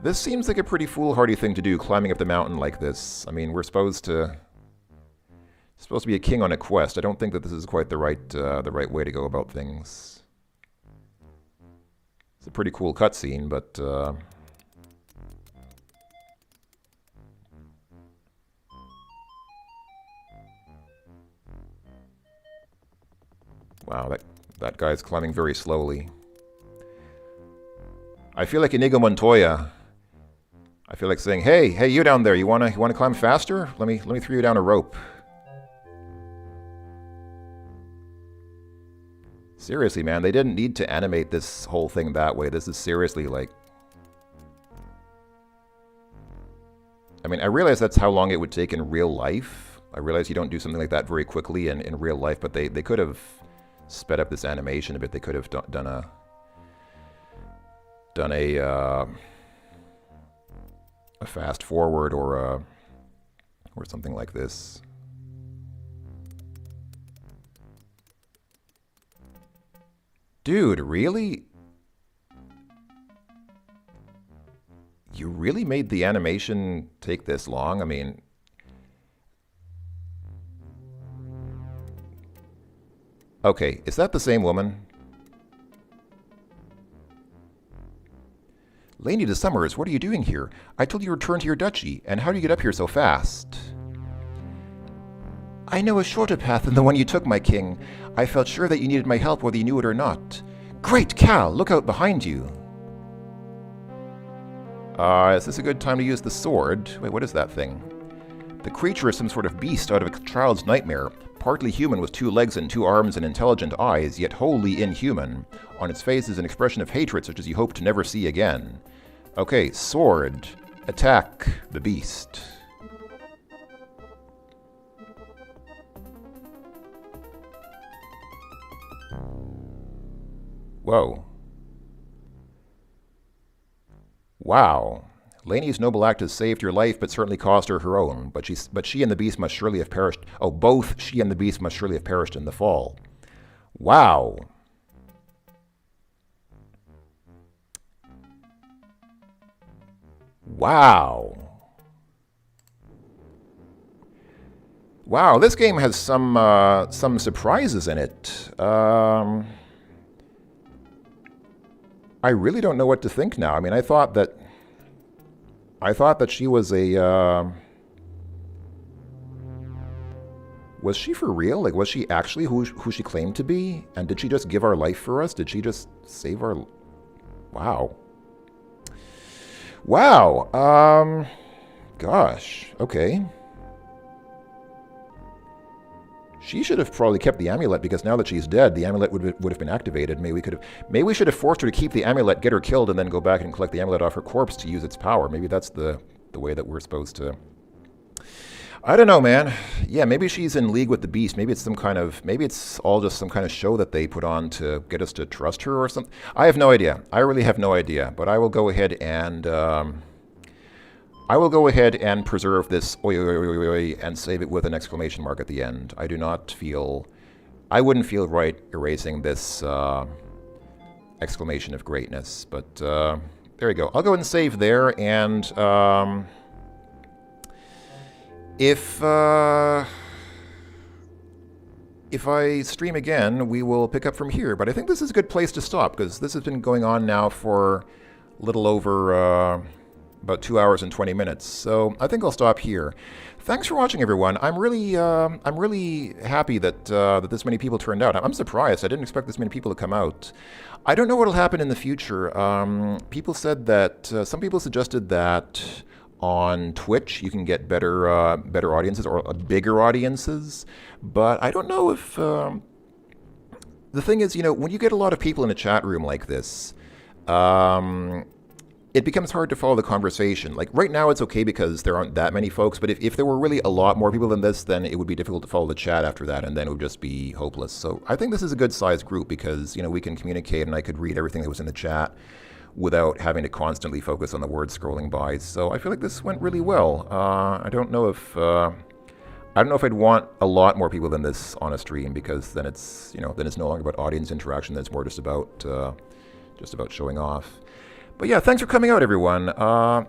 This seems like a pretty foolhardy thing to do, climbing up the mountain like this. I mean, we're supposed to be a king on a quest. I don't think that this is quite the right way to go about things. It's a pretty cool cutscene, but wow, that guy's climbing very slowly. I feel like Inigo Montoya. I feel like saying, "Hey, you down there, you wanna climb faster? Let me throw you down a rope." Seriously, man, they didn't need to animate this whole thing that way. This is seriously like... I mean, I realize that's how long it would take in real life. I realize you don't do something like that very quickly in real life, but they could have sped up this animation a bit. They could have done a fast forward or something like this. Dude, really? You really made the animation take this long? I mean... Okay, is that the same woman? Lainey de Summers, what are you doing here? I told you to return to your duchy, and how do you get up here so fast? I know a shorter path than the one you took, my king. I felt sure that you needed my help whether you knew it or not. Great Cal, look out behind you. Is this a good time to use the sword? Wait, what is that thing? The creature is some sort of beast out of a child's nightmare. partly human with 2 legs and 2 arms and intelligent eyes, yet wholly inhuman. On its face is an expression of hatred such as you hope to never see again. Okay, sword. Attack the beast. Whoa. Wow. Lainey's noble act has saved your life, but certainly cost her her own. But she and the beast must surely have perished. Oh, both she and the beast must surely have perished in the fall. Wow. Wow. Wow, this game has some surprises in it. I really don't know what to think now. I mean, I thought that she was a, was she for real? Like, was she actually who she claimed to be? And did she just give our life for us? Did she just save our... Wow. Wow. Gosh. Okay. She should have probably kept the amulet, because now that she's dead, the amulet would have been activated. Maybe we should have forced her to keep the amulet, get her killed, and then go back and collect the amulet off her corpse to use its power. Maybe that's the way that we're supposed to... I don't know, man. Yeah, maybe she's in league with the beast. Maybe it's maybe it's all just some kind of show that they put on to get us to trust her or something. I have no idea. I really have no idea. But I will go ahead and preserve this oi, oi, oi, oi, oi, and save it with an exclamation mark at the end. I wouldn't feel right erasing this exclamation of greatness. But there you go. I'll go ahead and save there, and if I stream again, we will pick up from here. But I think this is a good place to stop, because this has been going on now for a little over about 2 hours and 20 minutes. So I think I'll stop here. Thanks for watching, everyone. I'm really happy that that this many people turned out. I'm surprised. I didn't expect this many people to come out. I don't know what will happen in the future. People said that some people suggested that on Twitch you can get better audiences, or bigger audiences. But I don't know if the thing is, when you get a lot of people in a chat room like this, it becomes hard to follow the conversation. Like right now it's okay because there aren't that many folks, but if there were really a lot more people than this, then it would be difficult to follow the chat after that, and then it would just be hopeless. So I think this is a good sized group, because we can communicate, and I could read everything that was in the chat without having to constantly focus on the words scrolling by. So I feel like this went really well. I don't know if I'd want a lot more people than this on a stream, because then it's no longer about audience interaction. Then it's more just about showing off. But yeah, thanks for coming out, everyone.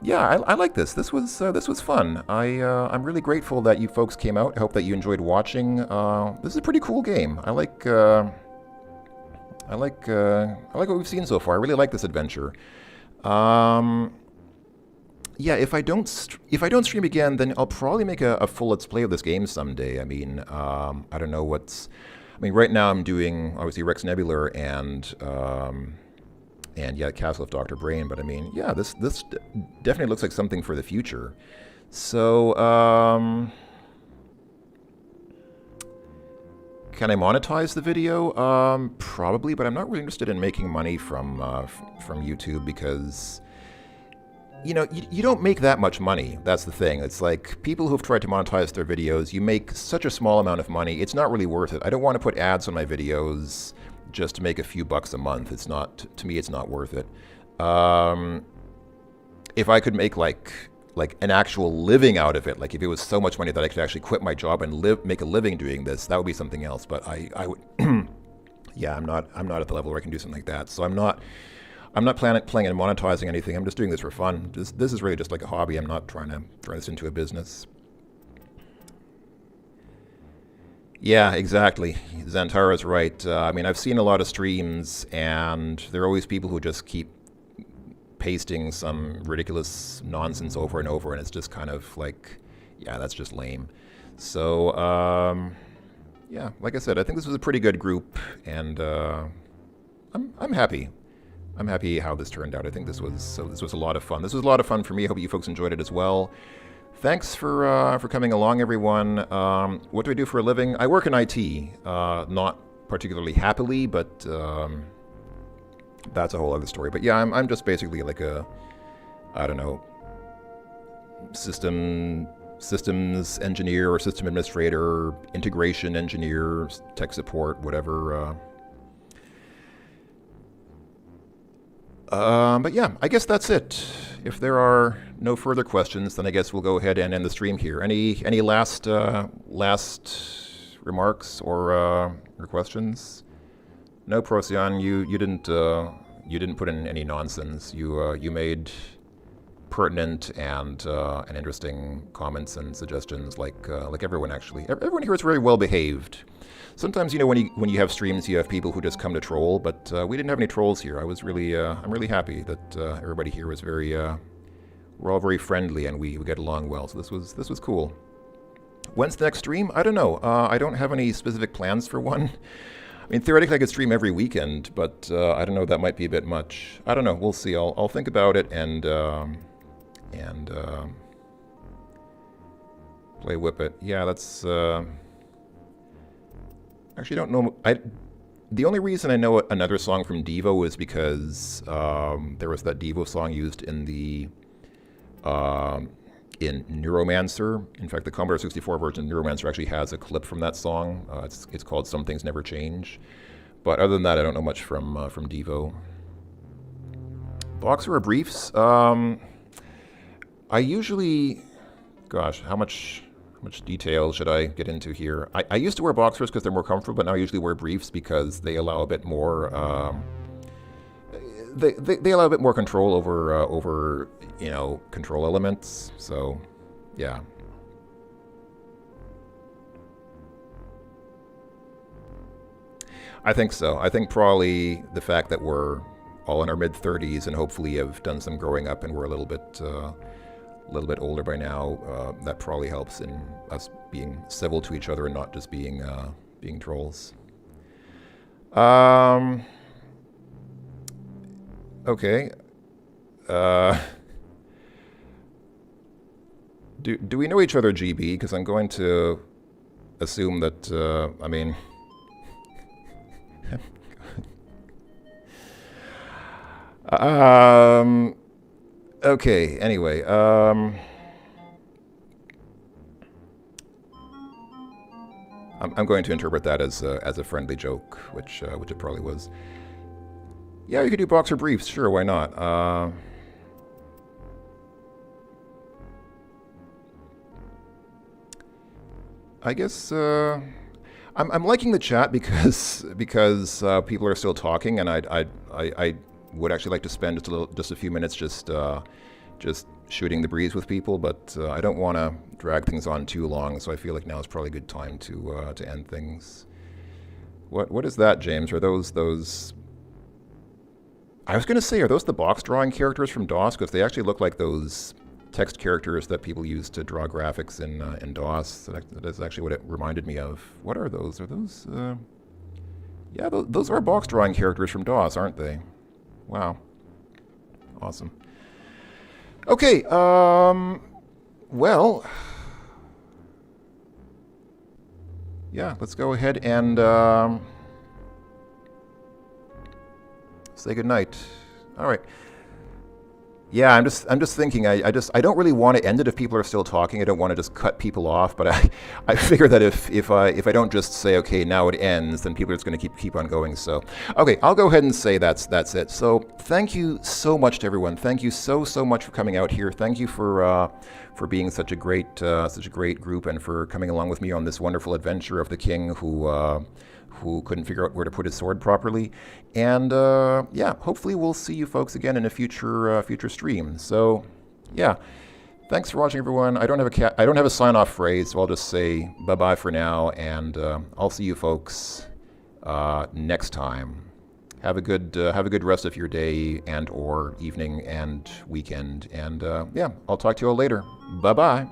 Yeah, I like this. This was fun. I'm really grateful that you folks came out. I hope that you enjoyed watching. This is a pretty cool game. I like what we've seen so far. I really like this adventure. Yeah, if I don't stream again, then I'll probably make a full Let's Play of this game someday. I mean, I don't know right now I'm doing, obviously, Rex Nebular and yeah, Castle of Dr. Brynn, but I mean, yeah, this definitely looks like something for the future. So, can I monetize the video? Probably, but I'm not really interested in making money from YouTube, because you don't make that much money. That's the thing. It's like people who've tried to monetize their videos, you make such a small amount of money, it's not really worth it. I don't want to put ads on my videos just to make a few bucks a month. It's not, to me, it's not worth it. If I could make like an actual living out of it, like if it was so much money that I could actually quit my job and make a living doing this, that would be something else. But I would, yeah, I'm not at the level where I can do something like that. So I'm not playing and monetizing anything. I'm just doing this for fun. This is really just like a hobby. I'm not trying to turn this into a business. Yeah, exactly. Xantara's right. I mean, I've seen a lot of streams, and there are always people who just keep pasting some ridiculous nonsense over and over, and it's just kind of like, yeah, that's just lame. So, yeah, like I said, I think this was a pretty good group, and I'm happy. I'm happy how this turned out. I think this was a lot of fun. This was a lot of fun for me. I hope you folks enjoyed it as well. Thanks for coming along, everyone. What do I do for a living? I work in IT, not particularly happily, but that's a whole other story. But yeah, I'm just basically like a, I don't know, systems engineer or system administrator, integration engineer, tech support, whatever. But yeah, I guess that's it. If there are no further questions, then I guess we'll go ahead and end the stream here. Any last remarks or questions? No, Procyon, you didn't put in any nonsense. You made pertinent and interesting comments and suggestions, like everyone actually. Everyone here is very well behaved. Sometimes, when you have streams, you have people who just come to troll, but we didn't have any trolls here. I'm really happy that everybody here was very, we're all very friendly and we get along well. So this was cool. When's the next stream? I don't know. I don't have any specific plans for one. I mean, theoretically, I could stream every weekend, but I don't know. That might be a bit much. I don't know. We'll see. I'll think about it and play Whip-It. Yeah, that's. Actually, don't know. The only reason I know another song from Devo is because there was that Devo song used in the in Neuromancer. In fact, the Commodore 64 version of Neuromancer actually has a clip from that song. It's called "Some Things Never Change." But other than that, I don't know much from Devo. Boxer or briefs? I usually, gosh, how much detail should I get into here? I used to wear boxers because they're more comfortable, but now I usually wear briefs because they allow a bit more. They allow a bit more control over control elements. So, yeah. I think so. I think probably the fact that we're all in our mid-30s and hopefully have done some growing up and we're a little bit older by now, that probably helps in us being civil to each other and not just being trolls. Okay. Do we know each other, GB? Because I'm going to assume that, I mean... Okay, anyway, I'm going to interpret that as a friendly joke, which it probably was. Yeah, you could do boxer briefs, sure, why not? I guess I'm liking the chat because people are still talking, and I would actually like to spend just a few minutes just shooting the breeze with people, but I don't want to drag things on too long, so I feel like now is probably a good time to end things. What is that, James? Are those? I was going to say, are those the box drawing characters from DOS? Because they actually look like those text characters that people use to draw graphics in DOS. That is actually what it reminded me of. What are those? Are those? Yeah, those are box drawing characters from DOS, aren't they? Wow. Awesome. Okay, well, yeah, let's go ahead and say goodnight. All right. Yeah, I'm just thinking. I don't really want to end it if people are still talking. I don't want to just cut people off. But I figure that if I don't just say okay, now it ends, then people are just going to keep on going. So okay, I'll go ahead and say that's it. So thank you so much to everyone. Thank you so much for coming out here. Thank you for being such a great group and for coming along with me on this wonderful adventure of the king who couldn't figure out where to put his sword properly. And yeah, hopefully we'll see you folks again in a future stream. So yeah, thanks for watching, everyone. I don't have a sign-off phrase, so I'll just say bye-bye for now, and I'll see you folks next time. Have a good rest of your day and or evening and weekend, and yeah, I'll talk to you all later. Bye-bye.